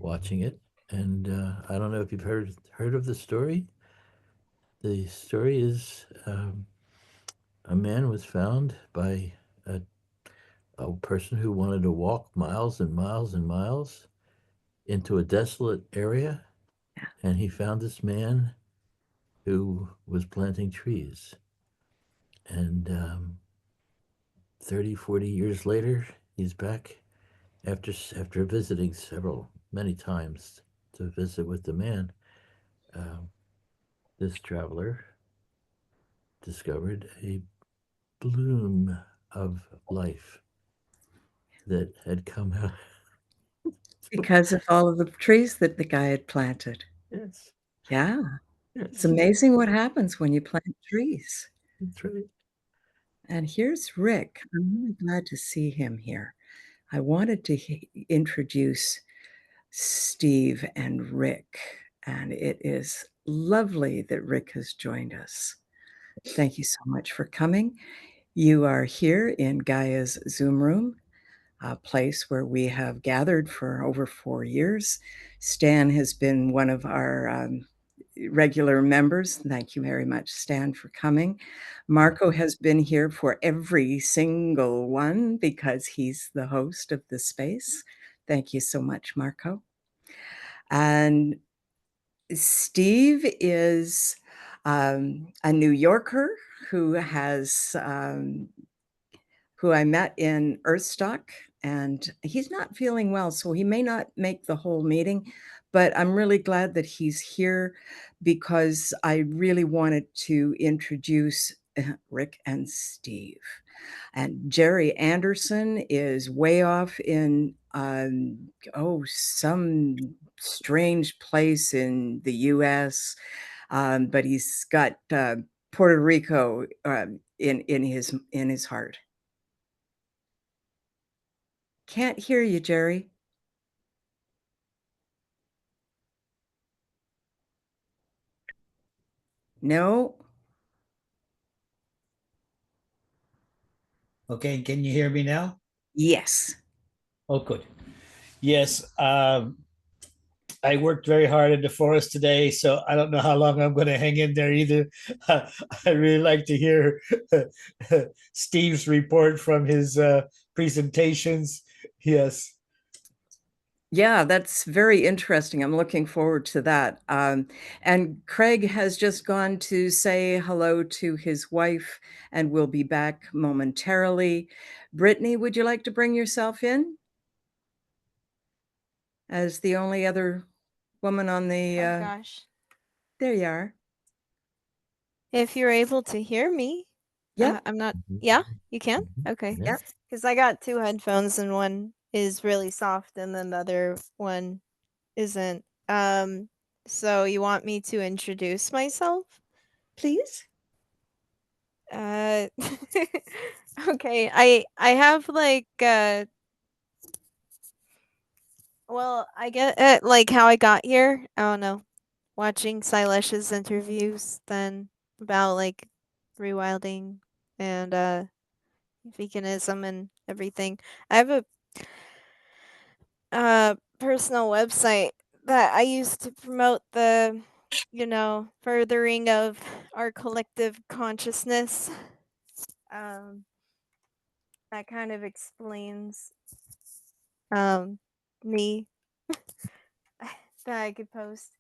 watching it, and I don't know if you've heard of the story. The story is a man was found by a, a person who wanted to walk miles and miles and miles into a desolate area, Yeah. and he found this man who was planting trees. And 30, 40 years later, he's back after visiting many times to visit with the man. Um, this traveler discovered a bloom of life that had come out. Because of all of the trees that the guy had planted. Yes, Yeah. It's yes, amazing what happens when you plant trees. that's right. And here's Rick. I'm really glad to see him here. I wanted to introduce Steve and Rick, and it is lovely that Rick has joined us. Thank you so much for coming. You are here in Gaia's Zoom room, a place where we have gathered for over 4 years. Stan has been one of our regular members. Thank you very much, Stan, for coming. Marco has been here for every single one because he's the host of the space. Thank you so much, Marco. And Steve is a New Yorker who has who I met in Earthstock, and he's not feeling well, so he may not make the whole meeting, but I'm really glad that he's here because I really wanted to introduce Rick and Steve. And Jerry Anderson is way off in some strange place in the US, but he's got Puerto Rico in his heart. Can't hear you, Jerry. No. Okay, can you hear me now? Yes. Oh, good. Yes, I worked very hard in the forest today, so I don't know how long I'm going to hang in there either. I really like to hear Steve's report from his presentations. Yes. Yeah, that's very interesting. I'm looking forward to that. And Craig has just gone to say hello to his wife and will be back momentarily. Brittany, would you like to bring yourself in as the only other woman on the? Oh gosh. There you are. If you're able to hear me, Yep. I'm not. Yeah, you can. Okay. Yep. Because I got two headphones and one is really soft and then the other one isn't. So you want me to introduce myself? Please. Uh, okay. I have like well, I get like how I got here. I don't know. Watching Silesh's interviews then about like rewilding and veganism and everything. I have a personal website that I use to promote the furthering of our collective consciousness. Um, that kind of explains me that I could post.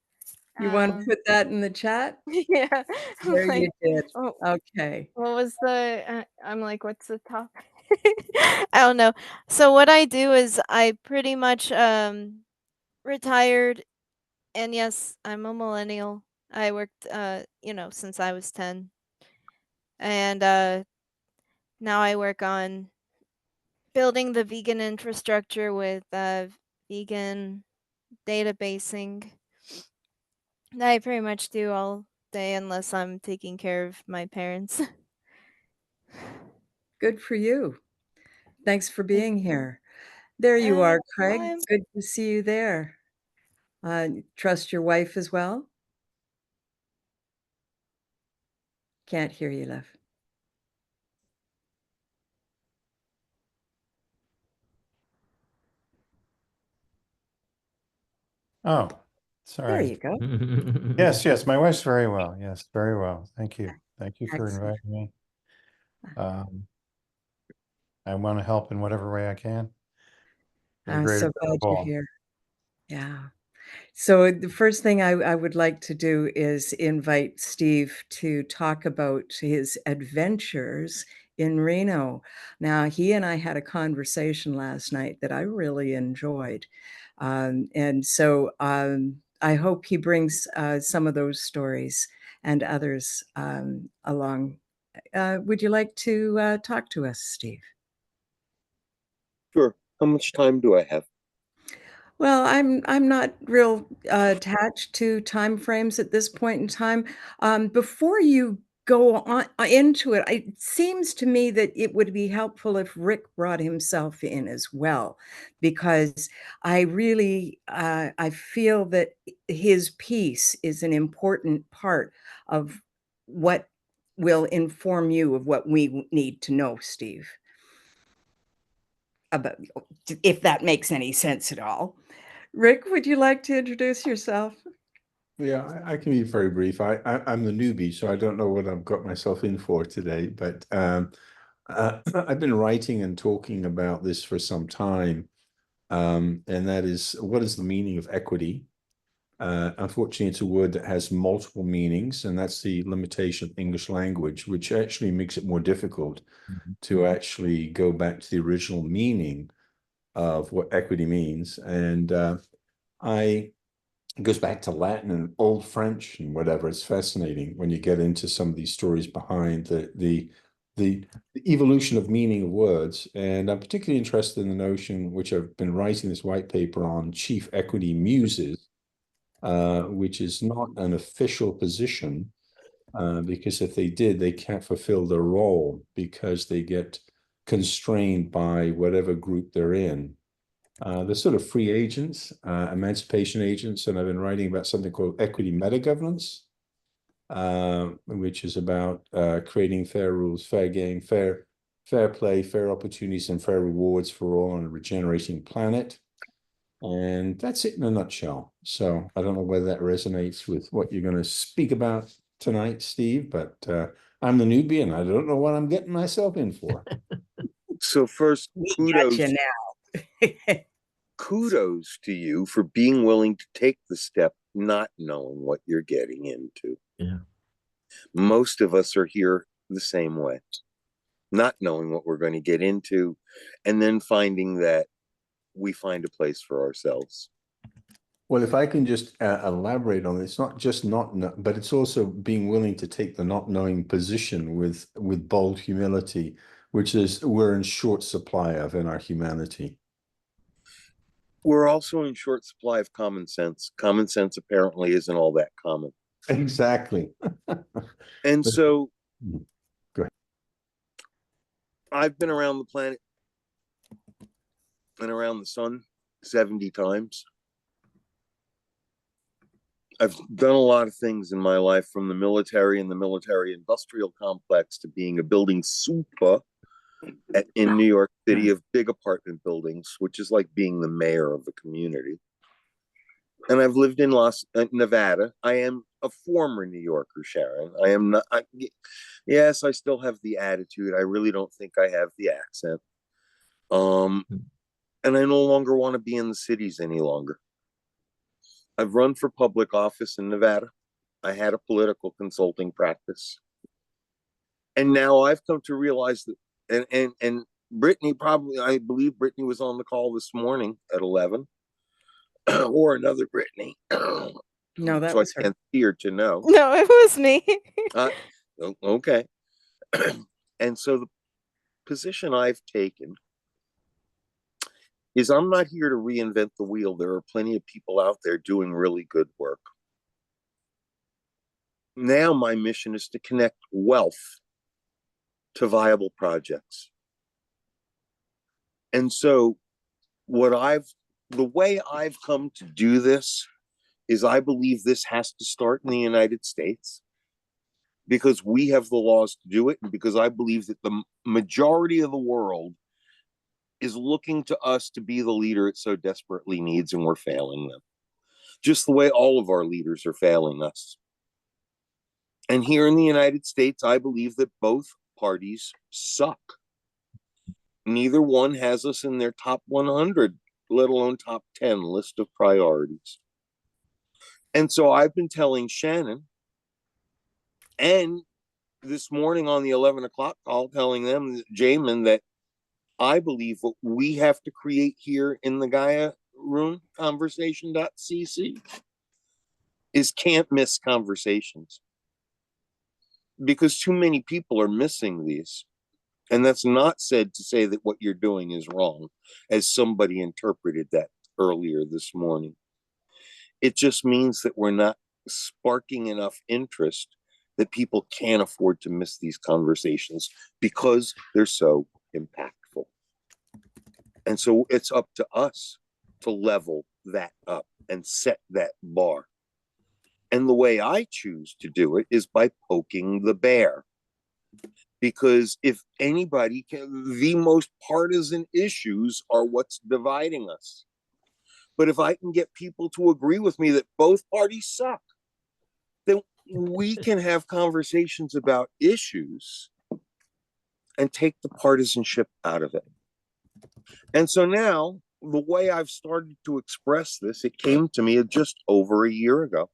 You want to put that in the chat? Yeah. There you did. Oh, Okay. what was the I'm like, what's the topic? I don't know. So what I do is I pretty much retired, and yes, I'm a millennial. I worked since I was 10. And now I work on building the vegan infrastructure with vegan databasing. That I pretty much do all day unless I'm taking care of my parents. Good for you. Thanks for being here. There you are, Craig. I'm Good to see you there. Trust your wife as well? Can't hear you, love. Oh, There sorry. you go. Yes, yes, my wife's very well. Yes, very well. Thank you. Thank you for Excellent. inviting me. I want to help in whatever way I can. For the I'm greater so good glad of you're all. here. Yeah. So the first thing I would like to do is invite Steve to talk about his adventures in Reno. Now, he and I had a conversation last night that I really enjoyed. And so I hope he brings some of those stories and others along. Would you like to talk to us, Steve? Sure. How much time do I have? Well, I'm not real attached to time frames at this point in time. Before you go on into it, it seems to me that it would be helpful if Rick brought himself in as well, because I really I feel that his piece is an important part of what will inform you of what we need to know, Steve. About if that makes any sense at all. Rick, would you like to introduce yourself? Yeah, I can be very brief. I'm the newbie, so I don't know what I've got myself in for today, but I've been writing and talking about this for some time, and that is, what is the meaning of equity? Unfortunately, it's a word that has multiple meanings, and that's the limitation of English language, which actually makes it more difficult to actually go back to the original meaning of what equity means. And it goes back to Latin and Old French and whatever. It's fascinating when you get into some of these stories behind the evolution of meaning of words. And I'm particularly interested in the notion, which I've been writing this white paper on, chief equity muses, which is not an official position, because if they did, they can't fulfill their role because they get constrained by whatever group they're in. They're sort of free agents, emancipation agents, and I've been writing about something called equity meta-governance, which is about creating fair rules, fair game, fair play, fair opportunities, and fair rewards for all on a regenerating planet. And that's it in a nutshell. So I don't know whether that resonates with what you're going to speak about tonight, Steve, but I'm the newbie and I don't know what I'm getting myself in for. So first, We got kudos, you now. kudos to you for being willing to take the step, not knowing what you're getting into. Yeah. Most of us are here the same way, not knowing what we're going to get into, and then finding that we find a place for ourselves. Well, if I can just elaborate on it, it's not just but it's also being willing to take the not knowing position with bold humility, which is we're in short supply of in our humanity. We're also in short supply of common sense. Common sense apparently isn't all that common. Exactly. And so Go ahead. I've been around the planet and around the sun 70 times. I've done a lot of things in my life, from the military and the military industrial complex to being a building super in New York City of big apartment buildings, which is like being the mayor of a community. And I've lived in Nevada. I am a former New Yorker, Sharon. I am not. Yes, I still have the attitude. I really don't think I have the accent. And I no longer want to be in the cities any longer. I've run for public office in Nevada. I had a political consulting practice. And now I've come to realize that, and Brittany probably, I believe Brittany was on the call this morning at 11, or another Brittany. No, that so was I her. can't see her to know. No, it was me. Okay. And so the position I've taken is I'm not here to reinvent the wheel. There are plenty of people out there doing really good work. Now my mission is to connect wealth to viable projects. And so the way I've come to do this is I believe this has to start in the United States, because we have the laws to do it, and because I believe that the majority of the world is looking to us to be the leader it so desperately needs, and we're failing them. just the way all of our leaders are failing us. And here in the United States, I believe that both parties suck. Neither one has us in their top 100, let alone top 10 list of priorities. And so I've been telling Shannon, and this morning on the 11 o'clock call, telling them, Jamin, that I believe what we have to create here in the Gaia room, conversation.cc, is can't miss conversations. Because too many people are missing these. And that's not said to say that what you're doing is wrong, as somebody interpreted that earlier this morning. It just means that we're not sparking enough interest that people can't afford to miss these conversations because they're so impactful. And so it's up to us to level that up and set that bar. And the way I choose to do it is by poking the bear. Because if anybody can, the most partisan issues are what's dividing us. But if I can get people to agree with me that both parties suck, then we can have conversations about issues and take the partisanship out of it. And so now, the way I've started to express this, it came to me just over a year ago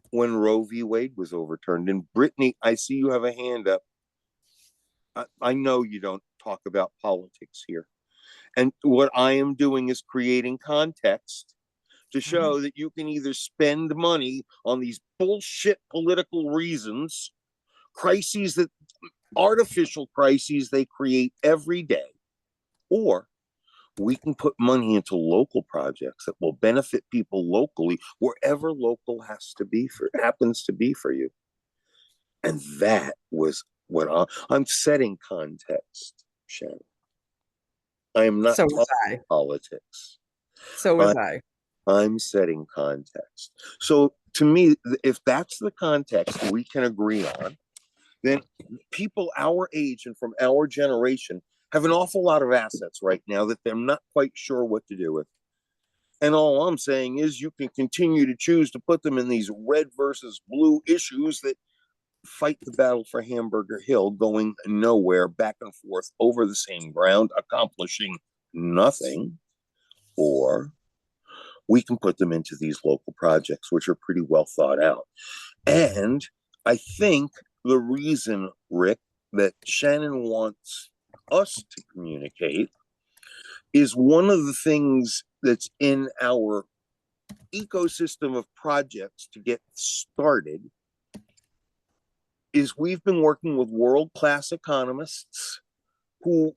when Roe v. Wade was overturned. And Brittany, I see you have a hand up. I know you don't talk about politics here. And what I am doing is creating context to show that you can either spend money on these bullshit political reasons, crises that artificial crises they create every day, or we can put money into local projects that will benefit people locally, wherever local happens to be for you. And that was what I'm setting context, Shannon. I am not talking politics. So was I. I'm setting context. So to me, if that's the context we can agree on, then people our age and from our generation have an awful lot of assets right now that they're not quite sure what to do with. And all I'm saying is you can continue to choose to put them in these red versus blue issues that fight the battle for Hamburger Hill, going nowhere, back and forth over the same ground, accomplishing nothing. Or we can put them into these local projects, which are pretty well thought out. And I think the reason, Rick, that Shannon wants us to communicate is one of the things that's in our ecosystem of projects to get started is we've been working with world-class economists who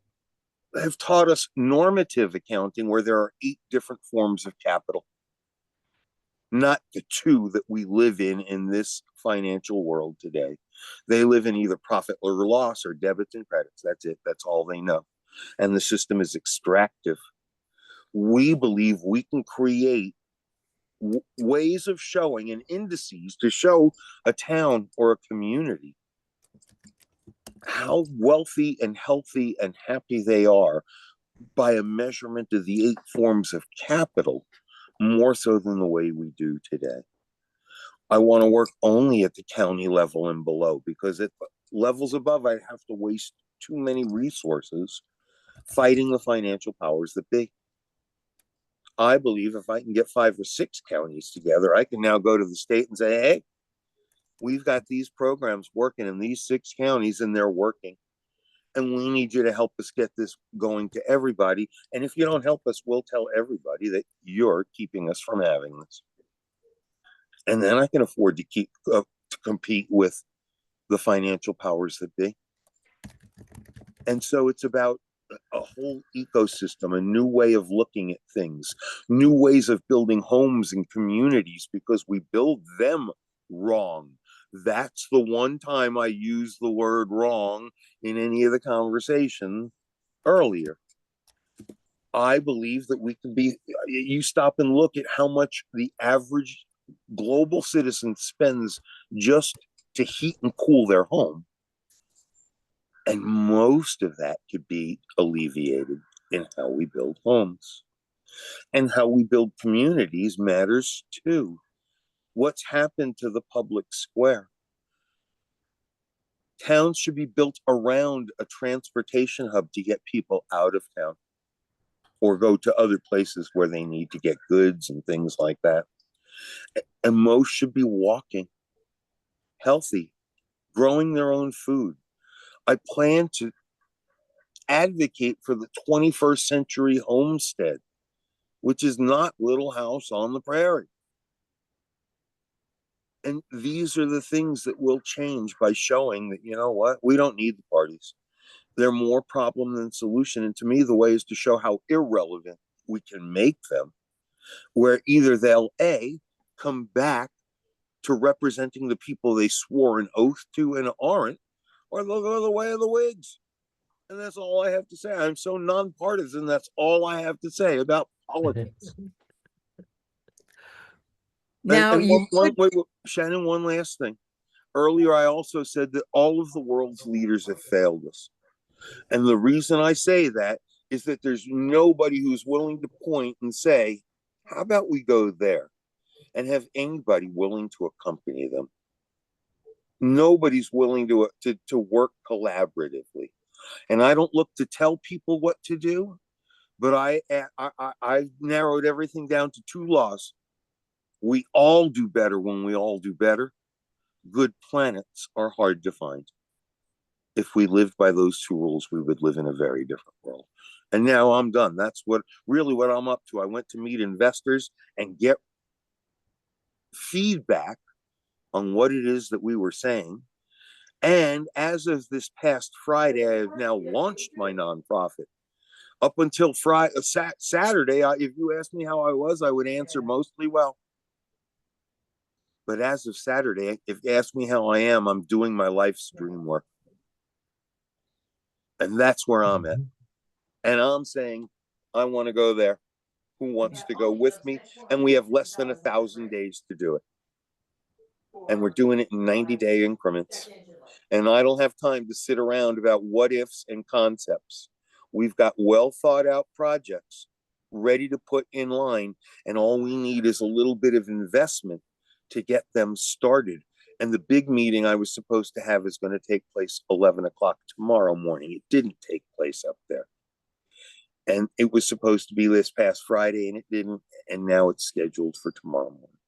have taught us normative accounting, where there are 8 different forms of capital, not the 2 that we live in this financial world today. They live in either profit or loss or debits and credits. That's it. That's all they know. And the system is extractive. We believe we can create ways of showing and indices to show a town or a community how wealthy and healthy and happy they are by a measurement of the 8 forms of capital, more so than the way we do today. I want to work only at the county level and below, because at levels above, I'd have to waste too many resources fighting the financial powers that be. I believe if I can get 5 or 6 counties together, I can now go to the state and say, hey, we've got these programs working in these 6 counties and they're working. And we need you to help us get this going to everybody. And if you don't help us, we'll tell everybody that you're keeping us from having this. And then I can afford to compete with the financial powers that be. And so it's about a whole ecosystem, a new way of looking at things, new ways of building homes and communities, because we build them wrong. That's the one time I use the word wrong in any of the conversation earlier. I believe that we can be, you stop and look at how much the average global citizen spends just to heat and cool their home. And most of that could be alleviated in how we build homes. And how we build communities matters too. What's happened to the public square? Towns should be built around a transportation hub to get people out of town or go to other places where they need to get goods and things like that. And most should be walking, healthy, growing their own food. I plan to advocate for the 21st century homestead, which is not Little House on the Prairie. And these are the things that will change by showing that, you know what, we don't need the parties. They're more problem than solution. And to me, the way is to show how irrelevant we can make them, where either they'll A, come back to representing the people they swore an oath to and aren't, or they'll go the way of the Whigs. And that's all I have to say. I'm so nonpartisan. That's all I have to say about politics. Now, wait, Shannon, one last thing. Earlier, I also said that all of the world's leaders have failed us. And the reason I say that is that there's nobody who's willing to point and say, how about we go there? And have anybody willing to accompany them. Nobody's willing to work collaboratively. And I don't look to tell people what to do, but I've narrowed everything down to 2 laws. We all do better when we all do better. Good planets are hard to find. If we lived by those 2 rules, we would live in a very different world. And now I'm done. That's what I'm up to. I went to meet investors and get feedback on what it is that we were saying. And as of this past Friday, I have now launched my nonprofit. Up until Saturday, if you asked me how I was, I would answer mostly well. But as of Saturday, if you ask me how I am, I'm doing my life's dream work. And that's where I'm at. And I'm saying, I want to go there. Who wants to go with me? And we have less than 1,000 days to do it. And we're doing it in 90-day increments. And I don't have time to sit around about what ifs and concepts. We've got well thought out projects ready to put in line. And all we need is a little bit of investment to get them started. And the big meeting I was supposed to have is going to take place 11 o'clock tomorrow morning. It didn't take place up there. And it was supposed to be this past Friday and it didn't. And now it's scheduled for tomorrow morning.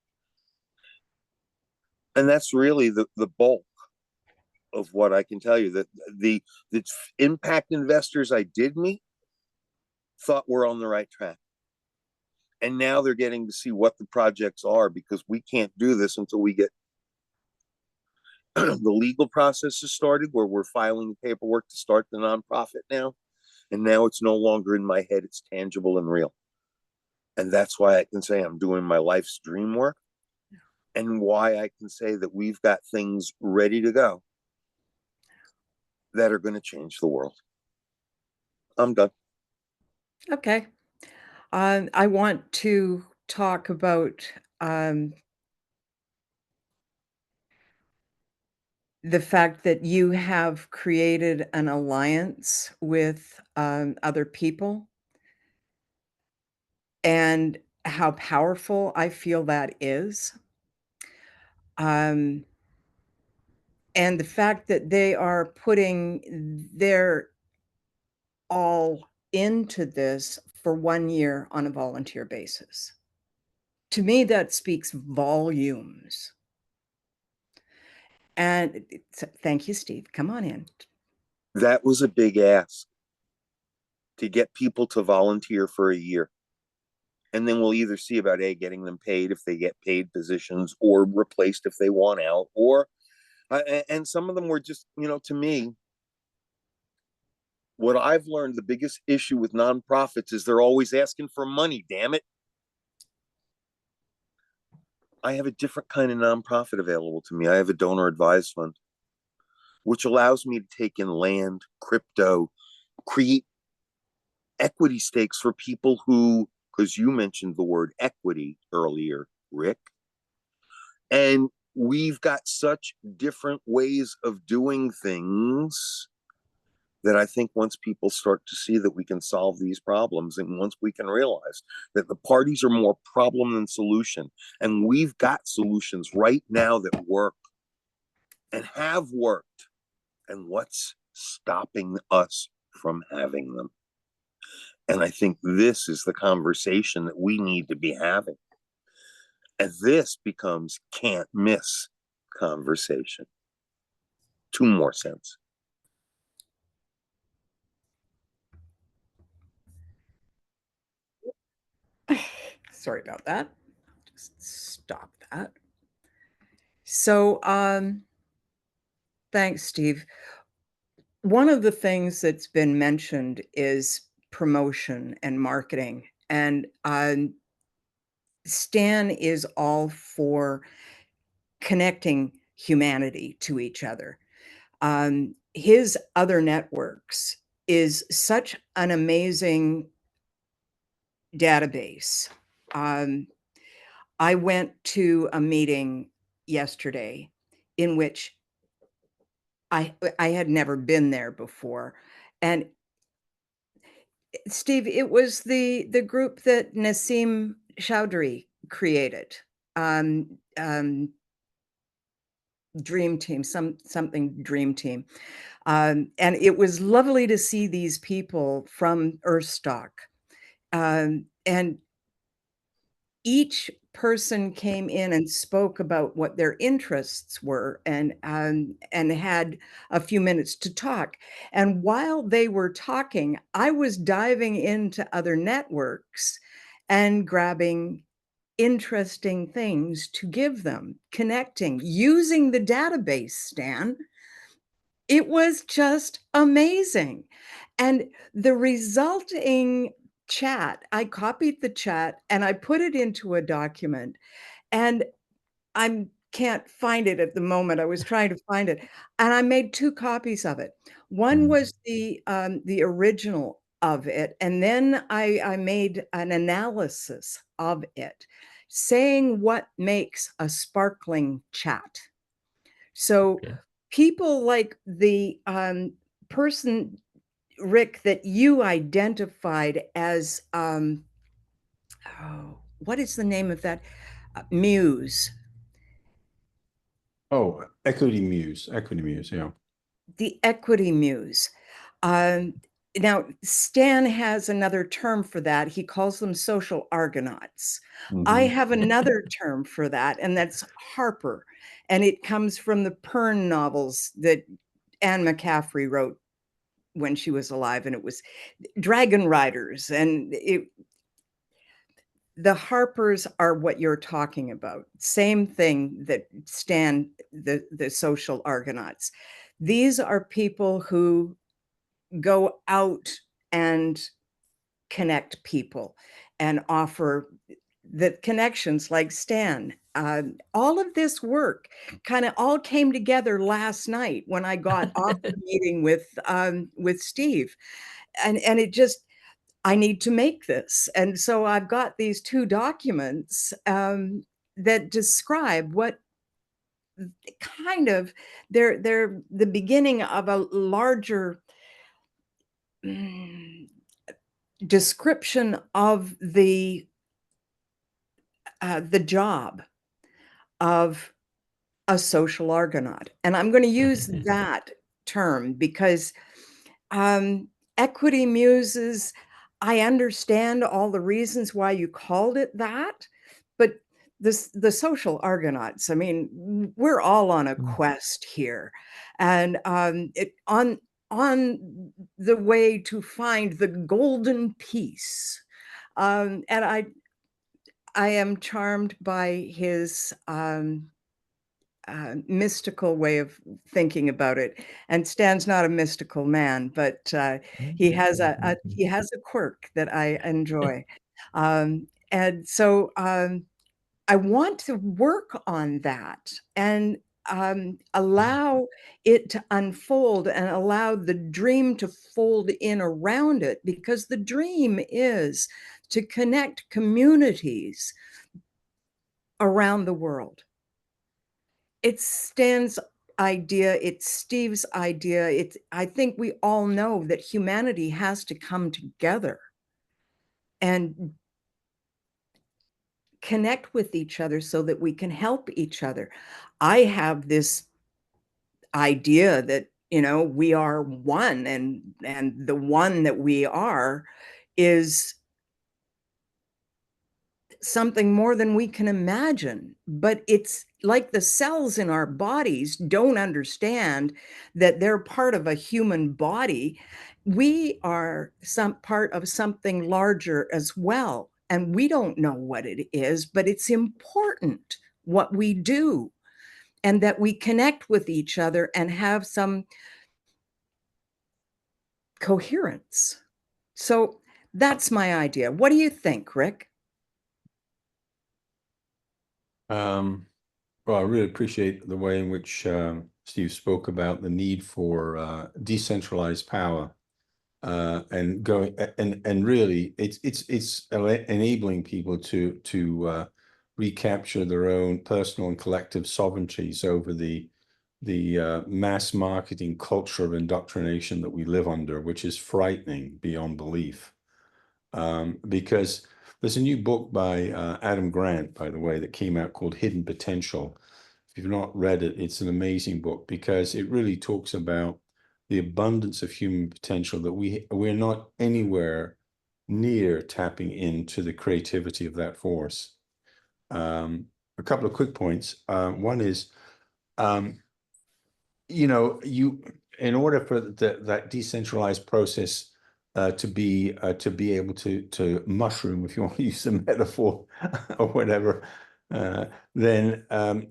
And that's really the bulk of what I can tell you. That the impact investors I did meet thought we're on the right track. And now they're getting to see what the projects are, because we can't do this until we get the legal process has started, where we're filing the paperwork to start the nonprofit now. And now it's no longer in my head, it's tangible and real. And that's why I can say I'm doing my life's dream work, and why I can say that we've got things ready to go that are going to change the world. I'm done. Okay. I want to talk about the fact that you have created an alliance with other people, and how powerful I feel that is. And the fact that they are putting their all into this for 1 year on a volunteer basis. To me, that speaks volumes. And thank you, Steve. Come on in. That was a big ask, to get people to volunteer for a year. And then we'll either see about getting them paid if they get paid positions, or replaced if they want out, or and some of them were just, to me, what I've learned, the biggest issue with nonprofits is they're always asking for money, damn it. I have a different kind of nonprofit available to me. I have a donor advised fund, which allows me to take in land, crypto, create equity stakes for people who, because you mentioned the word equity earlier, Rick, and we've got such different ways of doing things that I think once people start to see that we can solve these problems, and once we can realize that the parties are more problem than solution, and we've got solutions right now that work and have worked, and what's stopping us from having them? And I think this is the conversation that we need to be having. And this becomes can't miss conversation. 2 more cents. Sorry about that. Just stop that. So, thanks, Steve. One of the things that's been mentioned is promotion and marketing. And Stan is all for connecting humanity to each other. His other networks is such an amazing database. I went to a meeting yesterday in which I had never been there before. And Steve, it was the group that Nassim Chowdhury created. Um, um, Dream Team, something Dream Team. And it was lovely to see these people from Earthstock. And each person came in and spoke about what their interests were and had a few minutes to talk. And while they were talking, I was diving into other networks and grabbing interesting things to give them, connecting, using the database, Stan. It was just amazing. And the resulting chat, I copied the chat and I put it into a document, and I can't find it at the moment. I was trying to find it, and I made 2 copies of it. One was the original of it, and then I made an analysis of it, saying what makes a sparkling chat. So Okay. people like the person, Rick, that you identified as, oh, what is the name of that? Muse. Oh, Equity Muse, yeah. The Equity Muse. Um, Now, Stan has another term for that. He calls them social Argonauts. I have another term for that, and that's Harper. And it comes from the Pern novels that Anne McCaffrey wrote when she was alive, and it was Dragon Riders. And the Harpers are what you're talking about. Same thing that Stan, the social Argonauts. These are people who go out and connect people and offer the connections like Stan. All of this work kind of all came together last night when I got off the meeting with Steve, and it just, I need to make this, and so I've got these 2 documents that describe what kind of they're the beginning of a larger description of the job of a social Argonaut. And I'm going to use that term because Equity Muses, I understand all the reasons why you called it that, but the social Argonauts, I mean, we're all on a quest here, and on the way to find the golden piece. And I am charmed by his mystical way of thinking about it. And Stan's not a mystical man, but he has a quirk that I enjoy. And so I want to work on that and allow it to unfold and allow the dream to fold in around it, because the dream is to connect communities around the world. It stands idea, it's Steve's idea. I think we all know that humanity has to come together and connect with each other so that we can help each other. I have this idea that, you know, we are one, and the one that we are is something more than we can imagine. But it's like the cells in our bodies don't understand that they're part of a human body. We are some part of something larger as well. And we don't know what it is, but it's important what we do, and that we connect with each other and have some coherence. So that's my idea. What do you think, Rick? Well, I really appreciate the way in which Steve spoke about the need for decentralized power and going and really it's enabling people to recapture their own personal and collective sovereignties over the mass marketing culture of indoctrination that we live under, which is frightening beyond belief. Because there's a new book by Adam Grant, by the way, that came out called Hidden Potential. If you've not read it, it's an amazing book because it really talks about the abundance of human potential that we're not anywhere near tapping into the creativity of that force. A couple of quick points. One is, you know, in order for that decentralized process to be able to mushroom, if you want to use a metaphor or whatever, then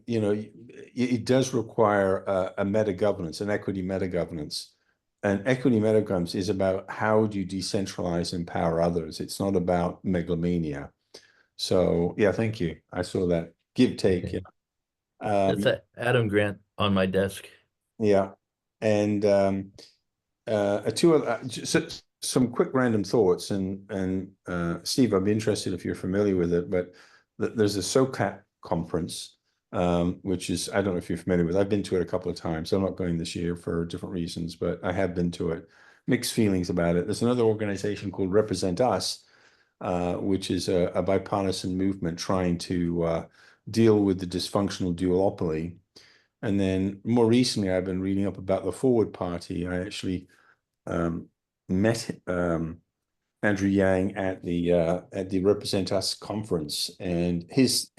you know, it does require a meta governance, an equity meta governance. And equity meta governance is about how do you decentralize and empower others. It's not about megalomania. So yeah, thank you. I saw that give take. Okay. Yeah. That's Adam Grant on my desk. Yeah. And two other some quick random thoughts, and Steve, I'd be interested if you're familiar with it, but there's a SOCAT conference, which is, I don't know if you're familiar with it. I've been to it a couple of times. I'm not going this year for different reasons, but I have been to it. Mixed feelings about it. There's another organization called Represent Us, which is a bipartisan movement trying to deal with the dysfunctional duopoly. And then more recently, I've been reading up about the Forward Party. I actually met Andrew Yang at the Represent Us conference, and his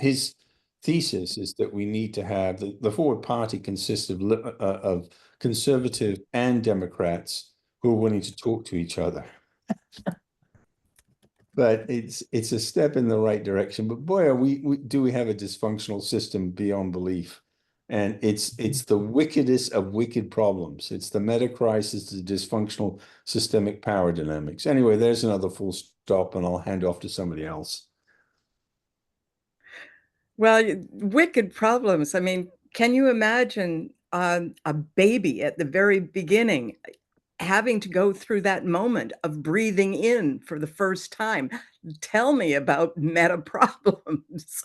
thesis is that we need to have the Forward Party consists of conservative and Democrats who are willing to talk to each other. But it's a step in the right direction. But boy, do we have a dysfunctional system beyond belief. And it's the wickedest of wicked problems. It's the meta crisis, the dysfunctional systemic power dynamics. Anyway, there's another full stop, and I'll hand off to somebody else. Well, wicked problems. I mean, can you imagine a baby at the very beginning having to go through that moment of breathing in for the first time? Tell me about meta problems.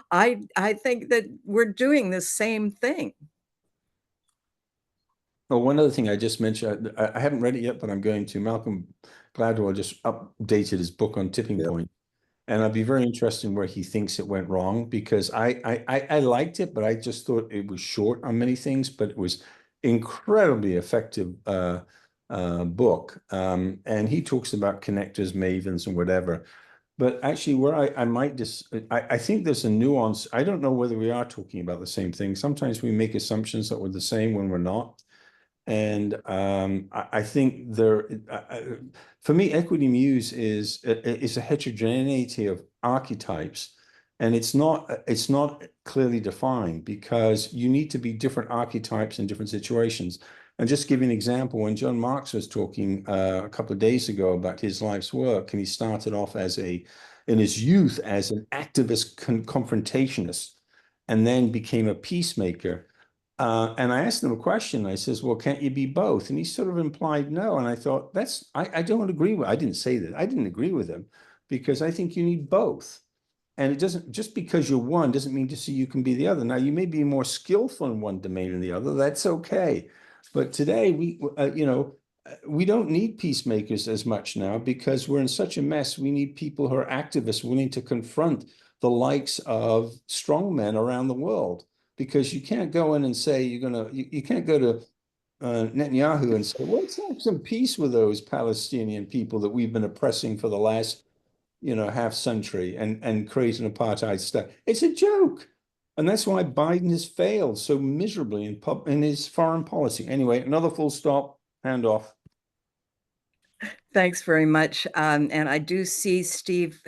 I think that we're doing the same thing. Oh, one other thing I just mentioned, I haven't read it yet, but I'm going to. Malcolm Gladwell just updated his book on tipping point. And I'd be very interested in where he thinks it went wrong, because I liked it, but I just thought it was short on many things, but it was incredibly effective book. And he talks about connectors, mavens, and whatever. But actually, where I might I think there's a nuance. I don't know whether we are talking about the same thing. Sometimes we make assumptions that we're the same when we're not. And I think for me, equity muse is a heterogeneity of archetypes, and it's not clearly defined, because you need to be different archetypes in different situations. And just give you an example, when John Marks was talking a couple of days ago about his life's work, and he started off in his youth as an activist confrontationist, and then became a peacemaker. And I asked him a question. I says, well, can't you be both? And he sort of implied no. And I thought, I don't agree with, I didn't say that. I didn't agree with him, because I think you need both. And it doesn't, just because you're one doesn't mean to see you can be the other. Now, you may be more skillful in one domain than the other. That's okay. But today we don't need peacemakers as much now because we're in such a mess. We need people who are activists willing to confront the likes of strongmen around the world, because you can't go in and say you can't go to Netanyahu and say, let's have some peace with those Palestinian people that we've been oppressing for the last half century and create an apartheid state. It's a joke. And that's why Biden has failed so miserably in his foreign policy. Anyway, another full stop, hand off. Thanks very much. And I do see Steve.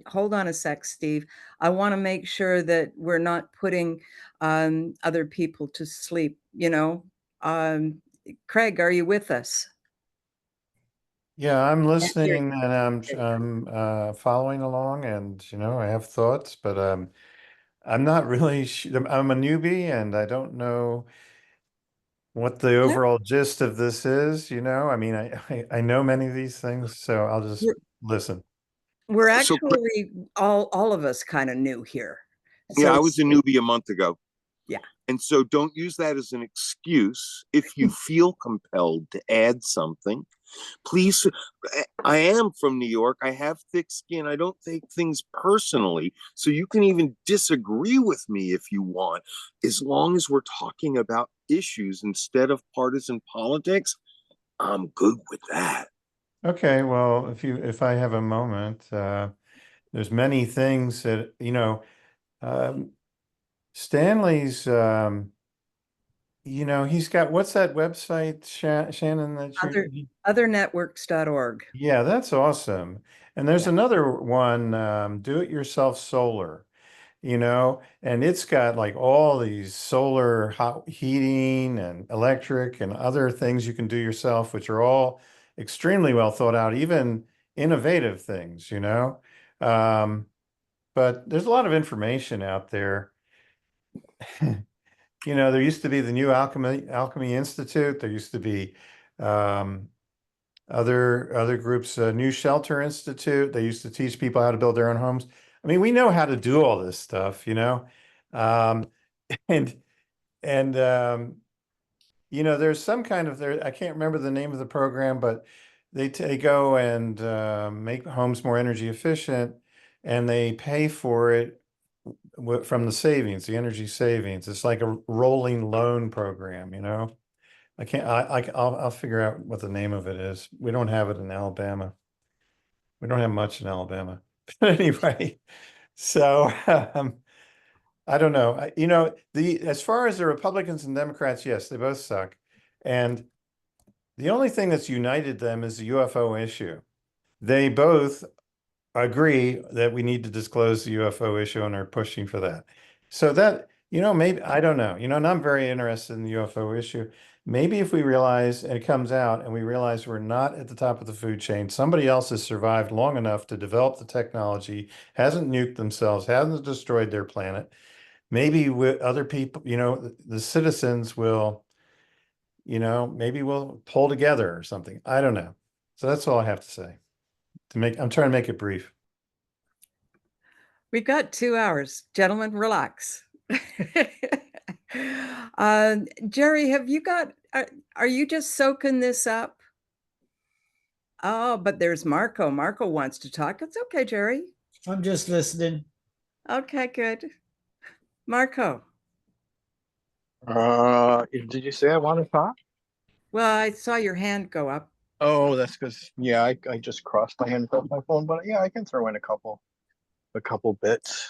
Hold on a sec, Steve. I want to make sure that we're not putting other people to sleep. Craig, are you with us? Yeah, I'm listening and I'm following along, and I have thoughts, but I'm not really. I'm a newbie, and I don't know what the overall gist of this is. I mean, I know many of these things, so I'll just listen. We're actually all of us kind of new here. Yeah, I was a newbie a month ago. Yeah. And so don't use that as an excuse. If you feel compelled to add something, please. I am from New York. I have thick skin. I don't take things personally. So you can even disagree with me if you want. As long as we're talking about issues instead of partisan politics, I'm good with that. Okay, well, if I have a moment, there's many things that Stanley's. He's got, what's that website, Shannon, that othernetworks.org. Yeah, that's awesome. And there's another one, Do It Yourself Solar, and it's got like all these solar hot heating and electric and other things you can do yourself, which are all extremely well thought out, even innovative things, but there's a lot of information out there. There used to be the New Alchemy Institute. There used to be other groups, New Shelter Institute. They used to teach people how to build their own homes. I mean, we know how to do all this stuff, and there's some kind of I can't remember the name of the program, but they go and make homes more energy efficient, and they pay for it from the savings, the energy savings. It's like a rolling loan program, I can't, I'll figure out what the name of it is. We don't have it in Alabama. We don't have much in Alabama. But anyway, so I don't know. As far as the Republicans and Democrats, yes, they both suck. And the only thing that's united them is the UFO issue. They both agree that we need to disclose the UFO issue and are pushing for that. So that, maybe, I don't know, and I'm very interested in the UFO issue. Maybe if we realize, and it comes out, and we realize we're not at the top of the food chain, somebody else has survived long enough to develop the technology, hasn't nuked themselves, hasn't destroyed their planet. Maybe other people, the citizens will, maybe we'll pull together or something. I don't know. So that's all I have to say. I'm trying to make it brief. We've got 2 hours. Gentlemen, relax. Jerry, have you got, are you just soaking this up? Oh, but there's Marco. Marco wants to talk. It's okay, Jerry. I'm just listening. Okay, good. Marco. Did you say I want to talk? Well, I saw your hand go up. Oh, that's because, yeah, I just crossed my hand across my phone, but yeah, I can throw in a couple bits.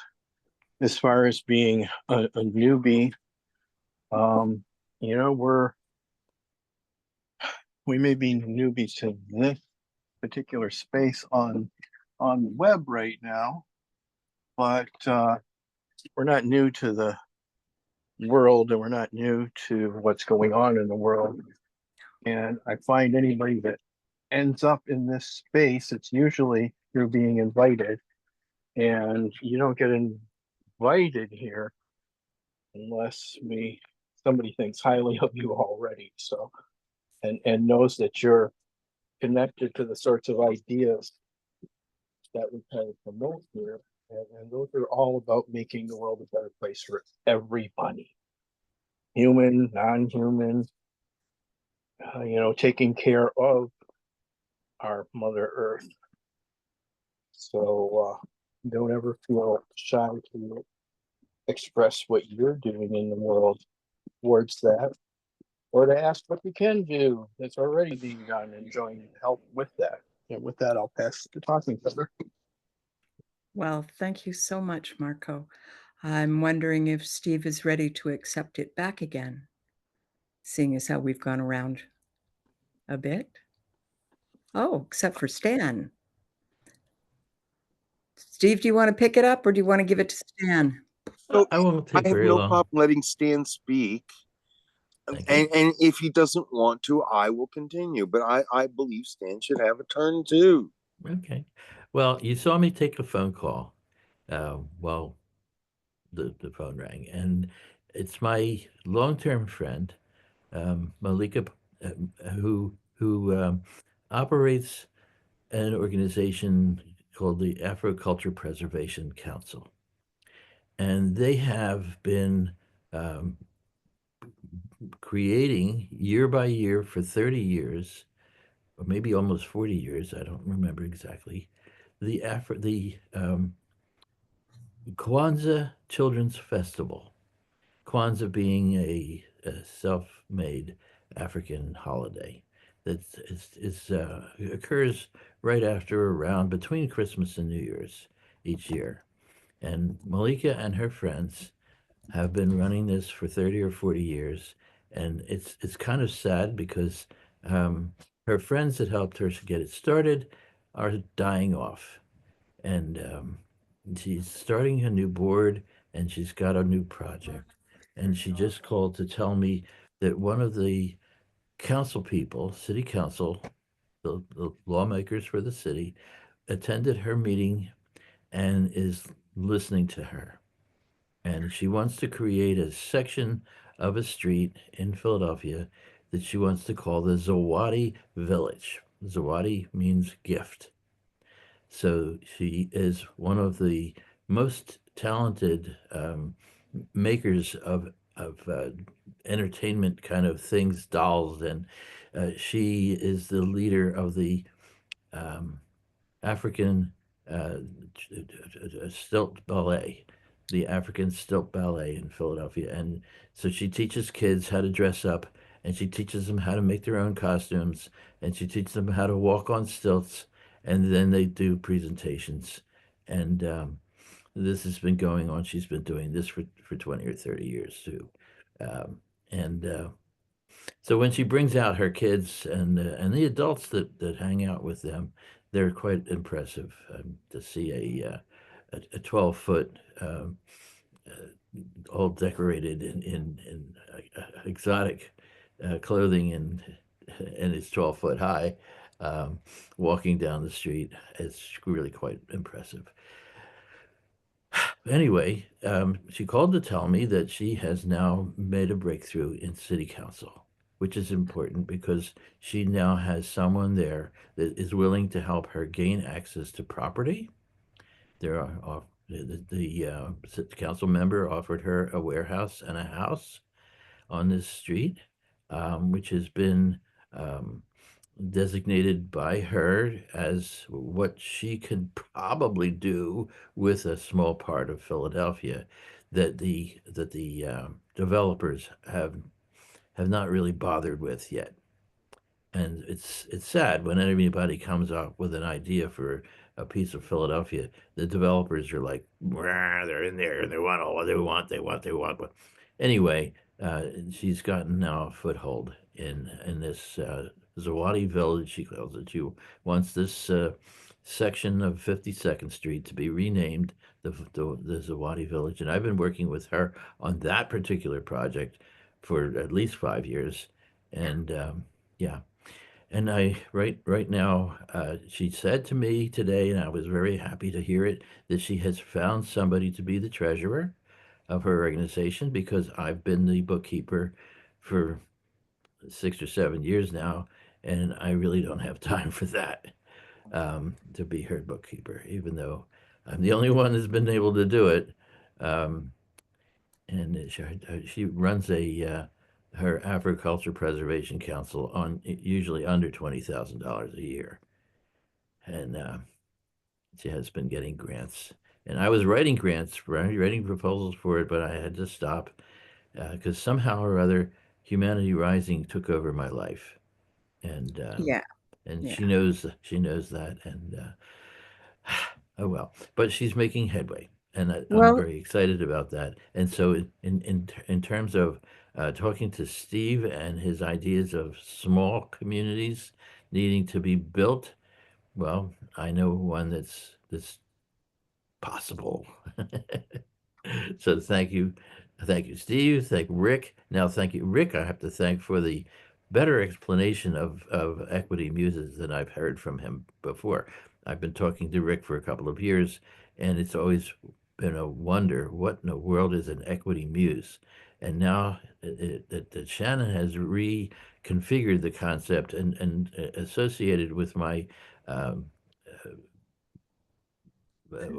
As far as being a newbie, we may be newbies to this particular space on the web right now, but we're not new to the world, and we're not new to what's going on in the world. And I find anybody that ends up in this space, it's usually you're being invited, and you don't get invited here unless somebody thinks highly of you already. So, and knows that you're connected to the sorts of ideas that we kind of promote here. And those are all about making the world a better place for everybody, human, non-human, taking care of our Mother Earth. So don't ever feel shy to express what you're doing in the world towards that, or to ask what you can do that's already being done and join help with that. And with that, I'll pass the talking feather. Well, thank you so much, Marco. I'm wondering if Steve is ready to accept it back again, seeing as how we've gone around a bit. Oh, except for Stan. Steve, do you want to pick it up or do you want to give it to Stan? So I won't I take have very no long. problem letting Stan speak. Thank you. And if he doesn't want to, I will continue. But I believe Stan should have a turn too. Okay. Well, you saw me take a phone call while the phone rang, and it's my long-term friend, Malika, who operates an organization called the Afro-Culture Preservation Council. And they have been creating year by year for 30 years, or maybe almost 40 years, I don't remember exactly, the Kwanzaa Children's Festival. Kwanzaa being a self-made African holiday that occurs right after around between Christmas and New Year's each year. And Malika and her friends have been running this for 30 or 40 years, and it's kind of sad because um, her friends that helped her to get it started are dying off, and she's starting a new board, and she's got a new project, and she just called to tell me that one of the council people, city council, the lawmakers for the city, attended her meeting and is listening to her, and she wants to create a section of a street in Philadelphia that she wants to call the Zawadi Village. Zawadi means gift. So she is one of the most talented makers of entertainment kind of things, dolls, and she is the leader of the um, African uh, stilt ballet, the African stilt ballet in Philadelphia. And so she teaches kids how to dress up, and she teaches them how to make their own costumes, and she teaches them how to walk on stilts, and then they do presentations. And this has been going on. She's been doing this for 20 or 30 years too. And so when she brings out her kids and the adults that hang out with them, they're quite impressive to see a 12-foot all decorated in exotic clothing and it's 12 foot high, walking down the street. It's really quite impressive. Anyway, she called to tell me that she has now made a breakthrough in city council, which is important because she now has someone there that is willing to help her gain access to property. There are the city council member offered her a warehouse and a house on this street, which has been um, designated by her as what she can probably do with a small part of Philadelphia that the developers have not really bothered with yet. And it's sad when anybody comes up with an idea for a piece of Philadelphia, the developers are like, "Rah," they're in there and they want all they want. But anyway, she's gotten now a foothold in this Zawadi Village, she calls it. She wants this section of 52nd Street to be renamed the Zawadi Village, and I've been working with her on that particular project for at least 5 years, and yeah. And right now, she said to me today, and I was very happy to hear it, that she has found somebody to be the treasurer of her organization because I've been the bookkeeper for 6 or 7 years now, and I really don't have time for that. to be her bookkeeper, even though I'm the only one that's been able to do it. And she runs her Agriculture Preservation Council on usually under $20,000 a year, and she has been getting grants. And I was writing grants, writing proposals for it, but I had to stop because somehow or other, Humanity Rising took over my life, and Yeah. she knows that, and oh well. But she's making headway, and I'm Well, very excited about that. And so, in terms of talking to Steve and his ideas of small communities needing to be built, well, I know one that's possible. So thank you, Steve. Thank Rick. Now, thank you, Rick. I have to thank for the better explanation of equity muses than I've heard from him before. I've been talking to Rick for a couple of years, and it's always been a wonder what in the world is an equity muse. And now that Shannon has reconfigured the concept and associated with my um,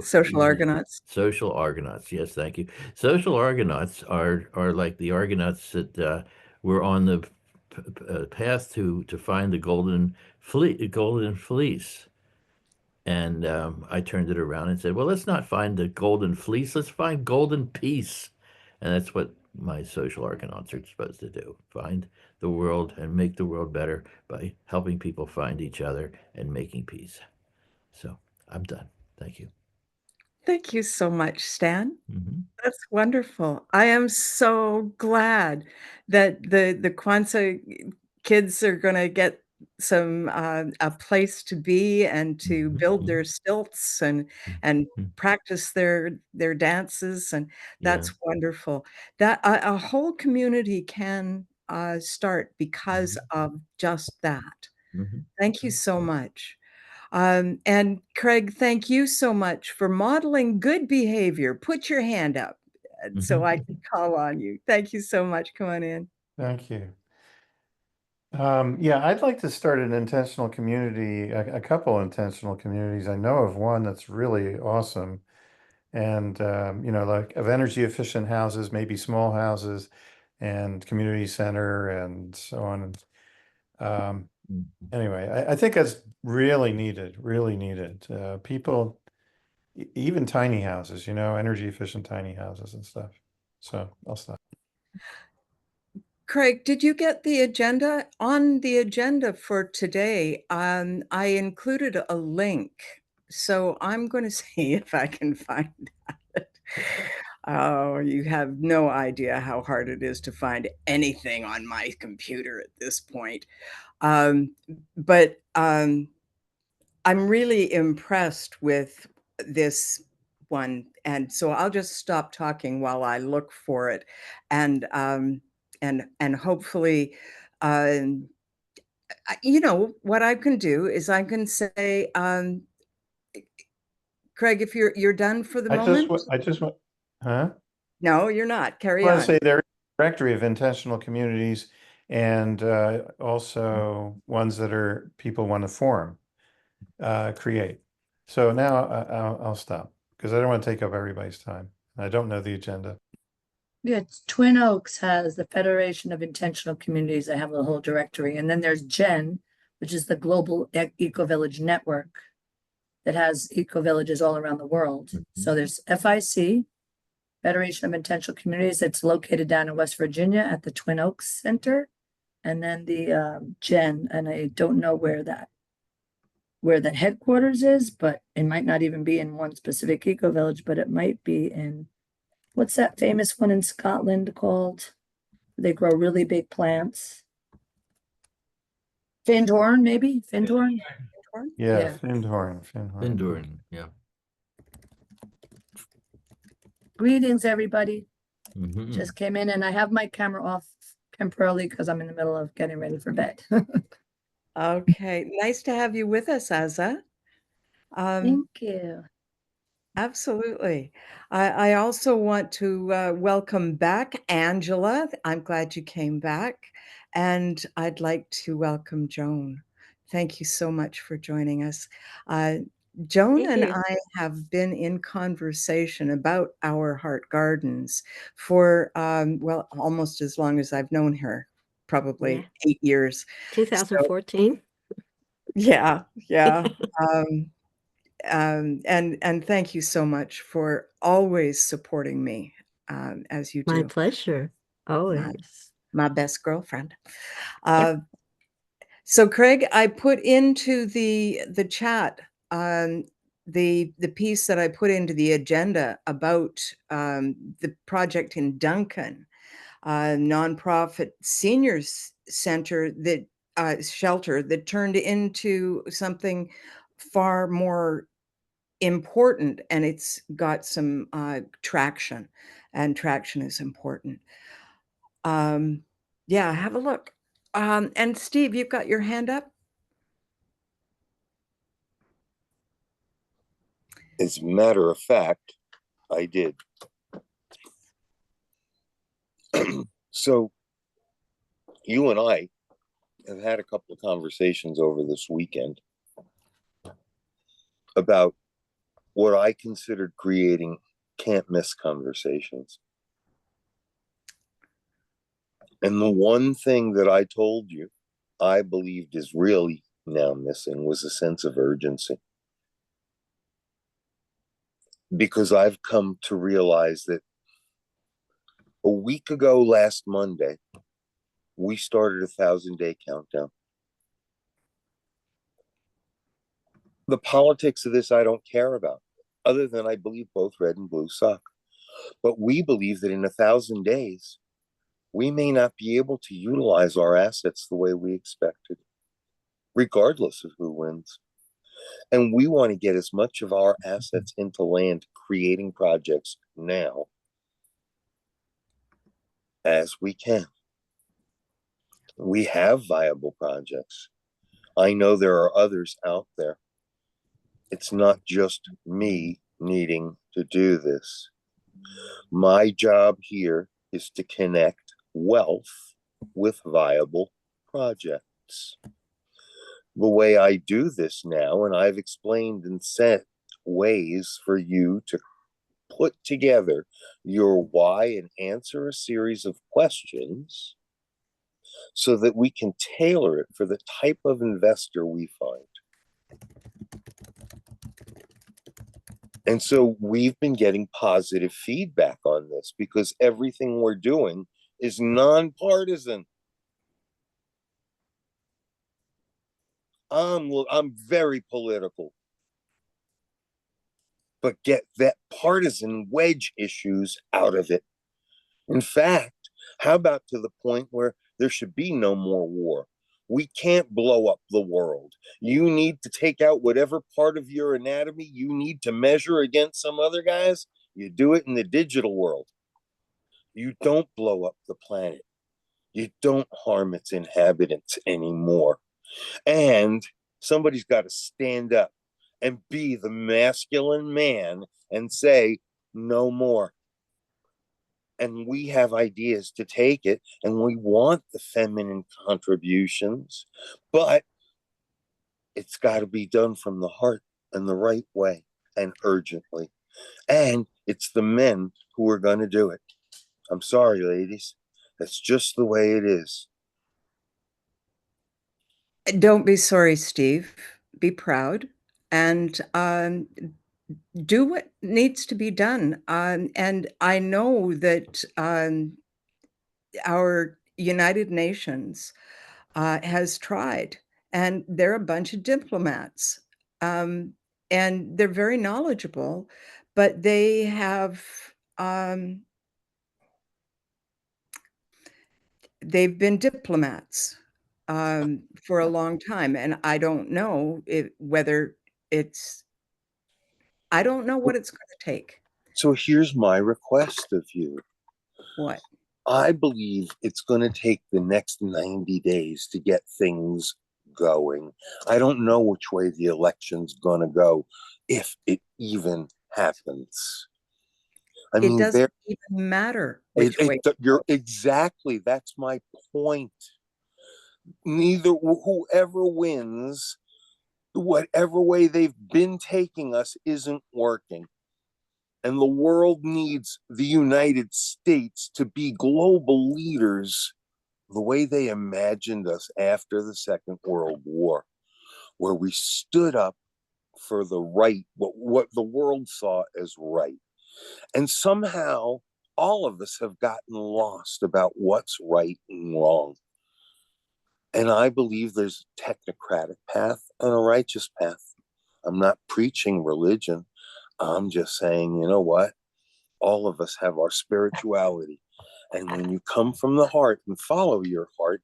social Argonauts. social Argonauts. Yes, thank you. Social Argonauts are like the Argonauts that were on the path to find the golden fleece. And I turned it around and said, "Well, let's not find the golden fleece. Let's find golden peace." And that's what my social Argonauts are supposed to do: find the world and make the world better by helping people find each other and making peace. So I'm done. Thank you. Thank you so much, Stan. Hmm. That's wonderful. I am so glad that the Kwanzaa kids are gonna get some, a place to be and to Hmm. build Hmm. their stilts and practice their dances, and Yeah. that's wonderful. That a whole community can, start because of just that. Hmm. Thank you so much. And Craig, thank you so much for modeling good behavior. Put your hand up so I Hmm. can call on you. Thank you so much. Come on in. Thank you. Yeah, I'd like to start an intentional community, a couple intentional communities. I know of one that's really awesome. And, like of energy efficient houses, maybe small houses and community center and so on. Um, anyway, I think that's really needed, really needed. People, even tiny houses, energy efficient tiny houses and stuff. So I'll stop. Craig, did you get the agenda? On the agenda for today, I included a link. So I'm going to see if I can find that. Oh, you have no idea how hard it is to find anything on my computer at this point. Um, but I'm really impressed with this one, and so I'll just stop talking while I look for it, and and hopefully, um, what I can do is I can say, Craig, if you're done for the moment. I just want, huh? No, you're not. Carry I want to on. say there is a directory of intentional communities and also ones that are people want to form, create. So now I'll stop because I don't want to take up everybody's time. I don't know the agenda. Yeah, Twin Oaks has the Federation of Intentional Communities. I have a whole directory. And then there's GEN, which is the Global EcoVillage Network that has eco-villages all around the world. So there's FIC, Federation of Intentional Communities, that's located down in West Virginia at the Twin Oaks Center. And then the GEN, and I don't know where that headquarters is, but it might not even be in one specific eco-village, but it might be in, what's that famous one in Scotland called? They grow really big plants. Findhorn, maybe? Findhorn? Yeah, Yeah. Findhorn. Enduring, yeah. Greetings, everybody. Hmm. Just came in and I have my camera off temporarily because I'm in the middle of getting ready for bed. Okay, nice to have you with us, Azza. Thank you. Absolutely. I also want to welcome back Angela. I'm glad you came back. And I'd like to welcome Joan. Thank you so much for joining us. Joan Thank and you. I have been in conversation about our heart gardens for, well, almost as long as I've known her, probably 8 years. So 2014. yeah, yeah. And thank you so much for always supporting me, as you My do. pleasure. Always. My best girlfriend. So Craig, I put into the chat the piece that I put into the agenda about the project in Duncan, nonprofit seniors center that shelter that turned into something far more important, and it's got some traction, and traction is important. Yeah, have a look. And Steve, you've got your hand up. As a matter of fact, I did. So you and I have had a couple of conversations over this weekend about what I considered creating can't miss conversations. And the one thing that I told you I believed is really now missing was a sense of urgency. Because I've come to realize that a week ago last Monday, we started a 1,000-day countdown. The politics of this I don't care about, other than I believe both red and blue suck. But we believe that in 1,000 days, we may not be able to utilize our assets the way we expected, regardless of who wins. And we want to get as much of our assets into land creating projects now as we can. We have viable projects. I know there are others out there. It's not just me needing to do this. My job here is to connect wealth with viable projects. The way I do this now, and I've explained and set ways for you to put together your why and answer a series of questions so that we can tailor it for the type of investor we find. And so we've been getting positive feedback on this because everything we're doing is nonpartisan. I'm very political, but get that partisan wedge issues out of it. In fact, how about to the point where there should be no more war? We can't blow up the world. You need to take out whatever part of your anatomy you need to measure against some other guys. You do it in the digital world. You don't blow up the planet. You don't harm its inhabitants anymore. And somebody's got to stand up and be the masculine man and say, no more. And we have ideas to take it, and we want the feminine contributions, but it's got to be done from the heart and the right way and urgently. And it's the men who are going to do it. I'm sorry, ladies. That's just the way it is. Don't be sorry, Steve. Be proud and do what needs to be done. And I know that our United Nations has tried, and they're a bunch of diplomats, and they're very knowledgeable, but they have they've been diplomats for a long time, and I don't know whether it's I don't know what it's going to take. So here's my request of you. What? I believe it's going to take the next 90 days to get things going. I don't know which way the election's going to go, if it even happens. I It mean, doesn't even matter which way. you're exactly, that's my point. whoever wins, whatever way they've been taking us isn't working. And the world needs the United States to be global leaders the way they imagined us after the Second World War, where we stood up for the right, what the world saw as right. And somehow all of us have gotten lost about what's right and wrong. And I believe there's a technocratic path and a righteous path. I'm not preaching religion. I'm just saying, you know what? All of us have our spirituality. And when you come from the heart and follow your heart,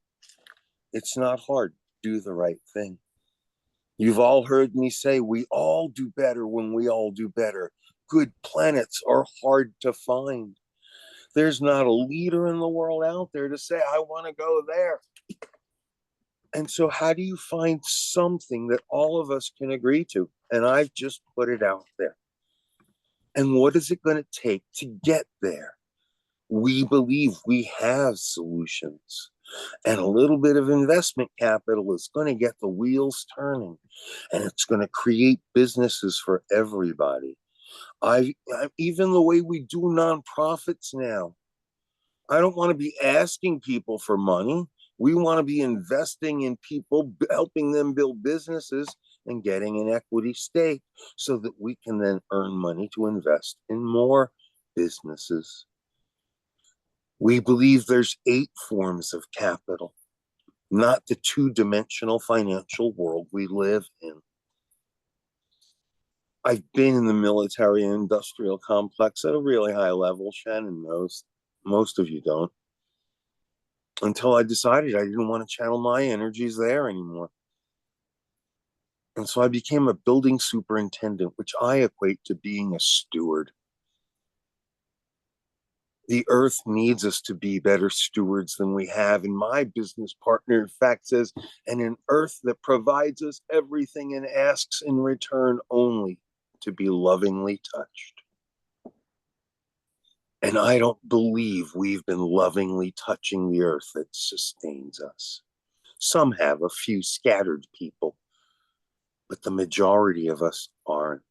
it's not hard. Do the right thing. You've all heard me say, we all do better when we all do better. Good planets are hard to find. There's not a leader in the world out there to say, I want to go there. And so how do you find something that all of us can agree to? And I've just put it out there. And what is it going to take to get there? We believe we have solutions. And a little bit of investment capital is going to get the wheels turning. And it's going to create businesses for everybody. Even the way we do nonprofits now, I don't want to be asking people for money. We want to be investing in people, helping them build businesses and getting an equity stake so that we can then earn money to invest in more businesses. We believe there's 8 forms of capital, not the 2-dimensional financial world we live in. I've been in the military and industrial complex at a really high level. Shannon knows. Most of you don't. Until I decided I didn't want to channel my energies there anymore. And so I became a building superintendent, which I equate to being a steward. The earth needs us to be better stewards than we have. And my business partner, in fact, says, and an earth that provides us everything and asks in return only to be lovingly touched. And I don't believe we've been lovingly touching the earth that sustains us. Some have, a few scattered people, but the majority of us aren't.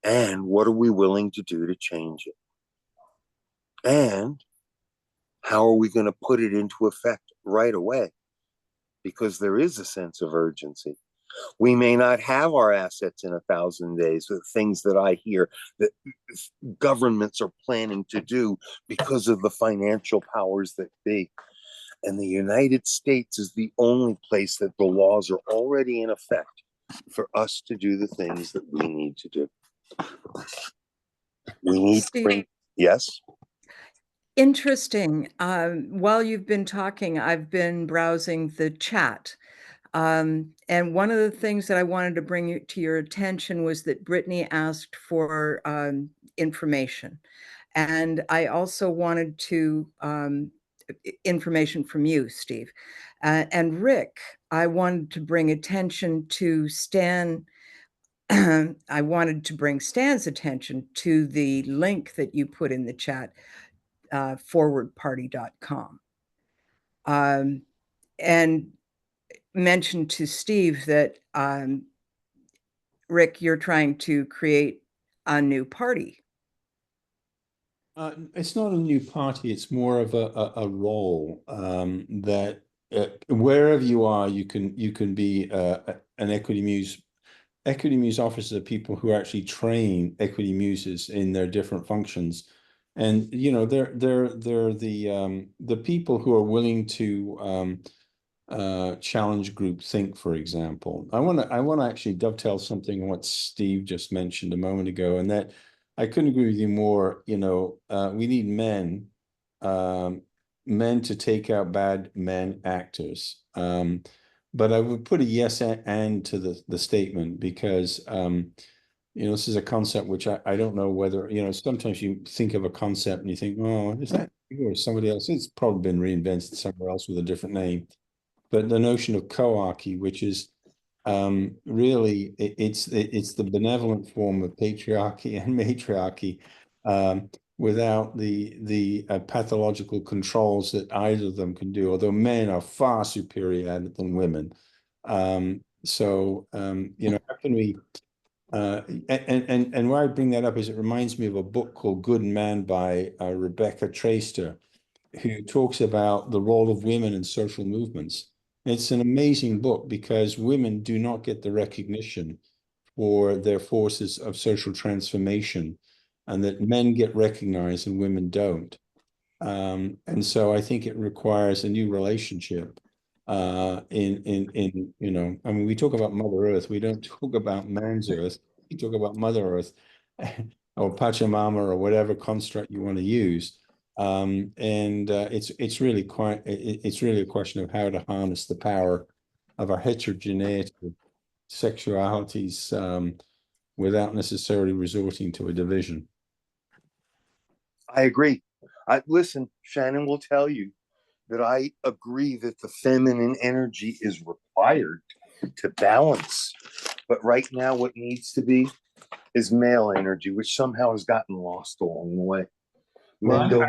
And what are we willing to do to change it? And how are we going to put it into effect right away? Because there is a sense of urgency. We may not have our assets in 1,000 days, the things that I hear that governments are planning to do because of the financial powers that be. And the United States is the only place that the laws are already in effect for us to do the things that we need to do. We need Steve, to bring, yes? interesting. While you've been talking, I've been browsing the chat. And one of the things that I wanted to bring to your attention was that Brittany asked for information. And I also wanted to information from you, Steve. And Rick, I wanted to bring attention to Stan. I wanted to bring Stan's attention to the link that you put in the chat, forwardparty.com. And mentioned to Steve that, Rick, you're trying to create a new party. It's not a new party. It's more of a role that wherever you are, you can be an Equity Muse. Equity Muse officers are people who actually train Equity Muses in their different functions, and you know they're the people who are willing to challenge group think, for example. I want to actually dovetail something on what Steve just mentioned a moment ago, and that I couldn't agree with you more. You know, we need men to take out bad men actors. But I would put a yes and to the statement because you know, this is a concept which I don't know whether, you know, sometimes you think of a concept and you think, oh, is that you or somebody else? It's probably been reinvented somewhere else with a different name. But the notion of coarchy, which is really it's the benevolent form of patriarchy and matriarchy, without the pathological controls that either of them can do, although men are far superior at it than women. You know, how can we, and why I bring that up is it reminds me of a book called Good Man by Rebecca Traister, who talks about the role of women in social movements. It's an amazing book because women do not get the recognition for their forces of social transformation, and that men get recognized and women don't. And so I think it requires a new relationship in you know, I mean, we talk about Mother Earth, we don't talk about man's Earth, we talk about Mother Earth or Pachamama or whatever construct you want to use. It's really it's really a question of how to harness the power of our heterogeneity, sexualities, without necessarily resorting to a division. I agree. Listen, Shannon will tell you that I agree that the feminine energy is required to balance. But right now, what needs to be is male energy, which somehow has gotten lost along the way. Well,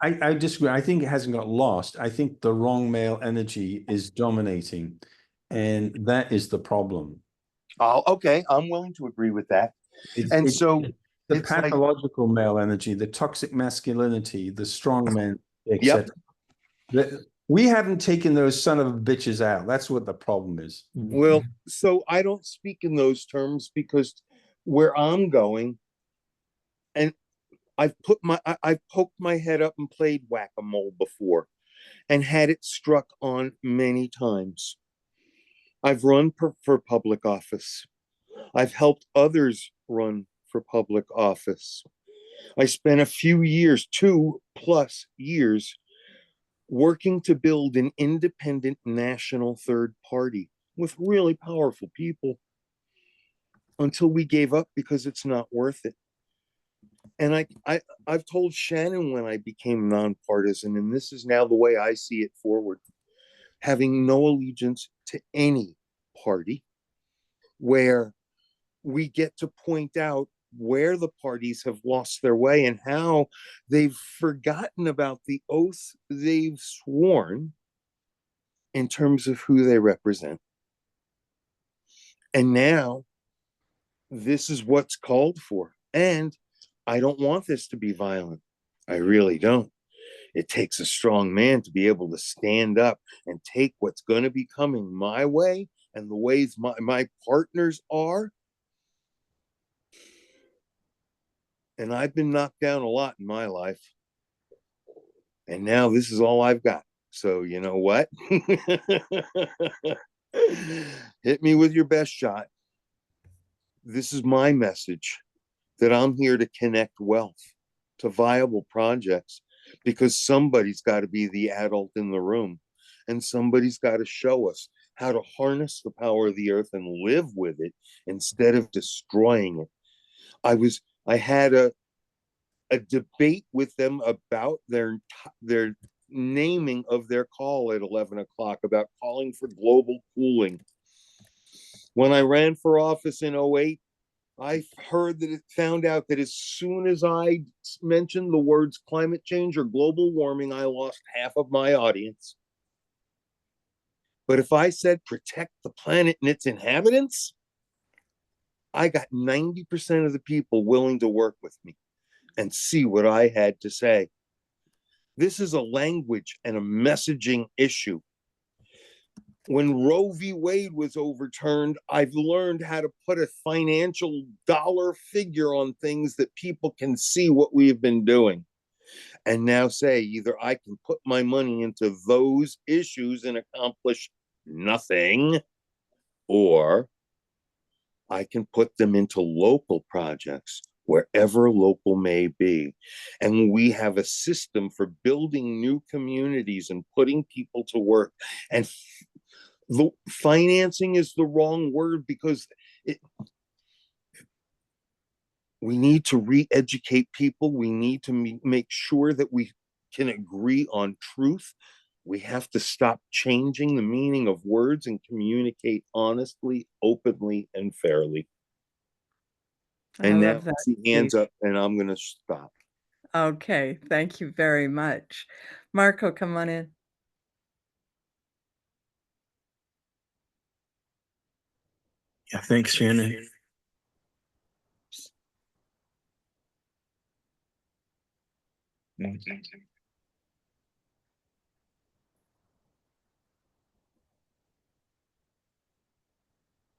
I disagree. I think it hasn't got lost. I think the wrong male energy is dominating, and that is the problem. Oh, okay, I'm willing to agree with that. It's so the it's like, pathological male energy, the toxic masculinity, the strong men, yep. etc. We haven't taken those son of bitches out. That's what the problem is. Well, so I don't speak in those terms because where I'm going, and I've poked my head up and played whack-a-mole before and had it struck on many times. I've run for public office. I've helped others run for public office. I spent a few years, 2+ years, working to build an independent national third party with really powerful people until we gave up because it's not worth it. And I've told Shannon when I became nonpartisan, and this is now the way I see it forward, having no allegiance to any party, where we get to point out where the parties have lost their way and how they've forgotten about the oath they've sworn in terms of who they represent. And now this is what's called for. And I don't want this to be violent. I really don't. It takes a strong man to be able to stand up and take what's going to be coming my way and the ways my partners are. And I've been knocked down a lot in my life. And now this is all I've got. So you know what? Hit me with your best shot. This is my message, that I'm here to connect wealth to viable projects, because somebody's got to be the adult in the room, and somebody's got to show us how to harness the power of the earth and live with it instead of destroying it. I had a debate with them about their naming of their call at 11 o'clock about calling for global cooling. When I ran for office in 2008, I found out that as soon as I mentioned the words climate change or global warming, I lost half of my audience. But if I said protect the planet and its inhabitants, I got 90% of the people willing to work with me and see what I had to say. This is a language and a messaging issue. When Roe v. Wade was overturned, I've learned how to put a financial dollar figure on things that people can see what we have been doing. And now say, either I can put my money into those issues and accomplish nothing, or I can put them into local projects, wherever local may be. And we have a system for building new communities and putting people to work. And the financing is the wrong word, because we need to re-educate people. We need to make sure that we can agree on truth. We have to stop changing the meaning of words and communicate honestly, openly, and fairly. And now I see hands up, and I'm going to stop. Okay, thank you very much. Marco, come on in. Yeah, thanks, Shannon.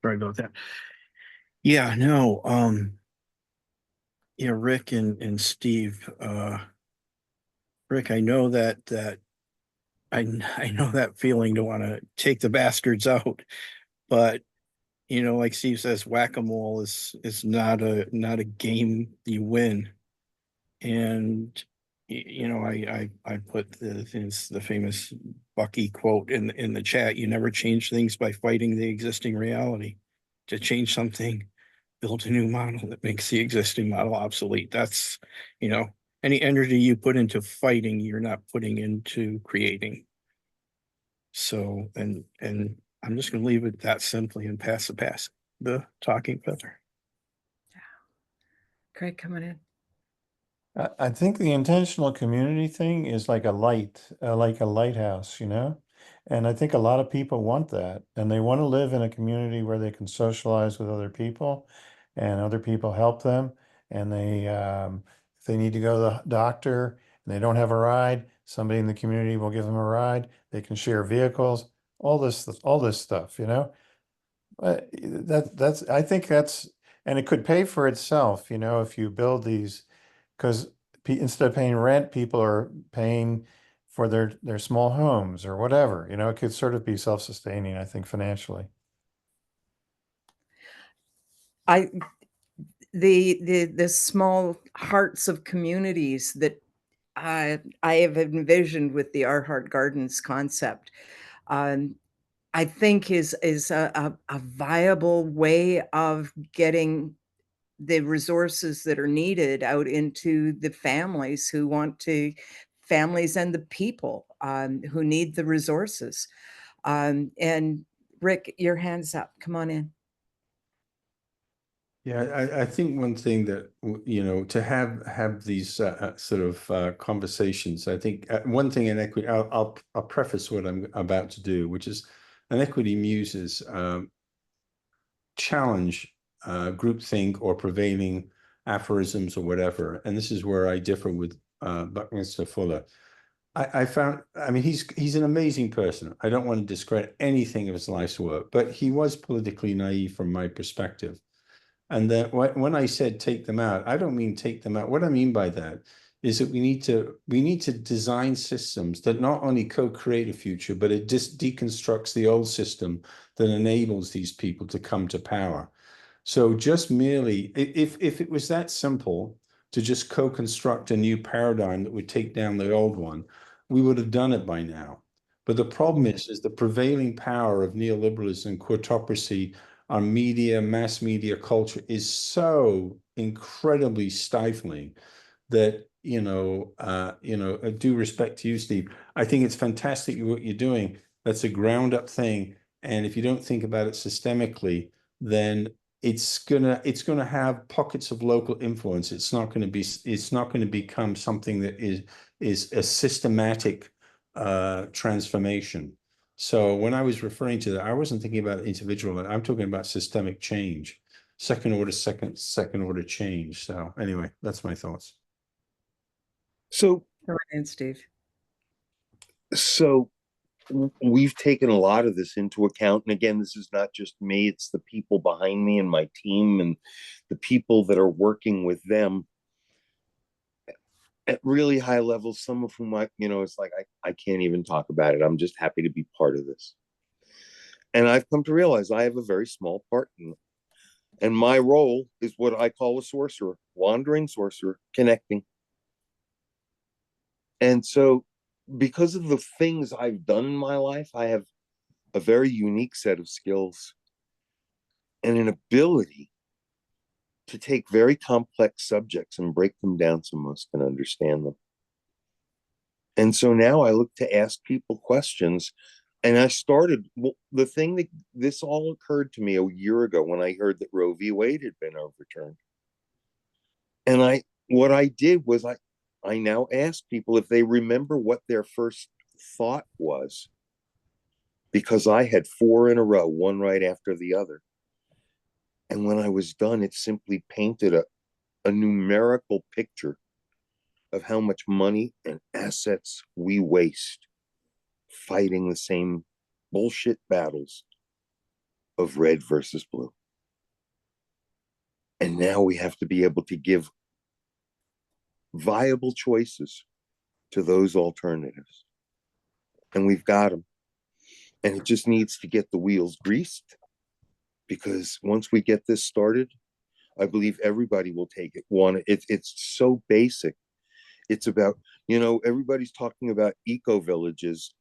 Sorry about that. Yeah, no, yeah, Rick and Steve, Rick, I know that I know that feeling to want to take the bastards out, but like Steve says, whack-a-mole is not a game you win. And I put the famous Bucky quote in the chat. You never change things by fighting the existing reality. To change something, build a new model that makes the existing model obsolete. That's any energy you put into fighting, you're not putting into creating. So and I'm just going to leave it that simply and pass the talking feather. Craig, come on in. I think the intentional community thing is like a like a lighthouse, and I think a lot of people want that, and they want to live in a community where they can socialize with other people, and other people help them, and if they need to go to the doctor and they don't have a ride, somebody in the community will give them a ride. They can share vehicles, all this stuff, I think and it could pay for itself, if you build these, because instead of paying rent, people are paying for their small homes or whatever. It could sort of be self-sustaining, I think, financially. The small hearts of communities that I have envisioned with the Our Heart Gardens concept, I think is a viable way of getting the resources that are needed out into the families and the people who need the resources. And Rick, your hand's up. Come on in. Yeah, I think one thing that to have these sort of conversations. I think one thing in equity, I'll preface what I'm about to do, which is an equity muses challenge groupthink or prevailing aphorisms or whatever. And this is where I differ with Buckminster Fuller. I found, I mean, he's an amazing person. I don't want to discredit anything of his life's work, but he was politically naive from my perspective. And then when I said take them out, I don't mean take them out. What I mean by that is that we need to design systems that not only co-create a future, but it just deconstructs the old system that enables these people to come to power. So just merely, if it was that simple to just co-construct a new paradigm that would take down the old one, we would have done it by now. But the problem is the prevailing power of neoliberalism and quartocracy, our media, mass media culture is so incredibly stifling that, due respect to you, Steve, I think it's fantastic what you're doing. That's a ground up thing. And if you don't think about it systemically, then it's gonna have pockets of local influence. It's not going to become something that is a systematic transformation. So when I was referring to that, I wasn't thinking about individual. I'm talking about systemic change, second order change. So anyway, that's my thoughts. So, Come on in, Steve. so we've taken a lot of this into account. And again, this is not just me, it's the people behind me and my team and the people that are working with them at really high levels, some of whom it's like I can't even talk about it. I'm just happy to be part of this. And I've come to realize I have a very small part in it. And my role is what I call a sorcerer, wandering sorcerer, connecting. And so, because of the things I've done in my life, I have a very unique set of skills and an ability to take very complex subjects and break them down so most can understand them. And so now I look to ask people questions. And the thing that this all occurred to me a year ago when I heard that Roe v. Wade had been overturned. And what I did was I now ask people if they remember what their first thought was, because I had 4 in a row, one right after the other. And when I was done, it simply painted a numerical picture of how much money and assets we waste fighting the same bullshit battles of red versus blue. And now we have to be able to give viable choices to those alternatives. And we've got them. And it just needs to get the wheels greased, because once we get this started, I believe everybody will take it. It's so basic. It's about, everybody's talking about eco villages.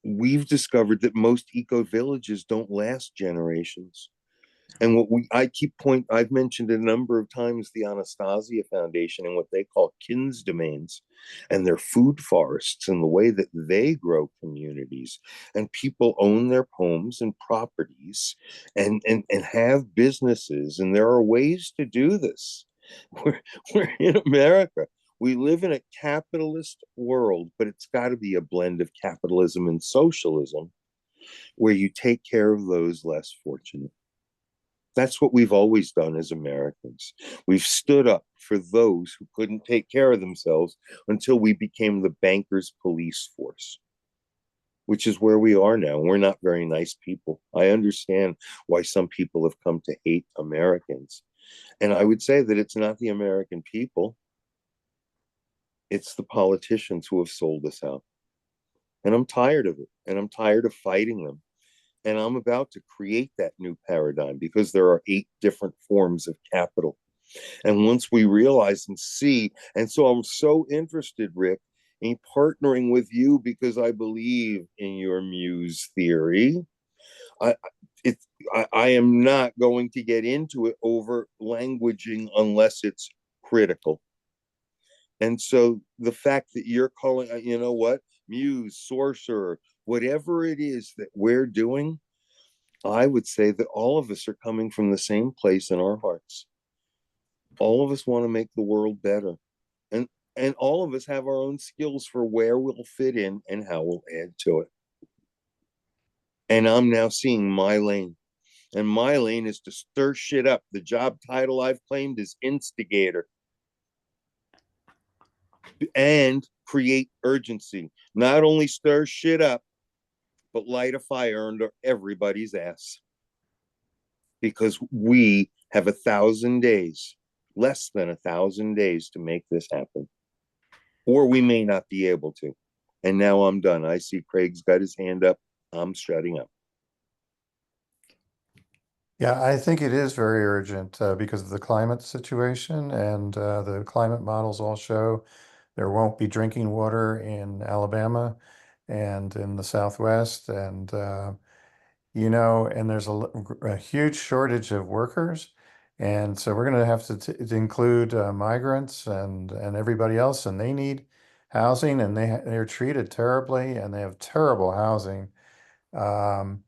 We've discovered that most eco villages don't last generations. And I've mentioned a number of times the Anastasia Foundation and what they call kins domains and their food forests and the way that they grow communities, and people own their homes and properties and have businesses. And there are ways to do this. We're in America. We live in a capitalist world, but it's got to be a blend of capitalism and socialism where you take care of those less fortunate. That's what we've always done as Americans. We've stood up for those who couldn't take care of themselves until we became the bankers' police force, which is where we are now. We're not very nice people. I understand why some people have come to hate Americans. And I would say that it's not the American people. It's the politicians who have sold us out. And I'm tired of it. And I'm tired of fighting them. And I'm about to create that new paradigm, because there are 8 different forms of capital. And once we realize and see, and so I'm so interested, Rick, in partnering with you, because I believe in your muse theory. I am not going to get into it over languaging unless it's critical. And so the fact that you're calling, muse, sorcerer, whatever it is that we're doing, I would say that all of us are coming from the same place in our hearts. All of us want to make the world better. And all of us have our own skills for where we'll fit in and how we'll add to it. And I'm now seeing my lane. And my lane is to stir shit up. The job title I've claimed is instigator. And create urgency. Not only stir shit up, but light a fire under everybody's ass. Because we have 1,000 days, less than 1,000 days to make this happen. Or we may not be able to. And now I'm done. I see Craig's got his hand up. I'm shutting up. Yeah, I think it is very urgent because of the climate situation, and the climate models all show there won't be drinking water in Alabama and in the Southwest, and and there's a huge shortage of workers, and so we're going to have to include migrants and everybody else, and they need housing, and they're treated terribly, and they have terrible housing. Um,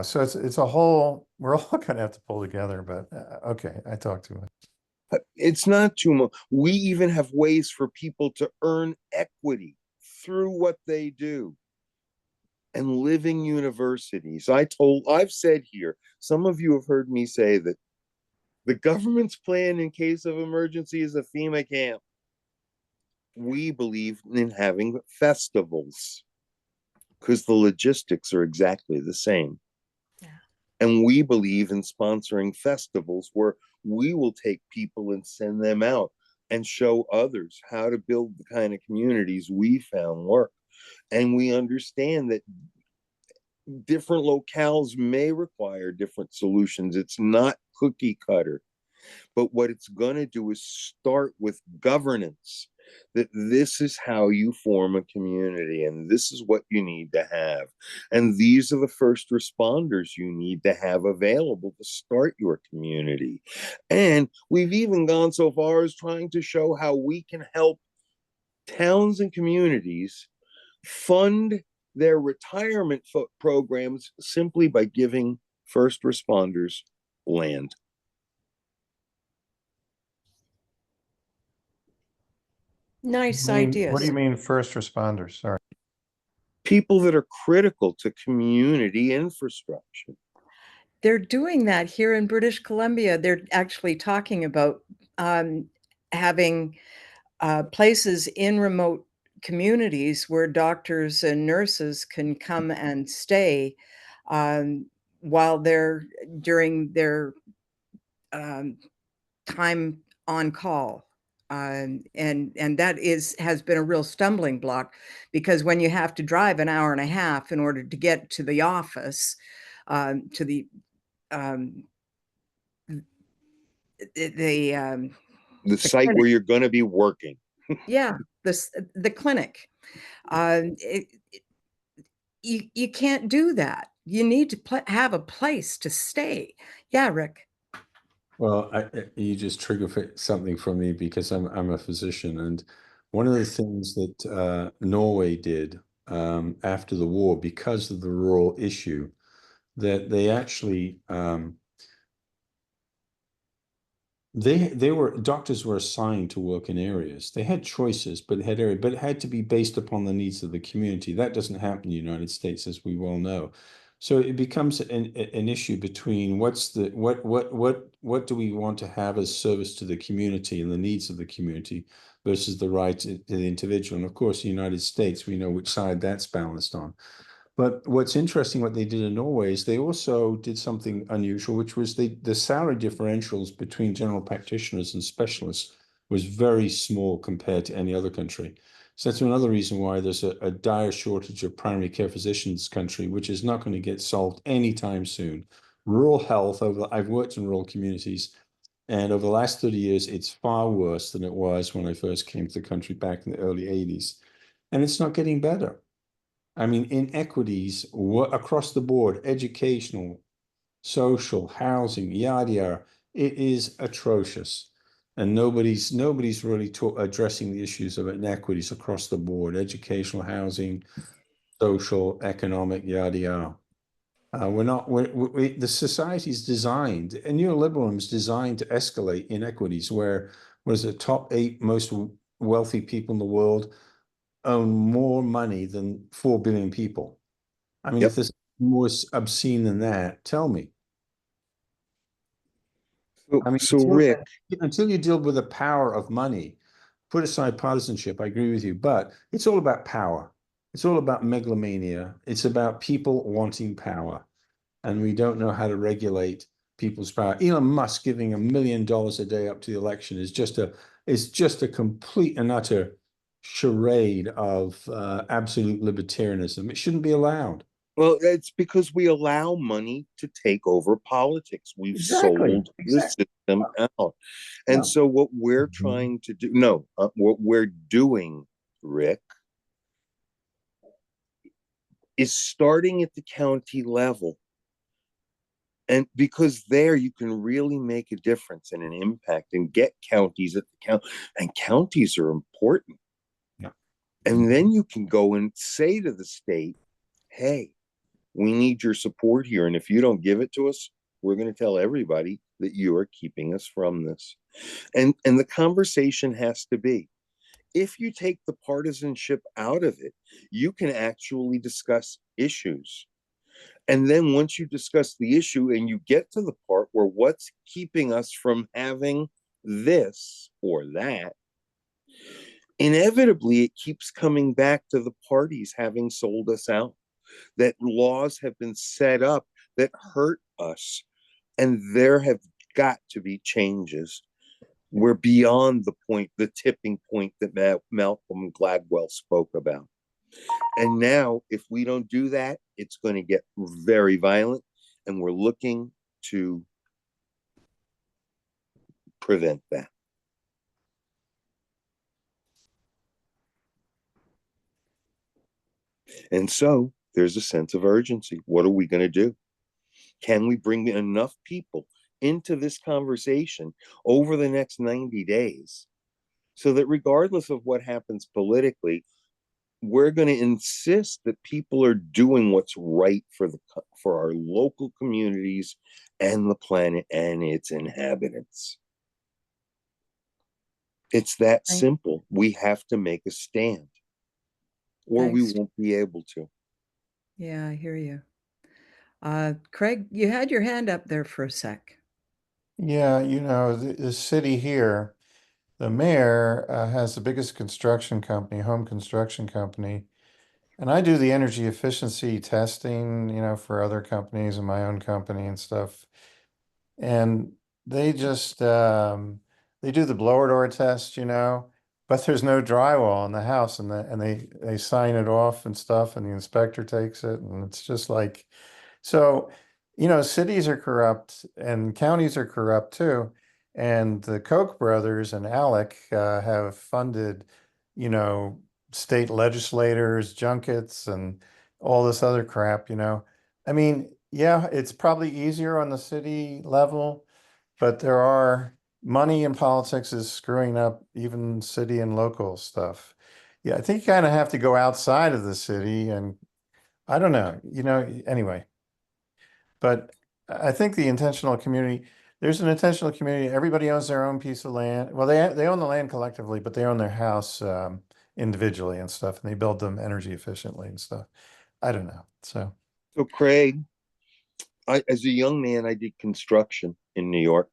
so it's a whole, we're all going to have to pull together, but okay, I talked too much. It's not too much. We even have ways for people to earn equity through what they do. And living universities. I've said here, some of you have heard me say that the government's plan in case of emergency is a FEMA camp. We believe in having festivals because the logistics are exactly the same. Yeah. And we believe in sponsoring festivals where we will take people and send them out and show others how to build the kind of communities we found work. And we understand that different locales may require different solutions. It's not cookie cutter. But what it's going to do is start with governance, that this is how you form a community and this is what you need to have. And these are the first responders you need to have available to start your community. And we've even gone so far as trying to show how we can help towns and communities fund their retirement programs simply by giving first responders land. Nice What do you ideas. mean first responders? Sorry. People that are critical to community infrastructure. They're doing that here in British Columbia. They're actually talking about having places in remote communities where doctors and nurses can come and stay while they're during their time on call. And that has been a real stumbling block, because when you have to drive an hour and a half in order to get to the office, to the um, the The site clinic. where you're going to be working. Yeah, the clinic. You can't do that. You need to have a place to stay. Yeah, Rick. Well, you just trigger something for me because I'm a physician, and one of the things that Norway did after the war, because of the rural issue, that they actually doctors were assigned to work in areas. They had choices, but it had to be based upon the needs of the community. That doesn't happen in the United States, as we well know. So it becomes an issue between what do we want to have as service to the community and the needs of the community versus the right to the individual. And of course, the United States, we know which side that's balanced on. But what's interesting, what they did in Norway is they also did something unusual, which was the salary differentials between general practitioners and specialists was very small compared to any other country. So that's another reason why there's a dire shortage of primary care physicians in this country, which is not going to get solved anytime soon. Rural health, I've worked in rural communities, and over the last 30 years, it's far worse than it was when I first came to the country back in the early 80s. And it's not getting better. I mean, inequities across the board, educational, social, housing, yada yada, it is atrocious. And nobody's really addressing the issues of inequities across the board, educational, housing, social, economic, yada yada. The society is designed, and neoliberalism is designed to escalate inequities where, what is the top 8 most wealthy people in the world own more money than 4 billion people. I mean, if there's more obscene than that, tell me. I mean, So Rick, until you deal with the power of money, put aside partisanship, I agree with you, but it's all about power. It's all about megalomania. It's about people wanting power. And we don't know how to regulate people's power. Elon Musk giving $1 million a day up to the election is just a complete and utter charade of absolute libertarianism. It shouldn't be allowed. well, it's because we allow money to take over politics. We've Exactly. sold the system out. And Yeah. so what we're trying to do, what we're doing, Rick, is starting at the county level. And because there you can really make a difference and an impact and get counties at the county. And counties are important. Yeah. And then you can go and say to the state, hey, we need your support here. And if you don't give it to us, we're going to tell everybody that you are keeping us from this. And the conversation has to be, if you take the partisanship out of it, you can actually discuss issues. And then once you discuss the issue and you get to the part where what's keeping us from having this or that, inevitably it keeps coming back to the parties having sold us out, that laws have been set up that hurt us. And there have got to be changes. We're beyond the tipping point that Malcolm Gladwell spoke about. And now, if we don't do that, it's going to get very violent. And we're looking to prevent that. And so there's a sense of urgency. What are we going to do? Can we bring enough people into this conversation over the next 90 days so that regardless of what happens politically, we're going to insist that people are doing what's right for our local communities and the planet and its inhabitants. It's that Thank- simple. We have to make a stand, or we Thanks. won't be able to. Yeah, I hear you. Craig, you had your hand up there for a sec. Yeah, the city here, the mayor has the biggest construction company, home construction company. And I do the energy efficiency testing, for other companies and my own company and stuff. And they just they do the blower door test, but there's no drywall in the house, and they sign it off and stuff, and the inspector takes it, and it's just like, so, cities are corrupt and counties are corrupt too. And the Koch brothers and Alec have funded, you know, state legislators, junkets, and all this other crap, I mean, yeah, it's probably easier on the city level, but there are money in politics is screwing up even city and local stuff. Yeah, I think you kind of have to go outside of the city, and I don't know, anyway. But I think the intentional community, there's an intentional community. Everybody owns their own piece of land. Well, they own the land collectively, but they own their house individually and stuff, and they build them energy efficiently and stuff. I don't know. So Craig, as a young man, I did construction in New York,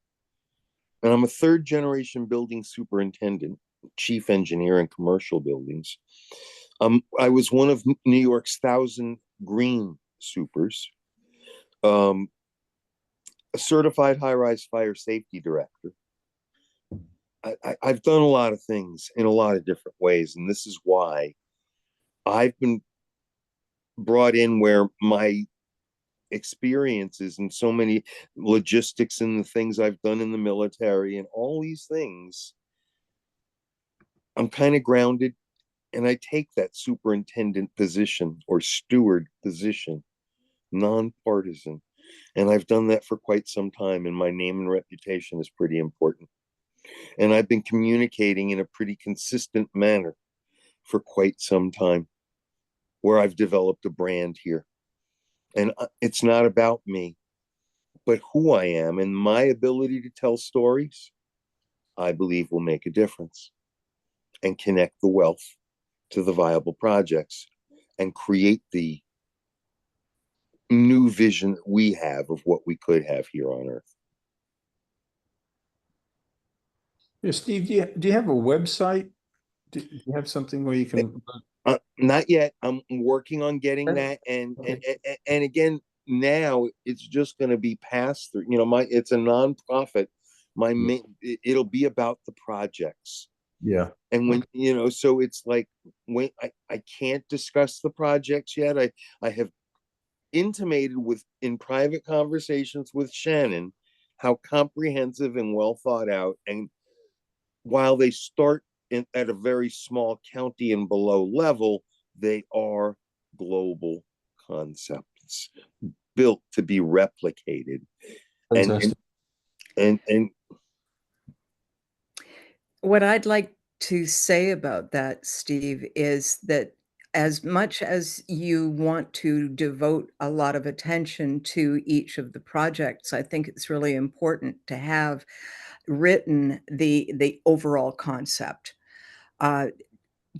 and I'm a third generation building superintendent, chief engineer in commercial buildings. I was one of New York's 1,000 green supers, a certified high-rise fire safety director. I've done a lot of things in a lot of different ways, and this is why I've been brought in where my experiences and so many logistics and the things I've done in the military and all these things, I'm kind of grounded, and I take that superintendent position or steward position, nonpartisan. And I've done that for quite some time, and my name and reputation is pretty important. And I've been communicating in a pretty consistent manner for quite some time, where I've developed a brand here. And it's not about me, but who I am and my ability to tell stories, I believe will make a difference and connect the wealth to the viable projects and create the new vision that we have of what we could have here on Earth. Yeah, Steve, do you have a website? Do you have something where you can? Not yet. I'm working on getting that, and again, now it's just going to be passed through. It's a nonprofit. It'll be about the projects. Yeah. And when so it's like, when I can't discuss the projects yet. I have intimated in private conversations with Shannon how comprehensive and well thought out, and while they start at a very small county and below level, they are global concepts built to be replicated. Fantastic. And What I'd like to say about that, Steve, is that as much as you want to devote a lot of attention to each of the projects, I think it's really important to have written the overall concept,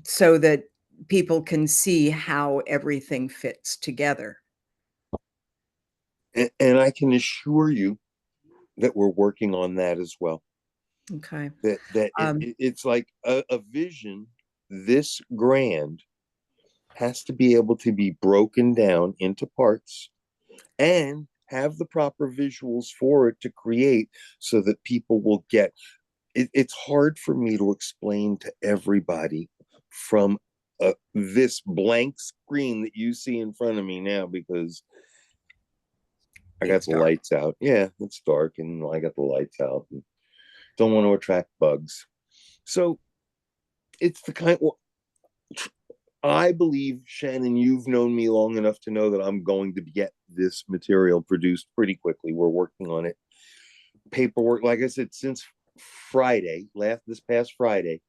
so that people can see how everything fits together. and I can assure you that we're working on that as well. Okay. It's like a vision this grand has to be able to be broken down into parts and have the proper visuals for it to create, so that people will get it. It's hard for me to explain to everybody from this blank screen that you see in front of me now, because I got the lights out. Yeah, it's dark, and I got the lights out, and don't want to attract bugs. So it's the kind. I believe, Shannon, you've known me long enough to know that I'm going to get this material produced pretty quickly. We're working on it. Paperwork, like I said, since this past Friday,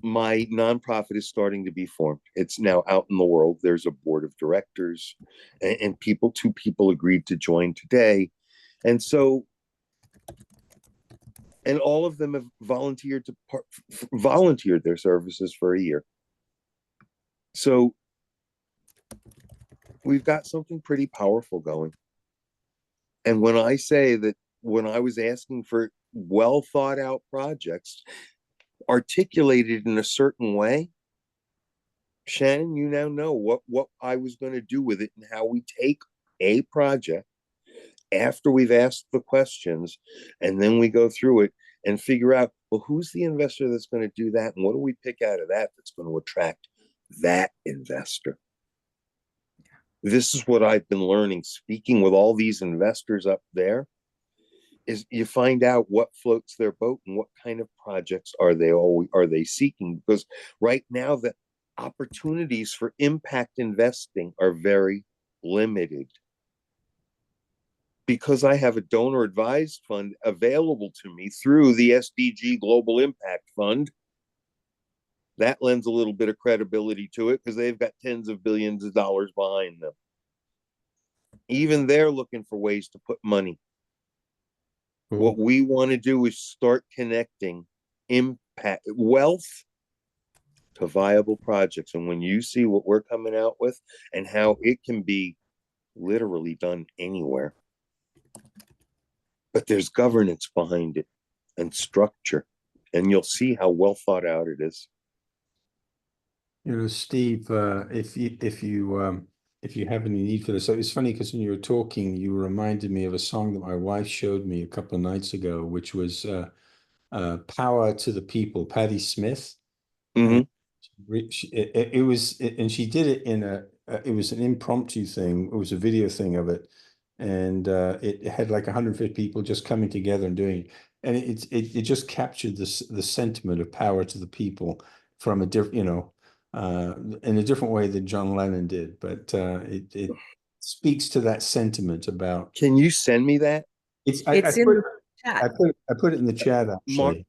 my nonprofit is starting to be formed. It's now out in the world. There's a board of directors, and two people agreed to join today. And so And all of them have volunteered their services for a year. So we've got something pretty powerful going. And when I say that, when I was asking for well thought out projects articulated in a certain way, Shannon, you now know what I was going to do with it, and how we take a project after we've asked the questions, and then we go through it and figure out, well, who's the investor that's going to do that, and what do we pick out of that that's going to attract that investor. This is what I've been learning, speaking with all these investors up there, is you find out what floats their boat and what kind of projects are they seeking. Because right now the opportunities for impact investing are very limited. Because I have a donor advised fund available to me through the SDG Global Impact Fund, that lends a little bit of credibility to it, because they've got tens of billions of dollars behind them. Even they're looking for ways to put money. What we want to do is start connecting impact, wealth, to viable projects. And when you see what we're coming out with and how it can be literally done anywhere, but there's governance behind it and structure, and you'll see how well thought out it is. You know, Steve, if you have any need for this, so it's funny because when you were talking, you reminded me of a song that my wife showed me a couple of nights ago, which was "Power to the People," Patti Smith. Mm-hmm. And she did it in it was an impromptu thing. It was a video thing of it, and it had like 150 people just coming together and doing it. And it just captured the sentiment of power to the people from a different, in a different way than John Lennon did. But it speaks to that sentiment about. Can you send me that? It's in the chat. I put it in the chat actually.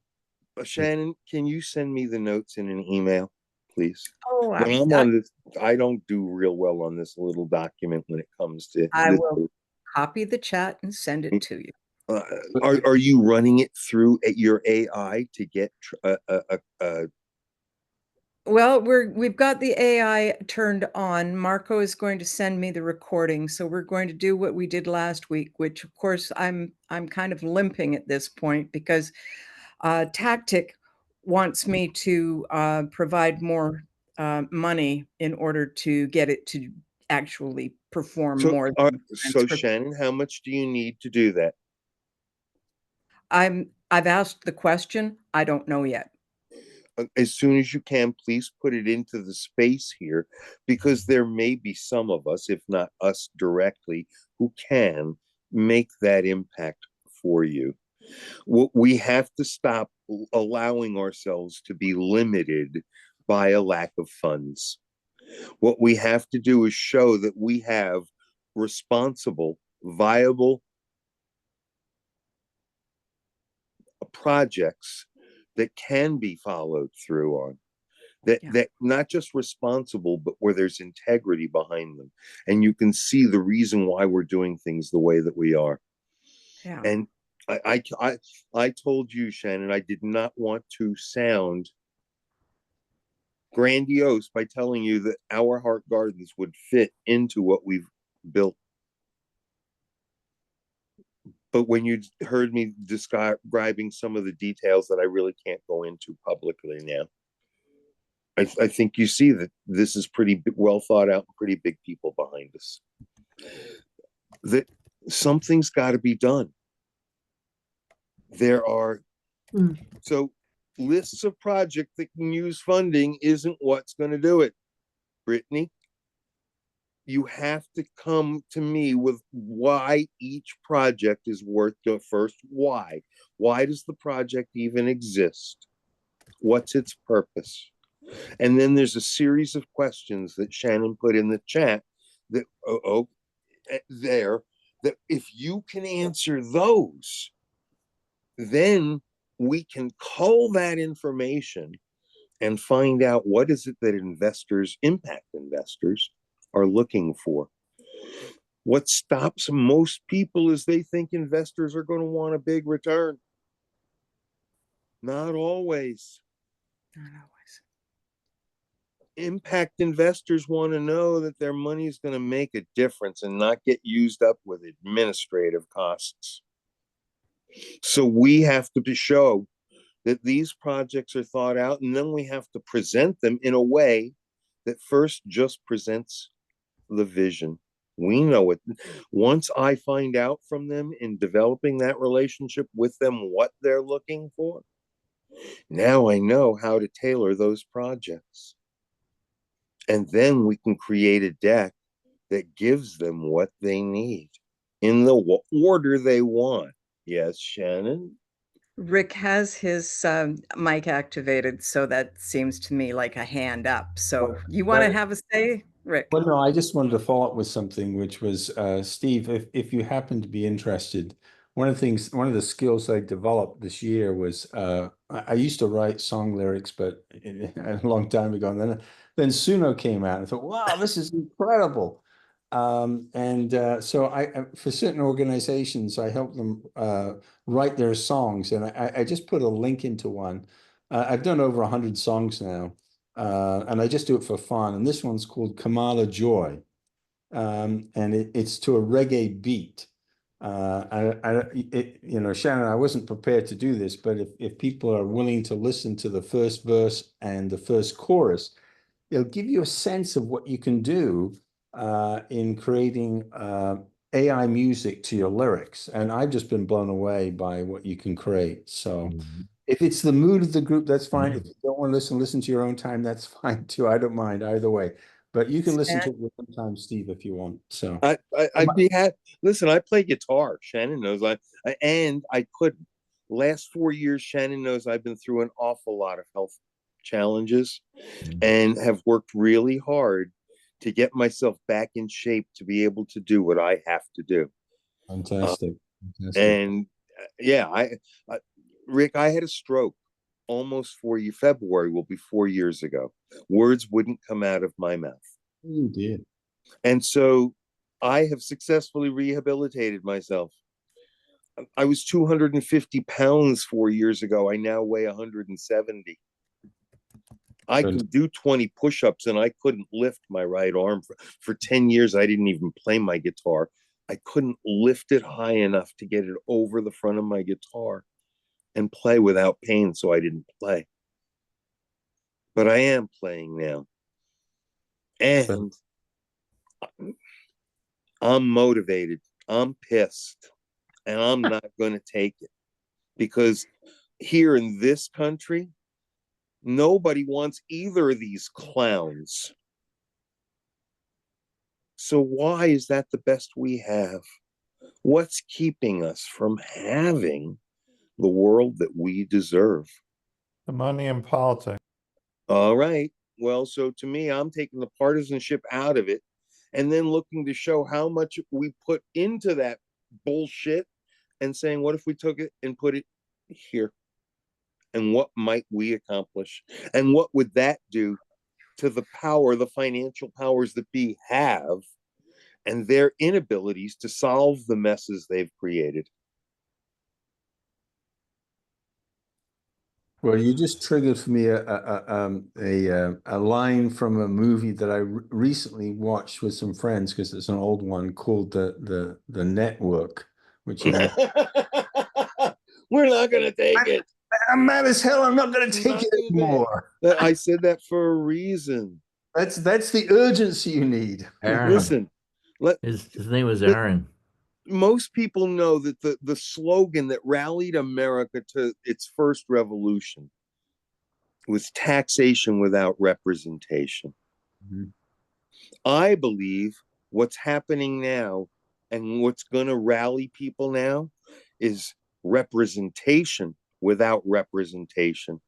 Shannon, can you send me the notes in an email, please? Oh, When I'm on this, I don't do real well on this little document when it comes to. I will copy the chat and send it to you. Are you running it through at your AI to get Well, we've got the AI turned on. Marco is going to send me the recording, so we're going to do what we did last week, which of course I'm kind of limping at this point, because Tactic wants me to provide more money in order to get it to actually perform more. So Shannon, how much do you need to do that? I've asked the question. I don't know yet. As soon as you can, please put it into the space here, because there may be some of us, if not us directly, who can make that impact for you. We have to stop allowing ourselves to be limited by a lack of funds. What we have to do is show that we have responsible, viable projects that can be followed through on, that not just responsible, but where there's integrity behind them, and you can see the reason why we're doing things the way that we are. Yeah. And I told you, Shannon, I did not want to sound grandiose by telling you that our Heart Gardens would fit into what we've built. But when you heard me describing some of the details that I really can't go into publicly now, I think you see that this is pretty well thought out, pretty big people behind us. That something's got to be done. There are so lists of projects that can use funding isn't what's going to do it. Brittany, you have to come to me with why each project is worth the first. Why? Why does the project even exist? What's its purpose? And then there's a series of questions that Shannon put in the chat that that if you can answer those, then we can cull that information and find out what is it that investors, impact investors, are looking for. What stops most people is they think investors are going to want a big return. Not always. Not always. Impact investors want to know that their money is going to make a difference and not get used up with administrative costs. So we have to show that these projects are thought out, and then we have to present them in a way that first just presents the vision. We know it. Once I find out from them in developing that relationship with them what they're looking for, now I know how to tailor those projects. And then we can create a deck that gives them what they need in the order they want. Yes, Shannon? Rick has his mic activated, so that seems to me like a hand up. So you want to have a say, Rick? Well, no, I just wanted to follow up with something, which was, Steve, if you happen to be interested, one of the skills I developed this year was, I used to write song lyrics, but a long time ago. And then Suno came out and I thought, wow, this is incredible. So for certain organizations, I help them write their songs, and I just put a link into one. I've done over 100 songs now. And I just do it for fun. And this one's called Kamala Joy. And it's to a reggae beat. Shannon, I wasn't prepared to do this, but if people are willing to listen to the first verse and the first chorus, it'll give you a sense of what you can do in creating AI music to your lyrics. And I've just been blown away by what you can create. So if it's the mood of the group, that's fine. If you don't want to listen to your own time, that's fine too. I don't mind either way. But you can listen to it your own time, Steve, if you want. So I'd be happy. Listen, I play guitar. Shannon knows and I couldn't. Last 4 years, Shannon knows I've been through an awful lot of health challenges and have worked really hard to get myself back in shape to be able to do what I have to do. Fantastic. And Rick, I had a stroke almost 4 years. February will be 4 years ago. Words wouldn't come out of my mouth. You did. And so I have successfully rehabilitated myself. I was 250 pounds 4 years ago. I now weigh 170. I can do 20 push-ups, and I couldn't lift my right arm. For 10 years, I didn't even play my guitar. I couldn't lift it high enough to get it over the front of my guitar and play without pain, so I didn't play. But I am playing now. And I'm motivated. I'm pissed. And I'm not going to take it. Because here in this country, nobody wants either of these clowns. So why is that the best we have? What's keeping us from having the world that we deserve? The money in politics. All right. Well, so to me, I'm taking the partisanship out of it and then looking to show how much we put into that bullshit and saying, what if we took it and put it here? And what might we accomplish? And what would that do to the power, the financial powers that be have, and their inabilities to solve the messes they've created? Well, you just triggered for me a line from a movie that I recently watched with some friends, because it's an old one, called the Network, which We're not going to take it. I'm mad as hell. I'm not going to take it anymore. I said that for a reason. That's the urgency you need. Aaron. Listen, his name was Aaron. Most people know that the slogan that rallied America to its first revolution was taxation without representation. I believe what's happening now and what's going to rally people now is representation without representation.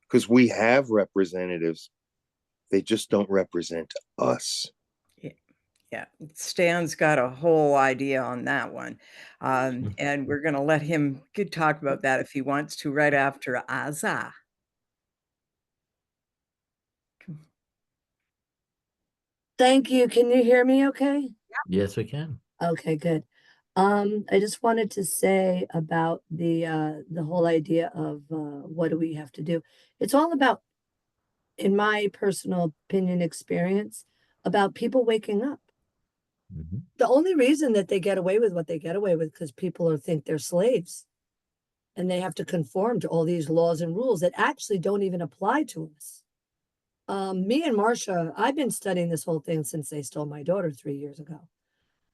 Because we have representatives, they just don't represent us. Yeah, Stan's got a whole idea on that one. And we're going to let him talk about that if he wants to right after Aza. Thank you. Can you hear me okay? Yes, we can. Okay, good. I just wanted to say about the whole idea of what do we have to do. It's all about, in my personal opinion, experience, about people waking up. Mhm. The only reason that they get away with what they get away with because people think they're slaves and they have to conform to all these laws and rules that actually don't even apply to us. Me and Marcia, I've been studying this whole thing since they stole my daughter 3 years ago.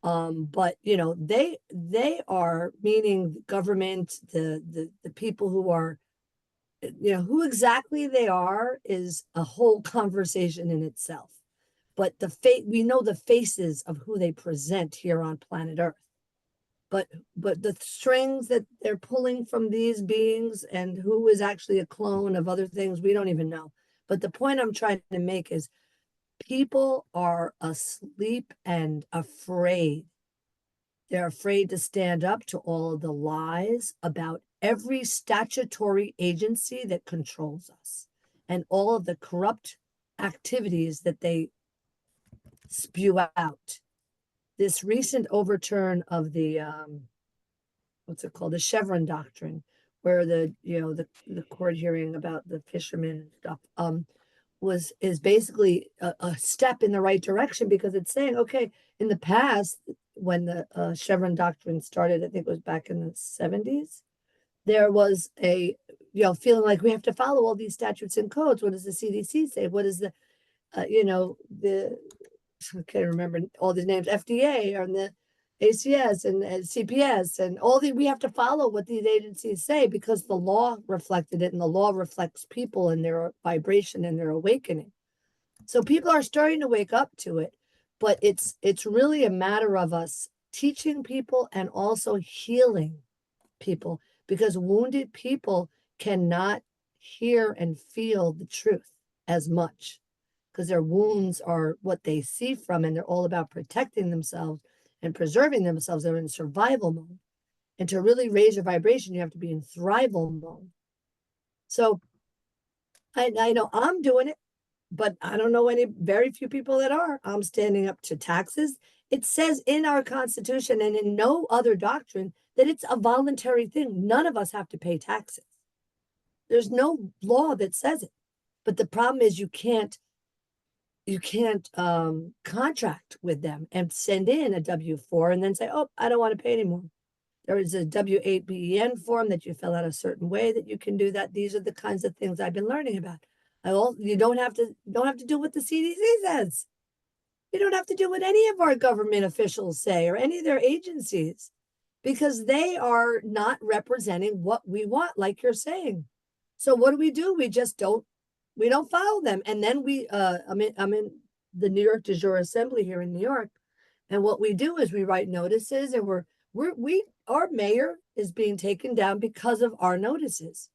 But you know, they are, meaning government, the people who are, you know, who exactly they are is a whole conversation in itself. But we know the faces of who they present here on planet Earth. But the strings that they're pulling from these beings and who is actually a clone of other things, we don't even know. But the point I'm trying to make is people are asleep and afraid. They're afraid to stand up to all of the lies about every statutory agency that controls us and all of the corrupt activities that they spew out. This recent overturn of the what's it called, the Chevron doctrine, where the court hearing about the fishermen stuff is basically a step in the right direction, because it's saying, okay, in the past, when the Chevron doctrine started, I think it was back in the 70s, there was a feeling like we have to follow all these statutes and codes. What does the CDC say? What is the the I can't remember all these names, FDA and the ACS and CPS and we have to follow what these agencies say because the law reflected it, and the law reflects people and their vibration and their awakening. So people are starting to wake up to it, but it's really a matter of us teaching people and also healing people, because wounded people cannot hear and feel the truth as much, because their wounds are what they see from, and they're all about protecting themselves and preserving themselves. They're in survival mode. And to really raise your vibration, you have to be in thrival mode. So I know I'm doing it, but I don't know very few people that are. I'm standing up to taxes. It says in our Constitution and in no other doctrine that it's a voluntary thing. None of us have to pay taxes. There's no law that says it. But the problem is you can't contract with them and send in a W-4 and then say, oh, I don't want to pay anymore. There is a W-8BEN form that you fill out a certain way that you can do that. These are the kinds of things I've been learning about. You don't have to do what the CDC says. You don't have to do what any of our government officials say or any of their agencies, because they are not representing what we want, like you're saying. So what do? We just don't follow them. And then I'm in the New York de jure assembly here in New York. And what we do is we write notices, and our mayor is being taken down because of our notices.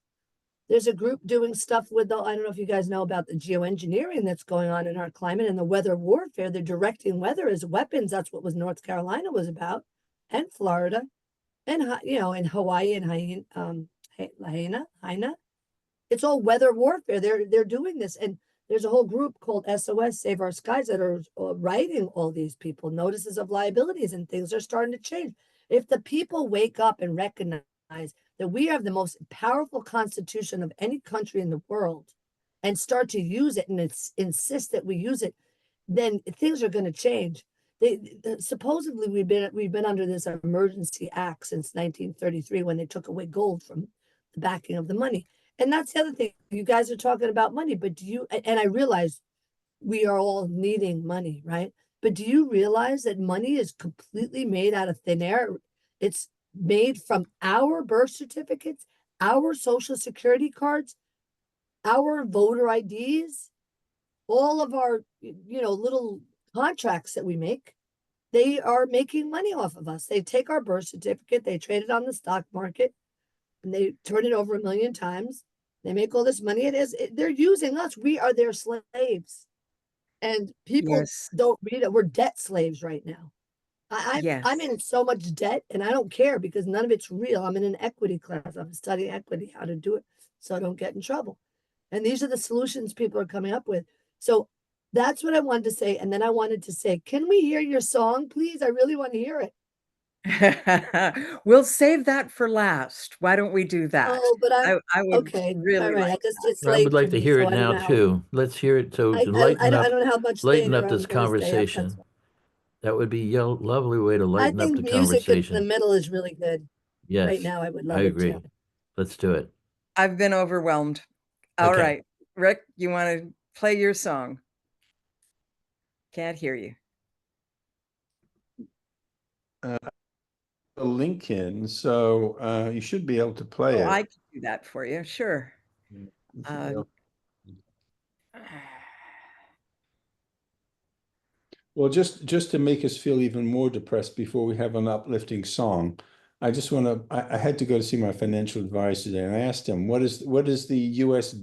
There's a group doing stuff with I don't know if you guys know about the geoengineering that's going on in our climate and the weather warfare. They're directing weather as weapons. That's what North Carolina was about, and Florida, and and Hawaii and Lahaina. It's all weather warfare. They're doing this, and there's a whole group called SOS Save Our Skies that are writing all these people notices of liabilities, and things are starting to change. If the people wake up and recognize that we have the most powerful constitution of any country in the world and start to use it and insist that we use it, then things are going to change. Supposedly we've been under this emergency act since 1933, when they took away gold from the backing of the money. And that's the other thing. You guys are talking about money, but and I realize we are all needing money, right? But do you realize that money is completely made out of thin air? It's made from our birth certificates, our social security cards, our voter IDs, all of our, little contracts that we make. They are making money off of us. They take our birth certificate, they trade it on the stock market, and they turn it over 1 million times. They make all this money. They're using us. We are their slaves. And people don't read it. We're debt slaves right now. I'm in so much debt, and I don't care because none of it's real. I'm in an equity class. I'm studying equity, how to do it so I don't get in trouble. And these are the solutions people are coming up with. So that's what I wanted to say. And then I wanted to say, can we hear your song, please? I really want to hear it. We'll save that for last. Why don't we do that? Oh, but I would okay, really all right, I like just, it's I would late for like to me, hear so it I don't now know how. too. Let's hear it so to I lighten don't know how much lighten later up I'm this gonna stay up, that's conversation. why. That would be a lovely way to I lighten up think the music in the conversation. middle is really good. Right Yes, now, I would I love it agree. too. Let's do it. I've been overwhelmed. All Okay. right, Rick, you want to play your song? Can't hear you. A link in, so you should be able to play Oh, it. I can do that for you. Sure. You should be able- Well, just to make us feel even more depressed before we have an uplifting song, I just want to. I had to go to see my financial advisor today, and I asked him what is the U.S.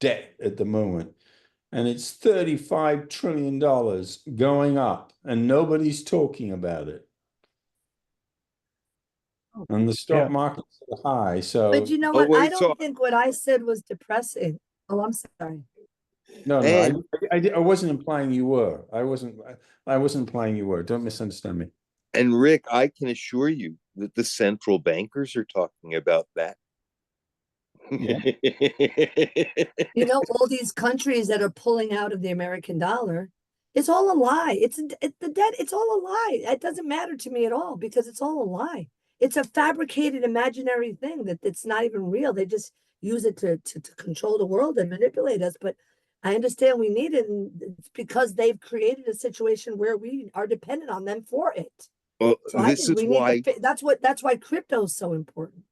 debt at the moment, and it's $35 trillion going up, and nobody's talking about it. And the stock market's at a high, so But you know Oh, what? I wait, so don't think what I said was depressing. Oh, I'm sorry. no, And I wasn't implying you were. I wasn't implying you were. Don't misunderstand me. and Rick, I can assure you that the central bankers are talking about that. Yeah. You know, all these countries that are pulling out of the American dollar, it's all a lie. It's the debt. It's all a lie. It doesn't matter to me at all because it's all a lie. It's a fabricated imaginary thing that it's not even real. They just use it to control the world and manipulate us. But I understand we need it, and it's because they've created a situation where we are dependent on them for it. Well, So I think we need to. That's why crypto is so important.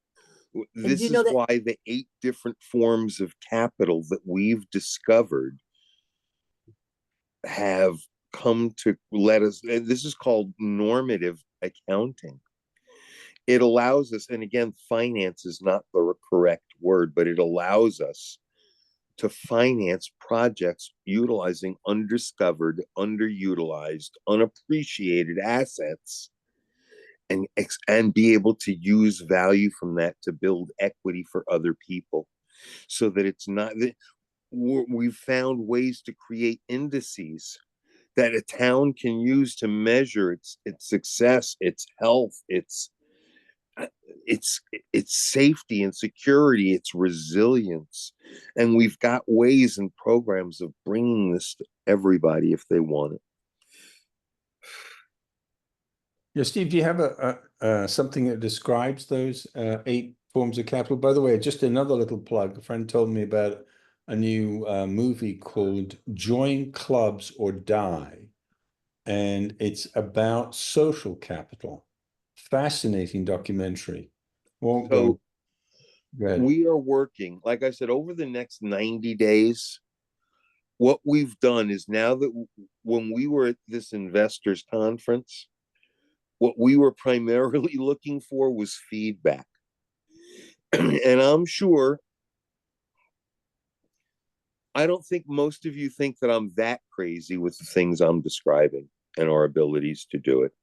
And do this you know is that? why the 8 different forms of capital that we've discovered have come to let us, and this is called normative accounting. It allows us, and again, finance is not the correct word, but it allows us to finance projects utilizing undiscovered, underutilized, unappreciated assets, and be able to use value from that to build equity for other people, so that it's not that we've found ways to create indices that a town can use to measure its success, its health, its its safety and security, its resilience. And we've got ways and programs of bringing this to everybody if they want it. Yeah, Steve, do you have something that describes those 8 forms of capital? By the way, just another little plug. A friend told me about a new movie called Join Clubs or Die, and it's about social capital. Fascinating documentary. Won't So go. Go ahead. we are working, like I said, over the next 90 days. What we've done is, now that when we were at this investors conference, what we were primarily looking for was feedback. And I'm sure, I don't think most of you think that I'm that crazy with the things I'm describing and our abilities to do it.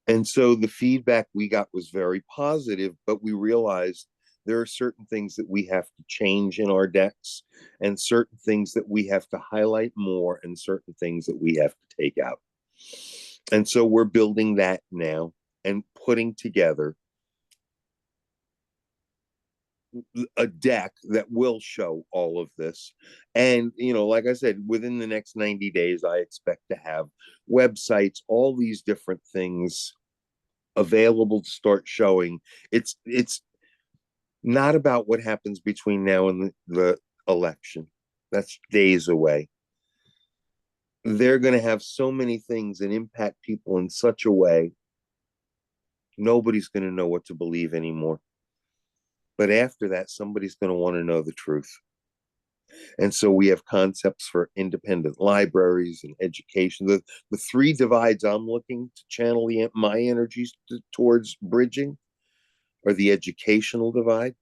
And so the feedback we got was very positive, but we realized there are certain things that we have to change in our decks, and certain things that we have to highlight more, and certain things that we have to take out. And so we're building that now and putting together a deck that will show all of this. And, like I said, within the next 90 days, I expect to have websites, all these different things available to start showing. It's not about what happens between now and the election. That's days away. They're going to have so many things and impact people in such a way, nobody's going to know what to believe anymore. But after that, somebody's going to want to know the truth. And so we have concepts for independent libraries and education. The 3 divides I'm looking to channel my energies towards bridging are the educational divide,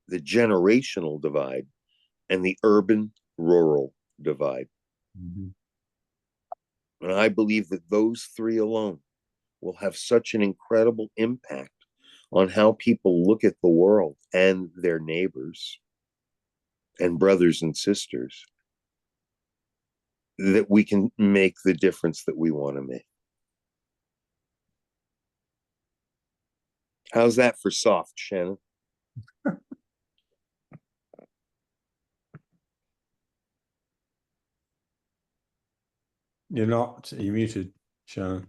the generational divide, and the urban rural divide. Mm-hmm. And I believe that those 3 alone will have such an incredible impact on how people look at the world and their neighbors and brothers and sisters, that we can make the difference that we want to make. How's that for soft, Shannon? You're not. You're muted, Shannon.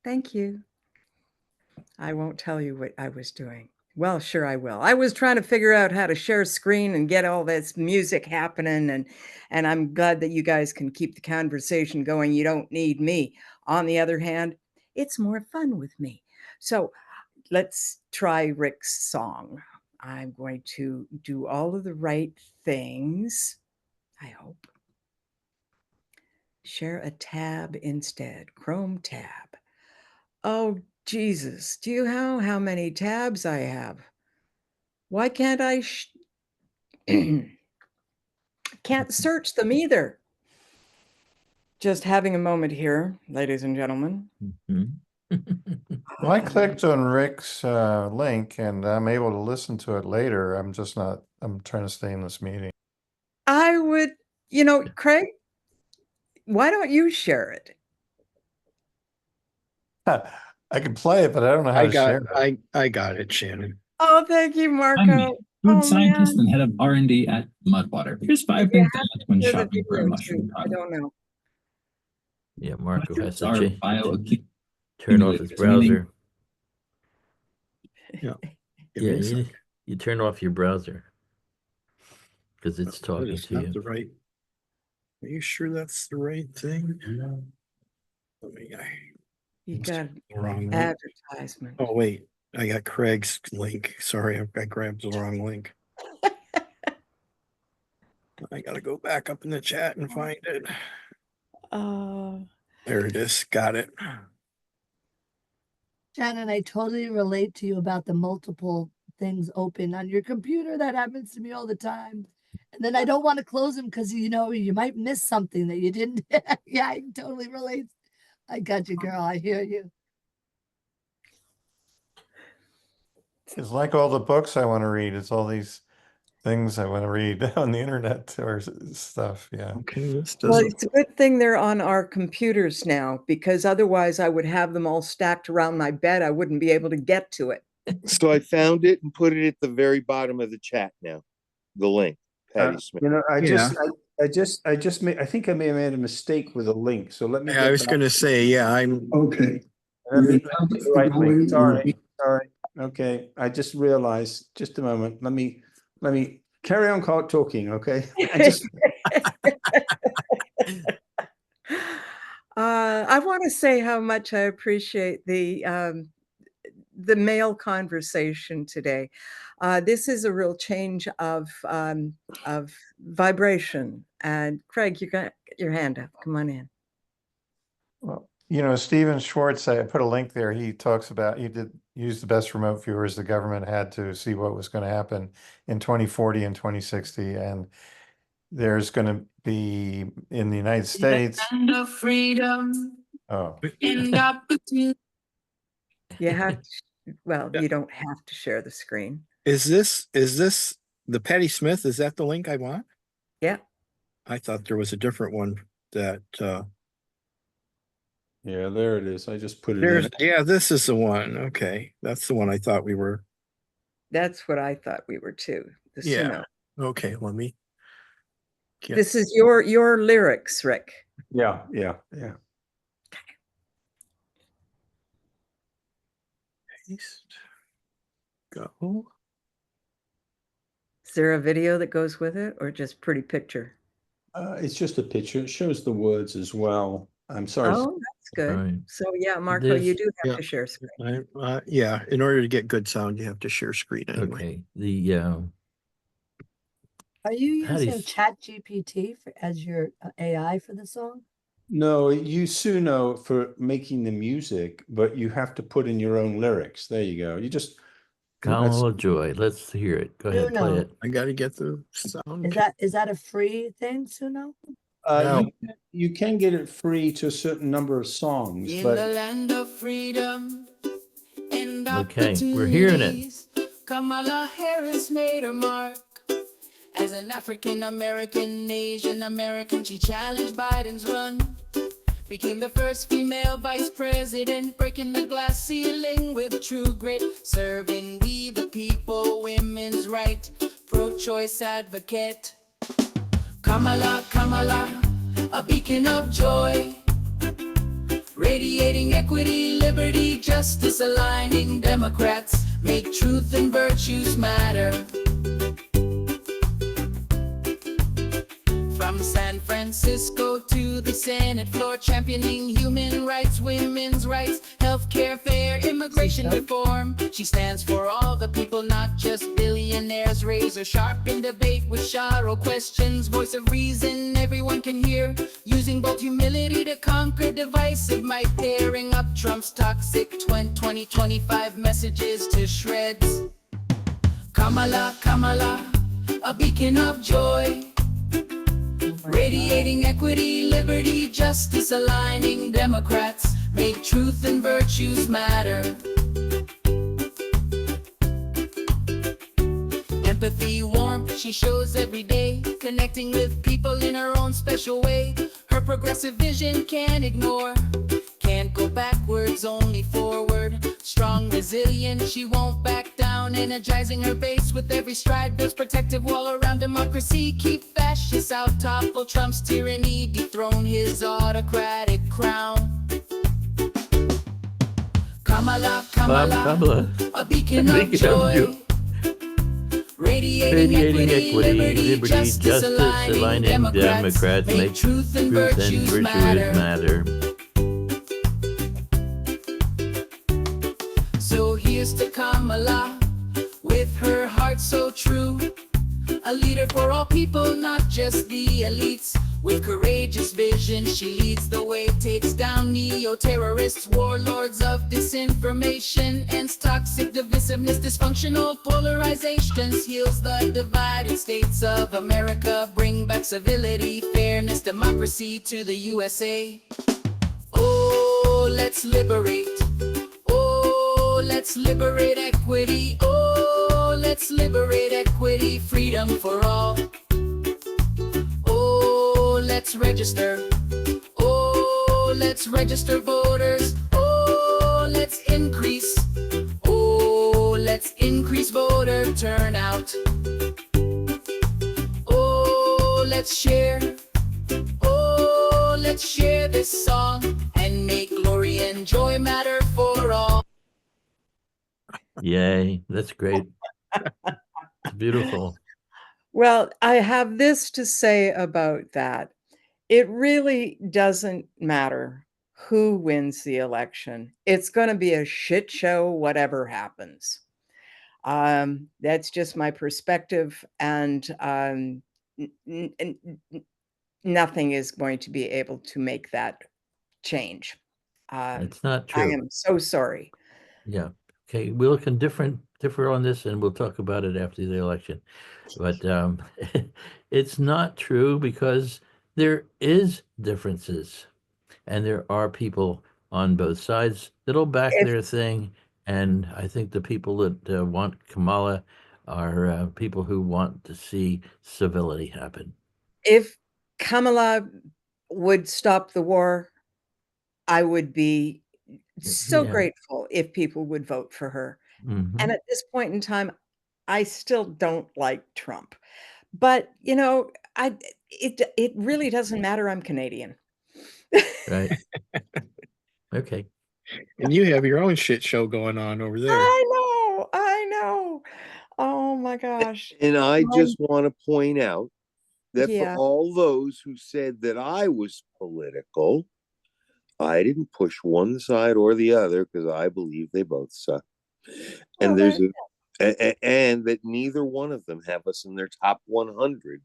Thank you. I won't tell you what I was doing. Well, sure I will. I was trying to figure out how to share screen and get all this music happening, and I'm glad that you guys can keep the conversation going. You don't need me. On the other hand, it's more fun with me. So let's try Rick's song. I'm going to do all of the right things, I hope. Share a tab instead, Chrome tab. Oh, Jesus, do you know how many tabs I have? Why can't I can't search them either? Just having a moment here, ladies and gentlemen. Well, I clicked on Rick's link and I'm able to listen to it later. I'm just not, I'm trying to stay in this meeting. I would, Craig, why don't you share it? I can play it, but I don't know how to share it. I got it, Shannon. Oh, thank you, I'm Marco. Nate, food Oh, scientist man. and head of R&D at Mudwater. Here's 5 You things to have ask when to share the shopping for a video mushroom too. I product. don't know. Yeah, Marco has Mushrooms to are turn off his bioaccumulators, browser. Yeah. Yeah, you turn off your browser because it's That talking is to not you. the right. Are you sure that's the right thing? Let me. You got the wrong link. advertisement. Oh wait, I got Craig's link. Sorry, I grabbed the wrong link. I gotta go back up in the chat and find it. There it is. Got it. Shannon, I totally relate to you about the multiple things open on your computer. That happens to me all the time. And then I don't want to close them because, you might miss something that you didn't. Yeah, I totally relate. I got you, girl. I hear you. It's like all the books I want to read. It's all these things I want to read on the internet or stuff. Yeah. Okay, this Well, doesn't. it's a good thing they're on our computers now, because otherwise I would have them all stacked around my bed. I wouldn't be able to get to it. So I found it and put it at the very bottom of the chat now. The link, Patty Smith. I think I may have made a mistake with a link. So let me. I was going to say, yeah, I'm Okay. Let me get the right link. Sorry. Okay. I just realized. Just a moment. Let me carry on talking. Okay. I want to say how much I appreciate the mail conversation today. This is a real change of vibration. And Craig, you got your hand up. Come on in. Well, Stephen Schwartz, I put a link there. He talks about, he did use the best remote viewers the government had to see what was going to happen in 2040 and 2060. And there's going to be in the United States. Land of freedom. Oh. You have to, well, you don't have to share the screen. Is this the Patty Smith? Is that the link I want? Yeah. I thought there was a different one that Yeah, there it is. I just put it there's in. yeah, this is the one. Okay. That's the one I thought we were. That's what I thought we were too. The Suno. Okay, let me This is your lyrics, Rick. Yeah. Paste. Go. Is there a video that goes with it or just pretty picture? It's just a picture. It shows the words as well. I'm sorry. Oh, that's good. Right. So yeah, Marco, you do have Yeah. to share screen. Yeah, in order to get good sound, you have to share screen anyway. Okay. The Are you using Patty's- ChatGPT as your AI for the song? No, you Suno for making the music, but you have to put in your own lyrics. There you go. You just Column of Joy. Let's hear it. Go ahead, play Suno. it. I got to get the sound. Is that a free thing, Suno? No. you can get it free to a certain number of songs, In but the land of freedom and Okay, we're hearing it. opportunities, Kamala Harris made her mark. As an African American, Asian American, she challenged Biden's run. Became the first female vice president, breaking the glass ceiling with true grit. Serving we the people, women's right, pro-choice advocate. Kamala, Kamala, a beacon of joy. Radiating equity, liberty, justice, aligning Democrats. Make truth and virtues matter. From San Francisco to the Senate floor, championing human rights, women's rights, healthcare, fair immigration reform. She stands for all the people, not just billionaires. Razor sharp in debate with shallow questions. Voice of reason everyone can hear, using bold humility to conquer divisive might. Tearing up Trump's toxic 2025 messages to shreds. Kamala, Kamala, a beacon of joy. Radiating equity, liberty, justice, aligning Democrats. Make truth and virtues matter. Empathy, warmth, she shows every day, connecting with people in her own special way. Her progressive vision can't ignore, can't go backwards, only forward. Strong, resilient, she won't back down, energizing her base with every stride. Builds protective wall around democracy, keep fascists out, topple Trump's tyranny, dethrone his autocratic crown. Kamala, Kamala, a beacon of joy. Radiating equity, liberty, justice, aligning Democrats. Make truth and virtues matter. So here's to Kamala, with her heart so true. A leader for all people, not just the elites. With courageous vision, she leads the way, takes down neo-terrorists, warlords of disinformation, ends toxic divisiveness, dysfunctional polarizations, heals the divided states of America, bring back civility, fairness, democracy to the USA. Oh, let's liberate. Oh, let's liberate equity. Oh, let's liberate equity, freedom for all. Oh, let's register. Oh, let's register voters. Oh, let's increase. Oh, let's increase voter turnout. Oh, let's share. Oh, let's share this song and make glory and joy matter for all. Yay, that's great. It's beautiful. Well, I have this to say about that. It really doesn't matter who wins the election. It's going to be a shit show, whatever happens. That's just my perspective, and nothing is going to be able to make that change. It's not I true. am so sorry. Yeah. Okay, we'll can differ on this, and we'll talk about it after the election. But it's not true, because there is differences, and there are people on both sides that'll back If their thing. And I think the people that want Kamala are people who want to see civility happen. if Kamala would stop the war, I would be so Yeah. grateful if people would vote for her. Mhm. And at this point in time, I still don't like Trump. But, you know, it really doesn't matter. I'm Canadian. Right. Okay. And you have your own shit show going on over there. I know. I know. Oh my gosh. And I I'm just want to point out that for yeah. all those who said that I was political, I didn't push one side or the other, because I believe they both suck. Well, And there's there and that neither one of them have us in their top 100,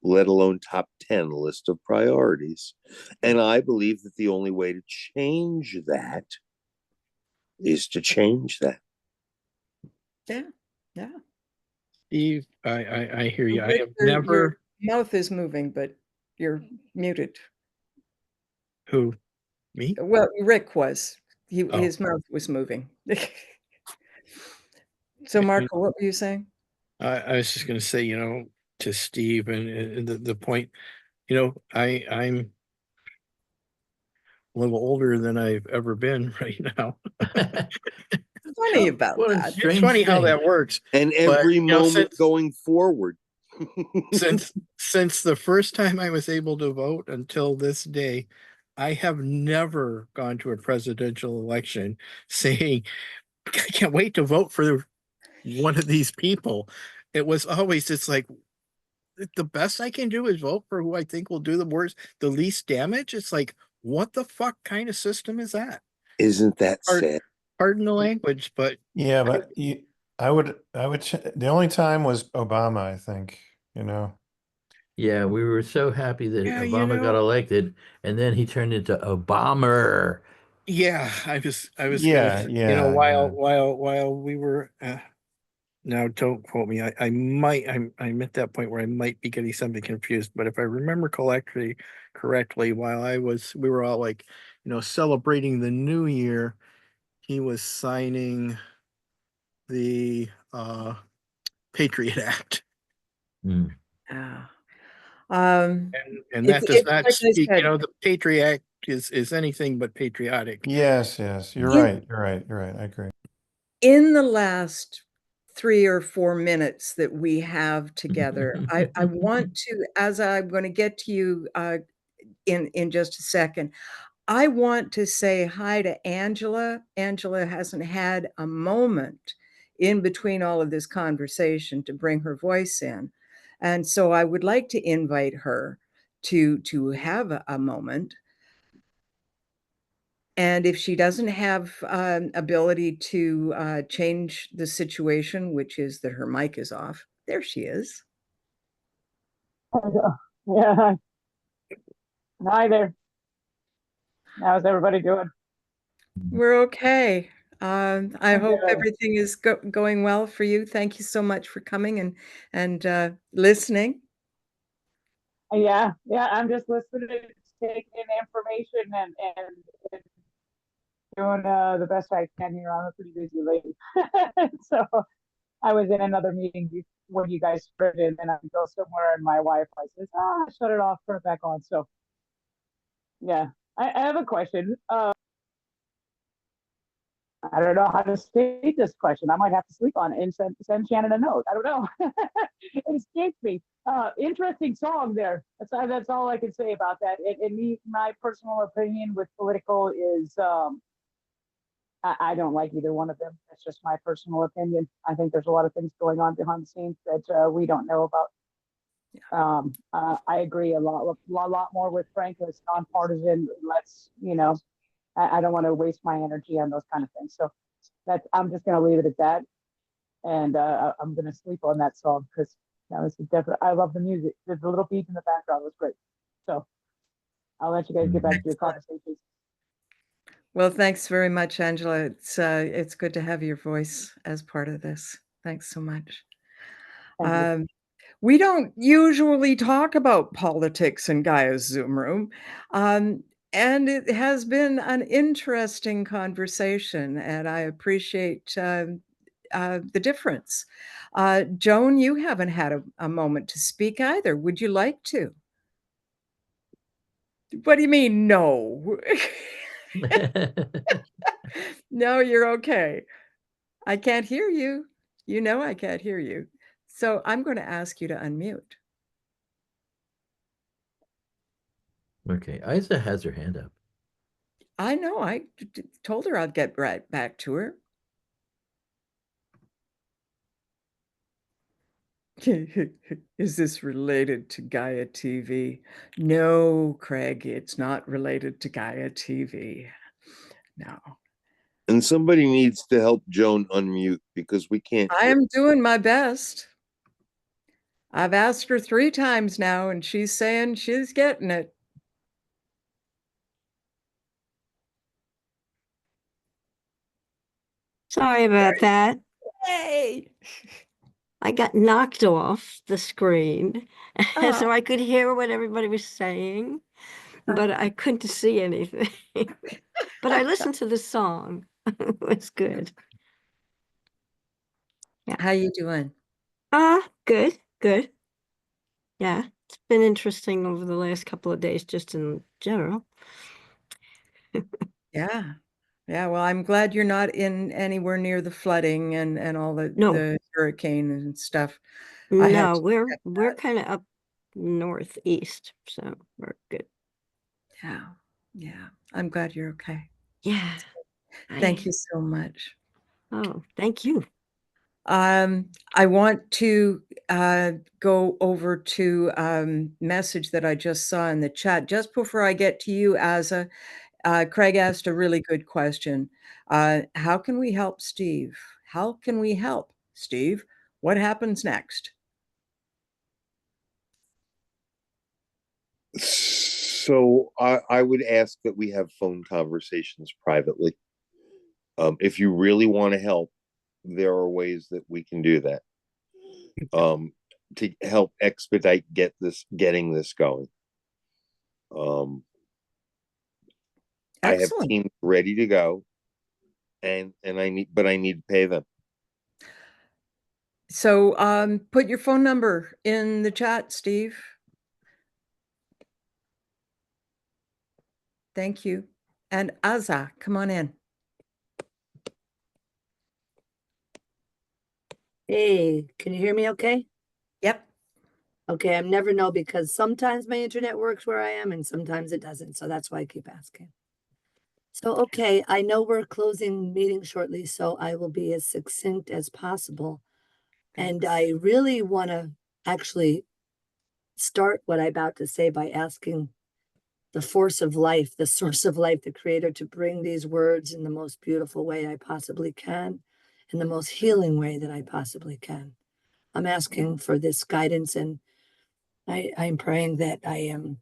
let alone top 10 list of priorities. And I believe that the only way to change that is to change that. yeah. Yeah. Steve, I hear you. I Rick, have your never. mouth is moving, but you're muted. Who? Me? Well, Rick was. Oh. His mouth was moving. So, Marco, what were you saying? I was just going to say, you know, to Steve and the point, you know, I'm a little older than I've ever been right now. Funny about What a that. It's strange funny how thing. that works. And But, every you know, moment going forward. since the first time I was able to vote until this day, I have never gone to a presidential election saying, I can't wait to vote for one of these people. It was always, it's like, the best I can do is vote for who I think will do the least damage. It's like, what the fuck kind of system is that? Isn't that sad? Pardon the language, but Yeah, but I would, the only time was Obama, I think, you know. Yeah, we were so happy that yeah, Obama got elected, and then he turned into a bomber. yeah, I was Yeah, gonna, yeah. while we were, now don't quote me. I'm at that point where I might be getting something confused, but if I remember correctly, while we were all like, celebrating the new year, he was signing the Patriot Act. Mm. Yeah. And that does It's not like I speak, said, the Patriot Act is anything but patriotic. Yes, you're right. I agree. in the last 3 or 4 minutes that we have together, I want to, as I'm gonna get to you, in just a second, I want to say hi to Angela. Angela hasn't had a moment in between all of this conversation to bring her voice in, and so I would like to invite her to have a moment. And if she doesn't have ability to change the situation, which is that her mic is off, there she is. Yeah. Hi there. How's everybody doing? We're okay. I hope Good. everything is going well for you. Thank you so much for coming and listening. Yeah, I'm just listening, taking in information and doing the best I can here. I'm a pretty busy lady. So I was in another meeting when you guys started, and I go somewhere and my Wi-Fi says, shut it off, turn it back on. So yeah, I have a question. I don't know how to state this question. I might have to sleep on it and send Shannon a note. I don't know. It escaped me. Interesting song there. That's all I can say about that. And my personal opinion with political is I don't like either one of them. That's just my personal opinion. I think there's a lot of things going on behind the scenes that we don't know about. I agree a lot more with Frank. It's nonpartisan. Let's, I don't want to waste my energy on those kind of things. So I'm just going to leave it at that. And I'm going to sleep on that song because that was definitely, I love the music. The little beat in the background was great. So I'll let you guys get back to your conversations. Well, thanks very much, Angela. It's good to have your voice as part of this. Thanks so much. We don't usually talk about politics in Gaia's Zoom room. And it has been an interesting conversation, and I appreciate the difference. Joan, you haven't had a moment to speak either. Would you like to? What do you mean, no? No, you're okay. I can't hear you. You know I can't hear you. So I'm going to ask you to unmute. Okay, Isa has her hand up. I know. I told her I'd get right back to her. Is this related to Gaia TV? No, Craig, it's not related to Gaia TV. No. And somebody needs to help Joan unmute because we can't. I am doing my best. I've asked her 3 times now, and she's saying she's getting it. Sorry about that. Hey! I got knocked off the screen, Oh. so I could hear what everybody was saying, but I couldn't see anything. But I listened to the song. It was good. Yeah. How you doing? Good. Yeah, it's been interesting over the last couple of days, just in general. Yeah. Yeah, well, I'm glad you're not in anywhere near the flooding and all No. the hurricane and stuff. I had No, to check we're that. kind of up northeast, so we're good. Yeah. Yeah. I'm glad you're okay. Yeah. Thank you so much. Oh, thank you. I want to go over to message that I just saw in the chat. Just before I get to you, Asa, Craig asked a really good question. How can we help Steve? How can we help Steve? What happens next? So I would ask that we have phone conversations privately. If you really want to help, there are ways that we can do that to help expedite getting this going. I have Excellent. teams ready to go, and I need to pay them. So put your phone number in the chat, Steve. Thank you. And Asa, come on in. Hey, can you hear me okay? Yep. Okay, I never know because sometimes my internet works where I am and sometimes it doesn't. So that's why I keep asking. So, okay, I know we're closing meeting shortly, so I will be as succinct as possible. And I really want to actually start what I'm about to say by asking the force of life, the source of life, the creator, to bring these words in the most beautiful way I possibly can, in the most healing way that I possibly can. I'm asking for this guidance, and I'm praying that I am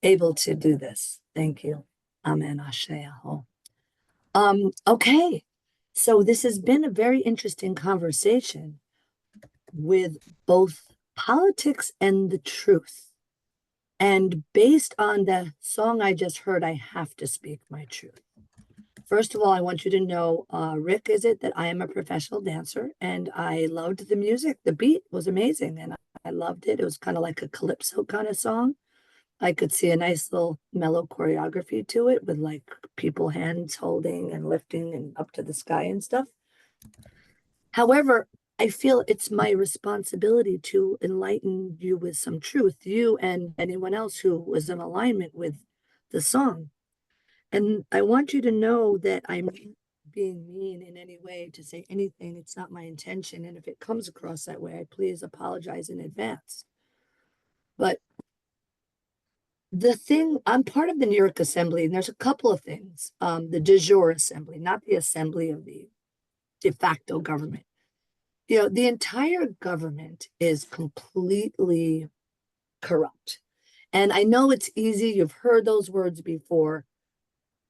able to do this. Thank you. Amen. Asheyaho. Okay. So this has been a very interesting conversation with both politics and the truth. And based on the song I just heard, I have to speak my truth. First of all, I want you to know, Rick, is it that I am a professional dancer and I loved the music. The beat was amazing and I loved it. It was kind of like a calypso kind of song. I could see a nice little mellow choreography to it with like people hands holding and lifting and up to the sky and stuff. However, I feel it's my responsibility to enlighten you with some truth, you and anyone else who was in alignment with the song. And I want you to know that I'm not being mean in any way to say anything. It's not my intention. And if it comes across that way, I please apologize in advance. But the thing, I'm part of the New York Assembly, and there's a couple of things. The de jure assembly, not the assembly of the de facto government. You know, the entire government is completely corrupt. And I know it's easy, you've heard those words before.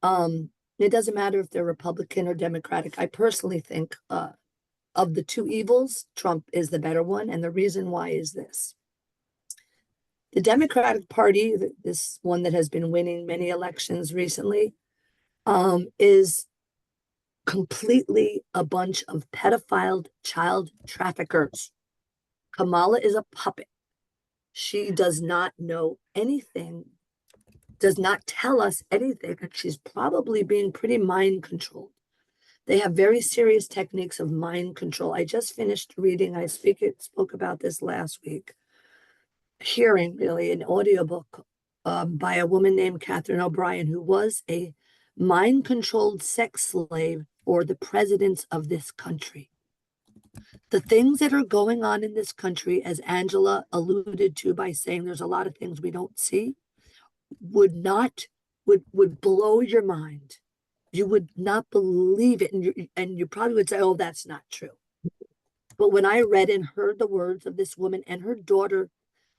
It doesn't matter if they're Republican or Democratic. I personally think of the two evils, Trump is the better one. And the reason why is this. The Democratic Party, this one that has been winning many elections recently, is completely a bunch of pedophile child traffickers. Kamala is a puppet. She does not know anything, does not tell us anything, and she's probably being pretty mind controlled. They have very serious techniques of mind control. I just finished reading, I spoke about this last week, hearing really an audiobook by a woman named Catherine O'Brien, who was a mind controlled sex slave for the presidents of this country. The things that are going on in this country, as Angela alluded to by saying there's a lot of things we don't see, would blow your mind. You would not believe it, and you probably would say, "Oh, that's not true." But when I read and heard the words of this woman and her daughter,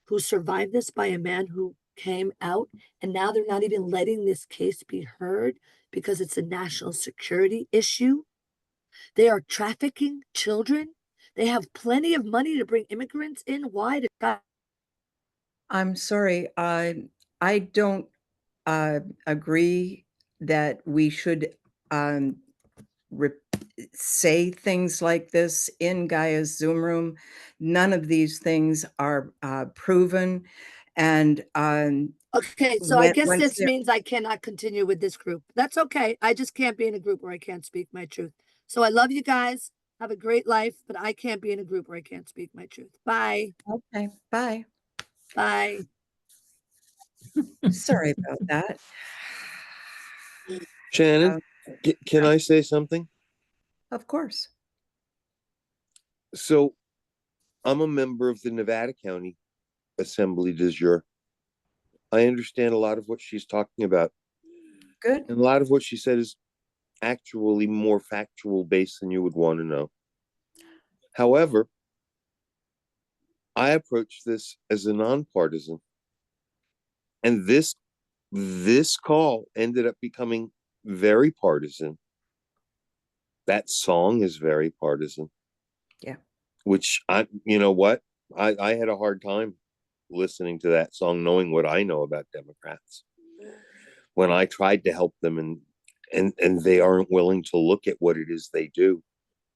who survived this by a man who came out, and now they're not even letting this case be heard because it's a national security issue. They are trafficking children. They have plenty of money to bring immigrants in. Why? I'm sorry. I don't agree that we should say things like this in Gaia's Zoom room. None of these things are proven. And Okay, so I guess once this they're- means I cannot continue with this group. That's okay. I just can't be in a group where I can't speak my truth. So I love you guys. Have a great life, but I can't be in a group where I can't speak my truth. Bye. Okay, bye. Bye. Sorry about that. Shannon, can I say something? Of course. So I'm a member of the Nevada County Assembly du jour. I understand a lot of what she's talking about. Good. And a lot of what she said is actually more factual based than you would want to know. However, I approach this as a nonpartisan. And this call ended up becoming very partisan. That song is very partisan. Yeah. Which you know what? I had a hard time listening to that song, knowing what I know about Democrats. When I tried to help them and they aren't willing to look at what it is they do,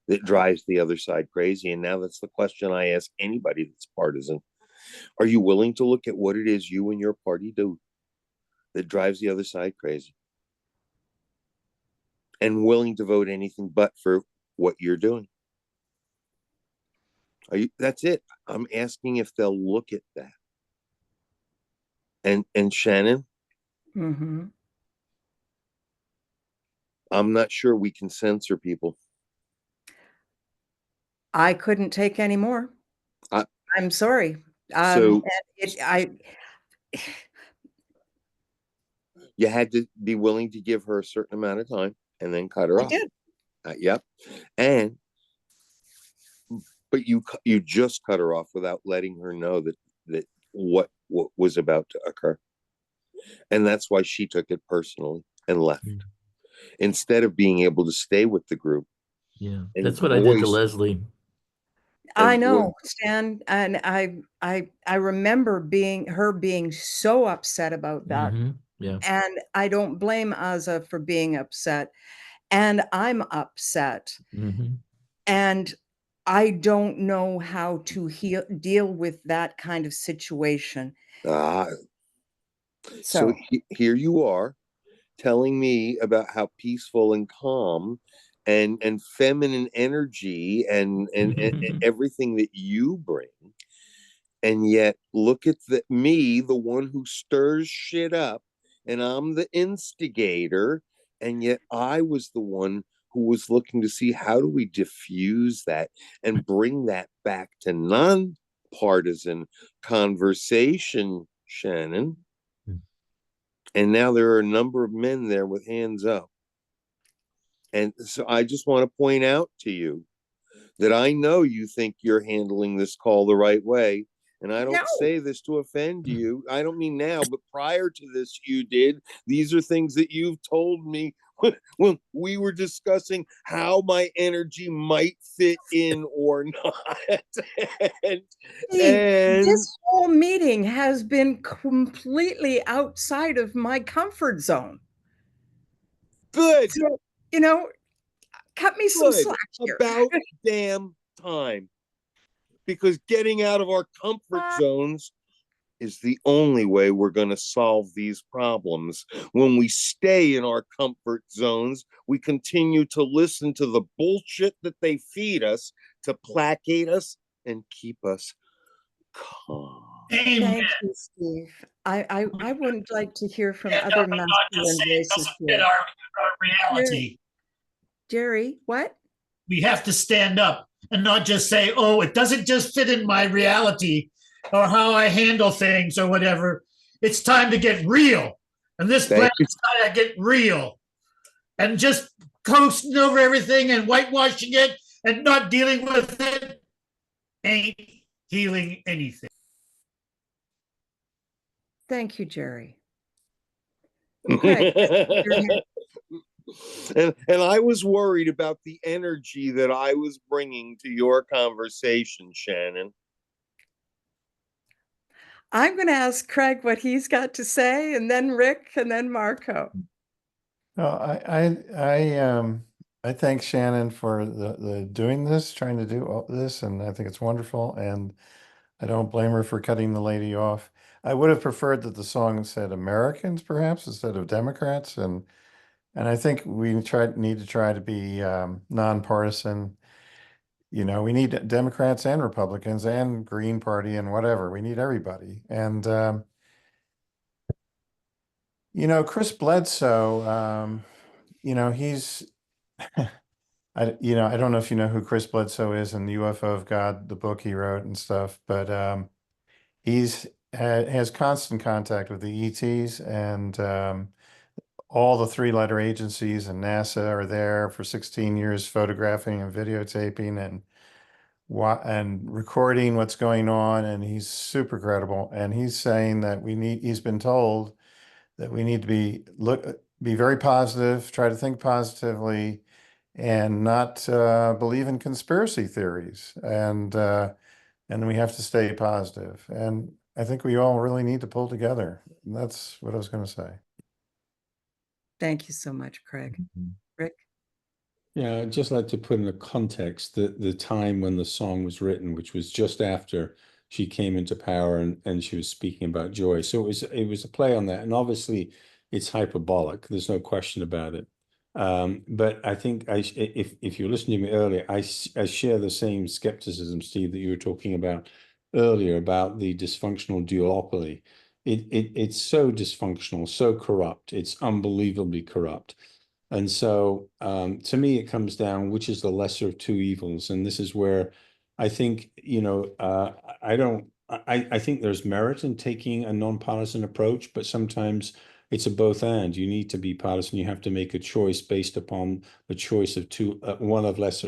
that drives the other side crazy. And now that's the question I ask anybody that's partisan. Are you willing to look at what it is you and your party do that drives the other side crazy? And willing to vote anything but for what you're doing? That's it. I'm asking if they'll look at that. And Shannon, Mm-hmm. I'm not sure we can censor people. I couldn't take any more. I'm sorry. So I you had to be willing to give her a certain amount of time and then cut her off. did. Yep. But you just cut her off without letting her know that what was about to occur. And that's why she took it personally and left. Instead of being able to stay with the group. Yeah. That's what I did to Leslie. I know, Stan, and I remember her being so upset about that. Mm-hmm. Yeah. And I don't blame Aza for being upset. And I'm upset. Mm-hmm. And I don't know how to deal with that kind of situation. So here you are telling me about how peaceful and calm and feminine energy and everything that you bring. And yet look at me, the one who stirs shit up, and I'm the instigator. And yet I was the one who was looking to see how do we diffuse that and bring that back to nonpartisan conversation, Shannon. And now there are a number of men there with hands up. And so I just want to point out to you that I know you think you're handling this call the right way. And I don't say this to offend you. I don't mean now, but prior to this, you did. These are things that you've told me when we were discussing how my energy might fit in or not. and this whole meeting has been completely outside of my comfort zone. Good. So, cut me some slack here. About damn time. Because getting out of our comfort zones is the only way we're going to solve these problems. When we stay in our comfort zones, we continue to listen to the bullshit that they feed us to placate us and keep us calm. Thank you, Steve. I would like to hear from other masculine voices here. Our reality. Jerry, what? We have to stand up and not just say, oh, it doesn't just fit in my reality or how I handle things or whatever. It's time to get real. And this planet's got to get real. And just coasting over everything and whitewashing it and not dealing with it ain't healing anything. Thank you, Jerry. Okay. And I was worried about the energy that I was bringing to your conversation, Shannon. I'm going to ask Craig what he's got to say, and then Rick, and then Marco. No, I thank Shannon for the doing this, trying to do all this, and I think it's wonderful. And I don't blame her for cutting the lady off. I would have preferred that the song said Americans, perhaps, instead of Democrats, and I think we need to try to be nonpartisan. You know, we need Democrats and Republicans and Green Party and whatever. We need everybody. And you know, Chris Bledsoe, you know, he's I don't know if you know who Chris Bledsoe is in the UFO of God, the book he wrote and stuff, but has constant contact with the ETs, and all the three-letter agencies and NASA are there for 16 years photographing and videotaping and recording what's going on. And he's super credible. And he's saying that he's been told that we need to be very positive, try to think positively, and not believe in conspiracy theories. And we have to stay positive. And I think we all really need to pull together. And that's what I was going to say. Thank you so much, Craig. Rick? Yeah, I'd just like to put in a context the time when the song was written, which was just after she came into power and she was speaking about joy. So it was a play on that. And obviously it's hyperbolic. There's no question about it. But I think if you listened to me earlier, I share the same skepticism, Steve, that you were talking about earlier about the dysfunctional duopoly. It's so dysfunctional, so corrupt. It's unbelievably corrupt. And so to me, it comes down, which is the lesser of two evils. And this is where I think, I think there's merit in taking a nonpartisan approach, but sometimes it's a both and. You need to be partisan. You have to make a choice based upon the choice of the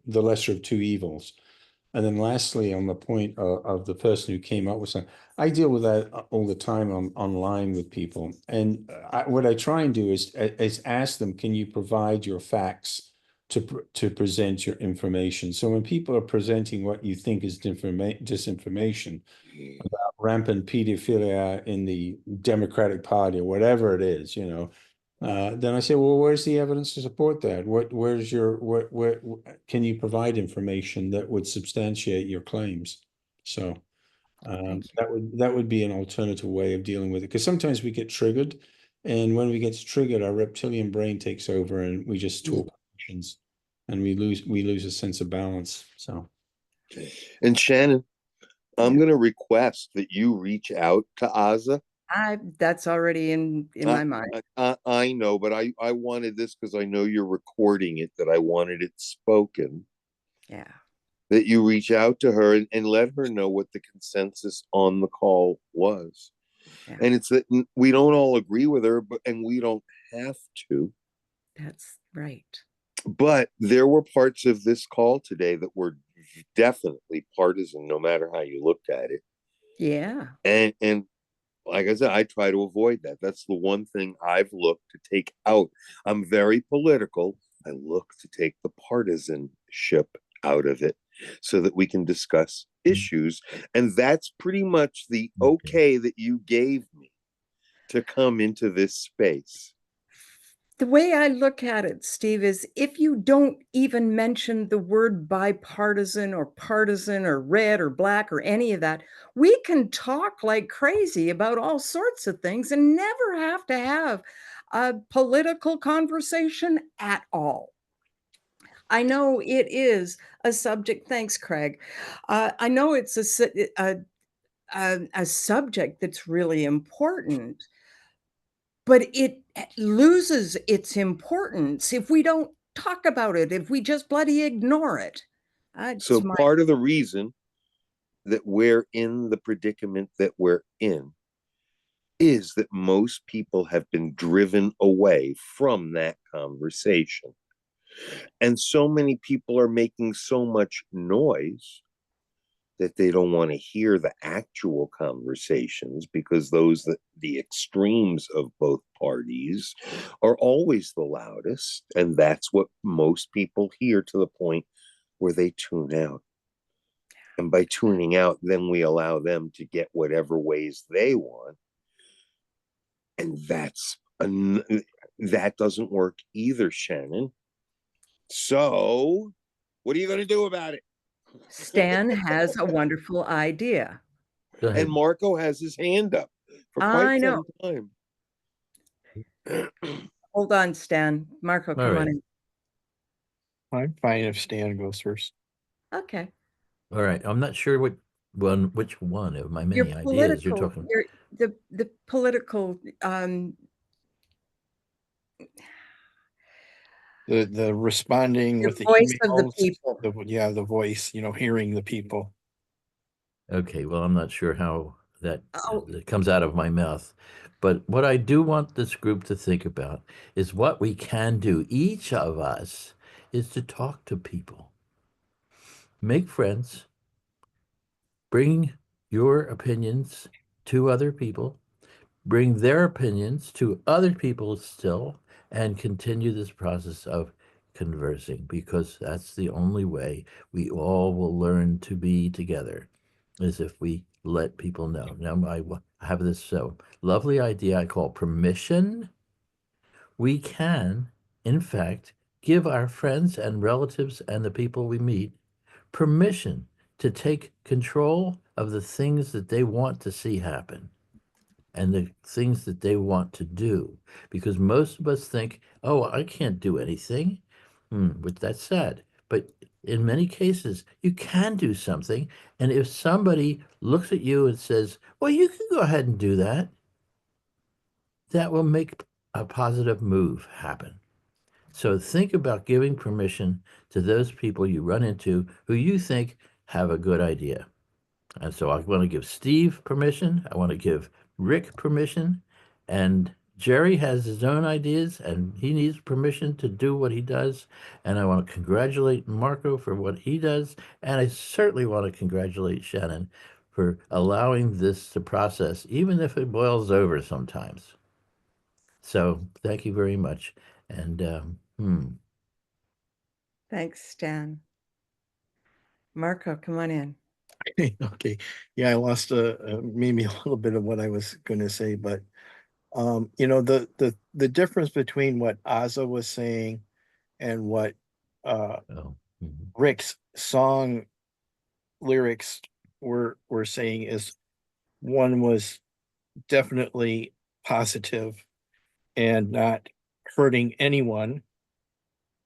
lesser of two evils. And then lastly, on the point of the person who came up with something, I deal with that all the time online with people. And what I try and do is ask them, can you provide your facts to present your information? So when people are presenting what you think is disinformation about rampant pedophilia in the Democratic Party or whatever it is, then I say, well, where's the evidence to support that? Where can you provide information that would substantiate your claims? So that would be an alternative way of dealing with it. Because sometimes we get triggered, and when we get triggered, our reptilian brain takes over, and we just talk emotions, and we lose a sense of balance. So, and Shannon, I'm going to request that you reach out to Aza. That's already in my mind. I know, but I wanted this because I know you're recording it, that I wanted it spoken. Yeah. That you reach out to her and let her know what the consensus on the call was. Yeah. And it's that we don't all agree with her, and we don't have to. That's right. But there were parts of this call today that were definitely partisan, no matter how you looked at it. Yeah. And like I said, I try to avoid that. That's the one thing I've looked to take out. I'm very political. I look to take the partisanship out of it so that we can discuss issues. And that's pretty much the okay that you gave me to come into this space. The way I look at it, Steve, is if you don't even mention the word bipartisan or partisan or red or black or any of that, we can talk like crazy about all sorts of things and never have to have a political conversation at all. I know it is a subject. Thanks, Craig. I know it's a subject that's really important, but it loses its importance if we don't talk about it, if we just bloody ignore it. So part of the reason that we're in the predicament that we're in is that most people have been driven away from that conversation. And so many people are making so much noise that they don't want to hear the actual conversations, because the extremes of both parties are always the loudest. And that's what most people hear, to the point where they tune out. And by tuning out, then we allow them to get whatever ways they want. And that doesn't work either, Shannon. So what are you going to do about it? Stan has a wonderful idea. Go ahead. And Marco has his hand up for quite I some know. time. Hold on, Stan. Marco, come right. on in. I'm fine if Stan goes first. Okay. All right. I'm not sure which one of my Your many ideas you're political, talking. the political, The responding the with the voice of the emails, people. the voice, hearing the people. Okay, well, I'm not sure how that Oh, comes out of my mouth, but what I do want this group to think about is what we can do. Each of us is to talk to people, make friends, bring your opinions to other people, bring their opinions to other people still, and continue this process of conversing, because that's the only way we all will learn to be together, is if we let people know. Now, I have this lovely idea I call permission. We can, in fact, give our friends and relatives and the people we meet permission to take control of the things that they want to see happen and the things that they want to do. Because most of us think, oh, I can't do anything, which that's sad. But in many cases, you can do something. And if somebody looks at you and says, well, you can go ahead and do that, that will make a positive move happen. So think about giving permission to those people you run into who you think have a good idea. And so I want to give Steve permission. I want to give Rick permission. And Jerry has his own ideas and he needs permission to do what he does. And I want to congratulate Marco for what he does. And I certainly want to congratulate Shannon for allowing this to process, even if it boils over sometimes. So thank you very much. And thanks, Stan. Marco, come on in. Okay. Yeah, I lost maybe a little bit of what I was going to say, but the difference between what Ozza was saying and what Rick's song lyrics were saying is, one was definitely positive and not hurting anyone,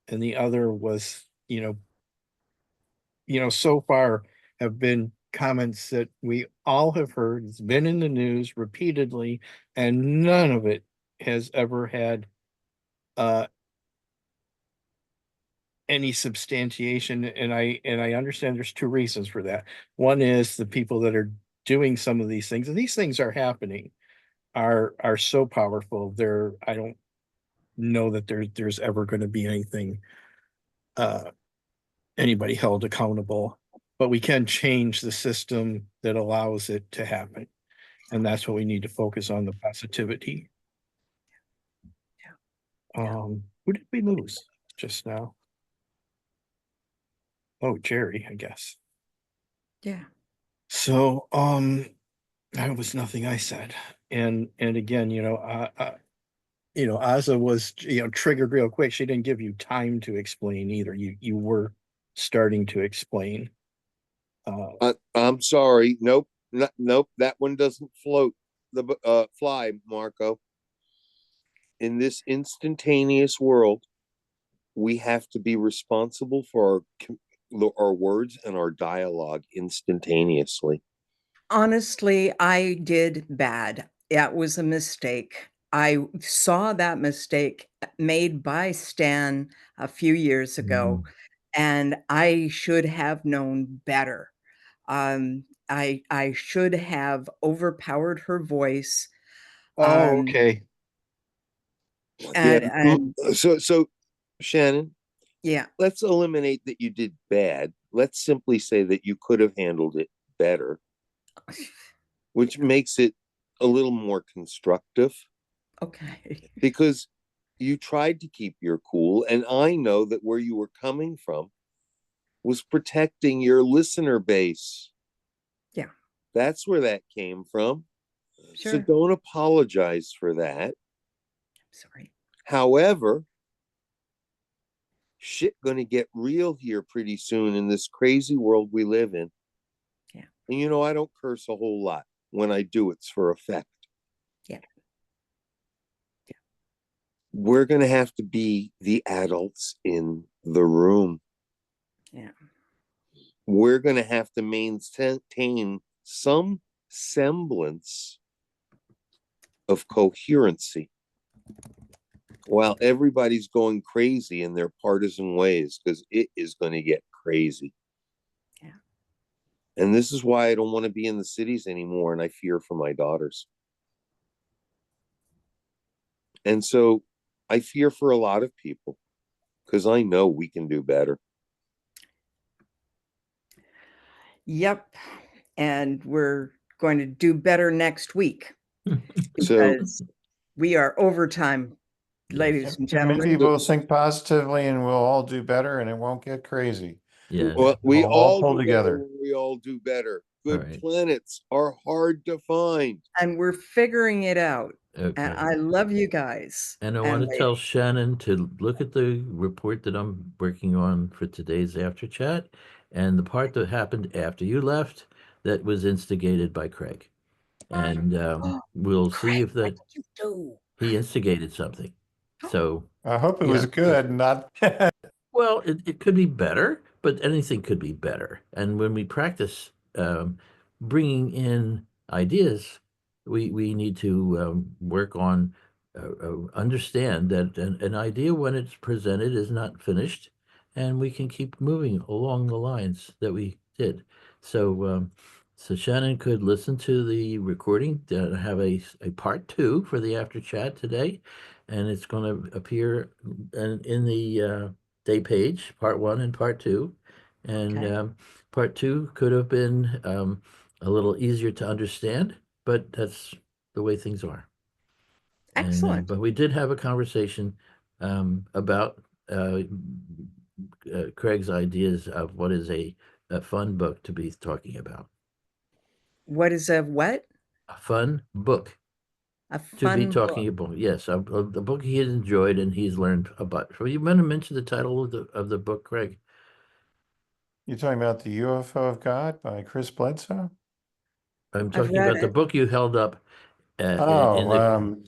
and the other was, so far have been comments that we all have heard. It's been in the news repeatedly, and none of it has ever had any substantiation. And I understand there's two reasons for that. One is the people that are doing some of these things, and these things are happening, are so powerful. I don't know that there's ever going to be anything anybody held accountable, but we can change the system that allows it to happen. And that's what we need to focus on, the positivity. Who did we lose just now? Oh, Jerry, I guess. Yeah. So, that was nothing I said. And again, Ozza was, triggered real quick. She didn't give you time to explain either. You were starting to explain. I'm sorry. Nope. Nope. That one doesn't float. Fly, Marco. In this instantaneous world, we have to be responsible for our words and our dialogue instantaneously. Honestly, I did bad. That was a mistake. I saw that mistake made by Stan a few years ago, and I should have known better. I should have overpowered her voice. Oh, okay. And So Shannon, yeah, let's eliminate that you did bad. Let's simply say that you could have handled it better, which makes it a little more constructive. Okay. Because you tried to keep your cool, and I know that where you were coming from was protecting your listener base. Yeah. That's where that came from. Sure. So don't apologize for that. Sorry. However, shit gonna get real here pretty soon in this crazy world we live in. Yeah. And I don't curse a whole lot. When I do, it's for effect. Yeah. We're going to have to be the adults in the room. Yeah. We're going to have to maintain some semblance of coherency while everybody's going crazy in their partisan ways, because it is going to get crazy. Yeah. And this is why I don't want to be in the cities anymore, and I fear for my daughters. And so I fear for a lot of people, because I know we can do better. Yep. And we're going to do better next week So because we are overtime, ladies and And many gentlemen. people will think positively and we'll all do better and it won't get crazy. Yes. well, we We'll all all pull do better together. when we all do better. All Good right. planets are hard to find. And we're figuring it out. Okay. And I love you guys. And I want to tell Shannon to look at the report that I'm working on for today's after chat, and the part that happened after you left that was instigated by Craig. And we'll see if that he instigated something. So I hope it yeah. was good, not Well, it could be better, but anything could be better. And when we practice bringing in ideas, we need to work on understand that an idea when it's presented is not finished, and we can keep moving along the lines that we did. So Shannon could listen to the recording, have a part 2 for the after chat today, and it's going to appear in the day page, part 1 and part 2. And Okay. part 2 could have been a little easier to understand, but that's the way things are. Excellent. But we did have a conversation about Craig's ideas of what is a fun book to be talking about. What is a what? A fun book A to be fun talking book. about. Yes, a book he has enjoyed and he's learned about. So you want to mention the title of the book, Craig? You're talking about The UFO of God by Chris Bledsoe? I'm I've talking read about the it. book you held up in the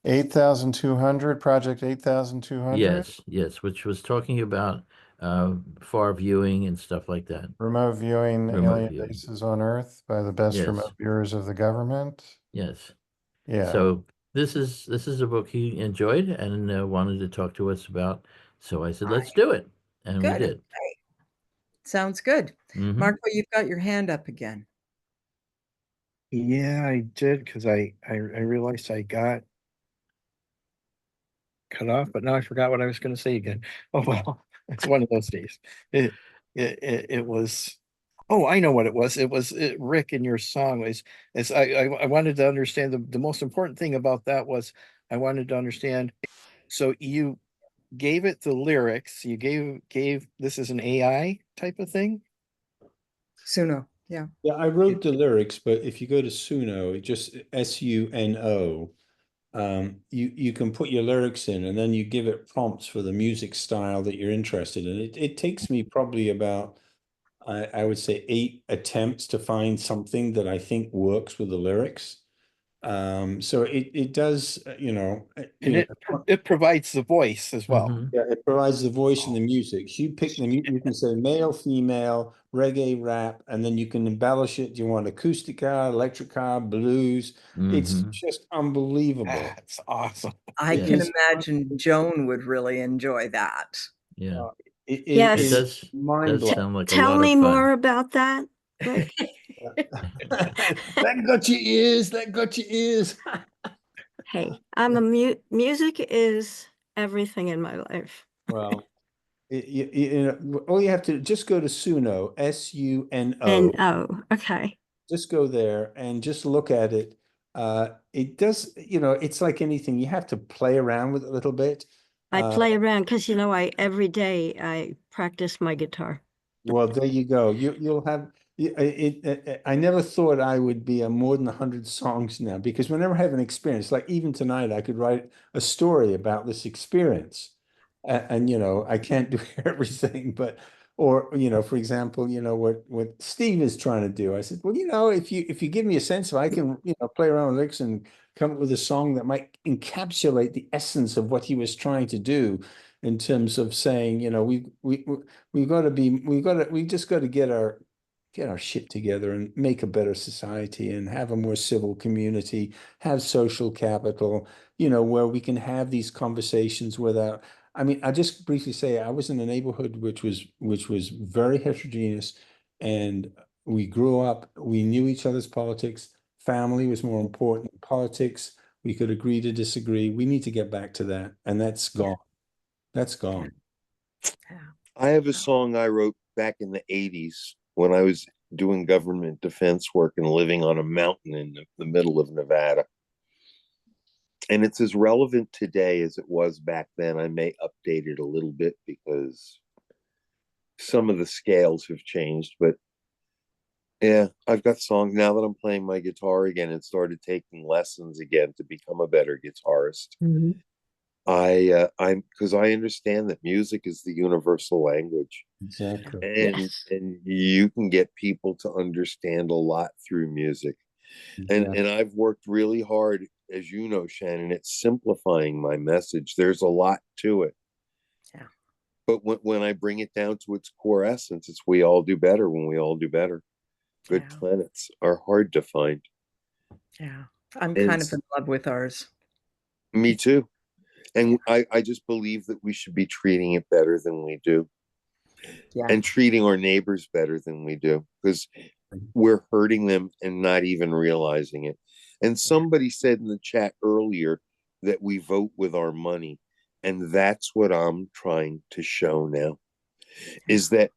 8,200, Project 8,200, yes, which was talking about far viewing and stuff like that. remote viewing Remote alien viewing. bases on Earth by the best Yes. remote viewers of the government. Yes. Yeah. So this is a book he enjoyed and wanted to talk to us about. So I said, let's do it, and we Good. did. Great. Sounds good. Mhm. Marco, you've got your hand up again. Yeah, I did because I realized I got cut off, but now I forgot what I was going to say again. Oh well, it's one of those days. It was. Oh, I know what it was. It was Rick in your song. I wanted to understand the most important thing about that was I wanted to understand. So you gave it the lyrics. You gave this is an AI type of thing. Suno. Yeah. Yeah, I wrote the lyrics, but if you go to Suno, it just SUNO, you can put your lyrics in and then you give it prompts for the music style that you're interested in. It takes me probably about, I would say 8 attempts to find something that I think works with the lyrics. So it does, And it provides the voice as well. Mhm. yeah, it provides the voice and the music. You pick you can say male, female, reggae, rap, and then you can embellish it. Do you want acoustica, electrica, blues? It's Mhm. just unbelievable. That's awesome. I It can is- imagine Joan would really enjoy that. Yeah. It Yes. It is does mind blowing. sound like a Tell lot me of fun. more about that, Rick. That got your ears. That got your ears. Hey, I'm a music is everything in my life. Well, all you have to just go to Suno, SUNO. And oh, okay. Just go there and just look at it. It does, it's like anything. You have to play around with it a little bit. I play around because I every day I practice my guitar. Well, there you go. You'll have I never thought I would be on more than 100 songs now, because whenever I have an experience, like even tonight, I could write a story about this experience. And I can't do everything, but or, for example, what Steve is trying to do. I said, well, if you give me a sense of, I can, play around with lyrics and come up with a song that might encapsulate the essence of what he was trying to do in terms of saying, we just got to get our shit together and make a better society and have a more civil community, have social capital, where we can have these conversations without. I mean, I just briefly say I was in a neighborhood which was very heterogeneous, and we grew up, we knew each other's politics. Family was more important than politics. We could agree to disagree. We need to get back to that, and that's gone. That's gone. I have a song I wrote back in the 80s when I was doing government defense work and living on a mountain in the middle of Nevada. And it's as relevant today as it was back then. I may update it a little bit because some of the scales have changed, but yeah, I've got songs now that I'm playing my guitar again and started taking lessons again to become a better guitarist. Mhm. I'm because I understand that music is the universal language. Exactly. And you can get people to understand a lot through music. And I've worked really hard, as you know, Shannon, at simplifying my message. There's a lot to it. Yeah. But when I bring it down to its core essence, it's we all do better when we all do better. Good planets are hard to find. Yeah. I'm And kind of in love with ours. Me too. And I just believe that we should be treating it better than we do. Yeah. And treating our neighbors better than we do, because we're hurting them and not even realizing it. And somebody said in the chat earlier that we vote with our money. And that's what I'm trying to show now, is that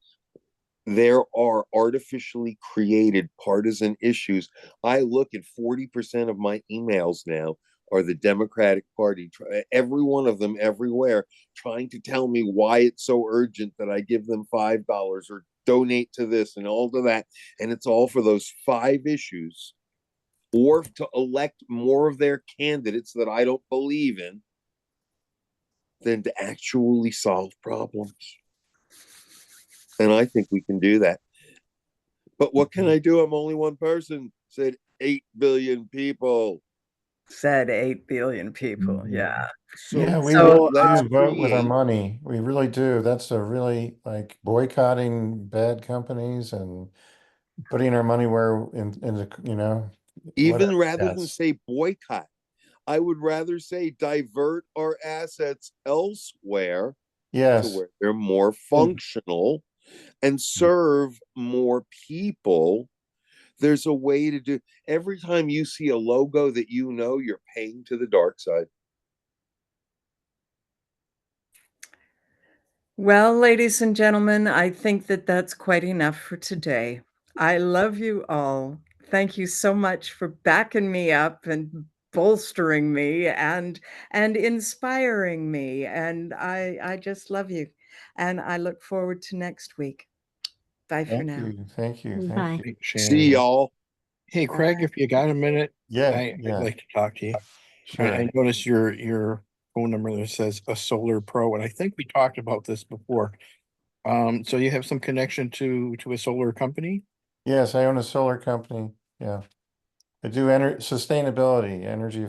there are artificially created partisan issues. I look at 40% of my emails now are the Democratic Party, every one of them everywhere, trying to tell me why it's so urgent that I give them $5 or donate to this and all to that. And it's all for those 5 issues, or to elect more of their candidates that I don't believe in, than to actually solve problems. And I think we can do that. But what can I do? I'm only one person. Said 8 billion people. Said 8 billion people. Yeah. Yeah, we So, really do vote with our money. We really do. That's a really like boycotting bad companies and putting our money where in the, Even whatever. rather than Yes. say boycott, I would rather say divert our assets elsewhere to Yes. where they're more functional and serve more people. There's a way to do. Every time you see a logo that you're paying to the dark side. well, ladies and gentlemen, I think that that's quite enough for today. I love you all. Thank you so much for backing me up and bolstering me and inspiring me. And I just love you. And I look forward to next week. Bye for Thank now. you. Thank you. Thank Bye. you. See y'all. Hey, Craig, if you got a minute, Yeah. I'd Yeah. like to talk to you. Sure. I noticed your phone number that says a Solar Pro, and I think we talked about this before. So you have some connection to a solar company? Yes, I own a solar company. Yeah. I do sustainability, energy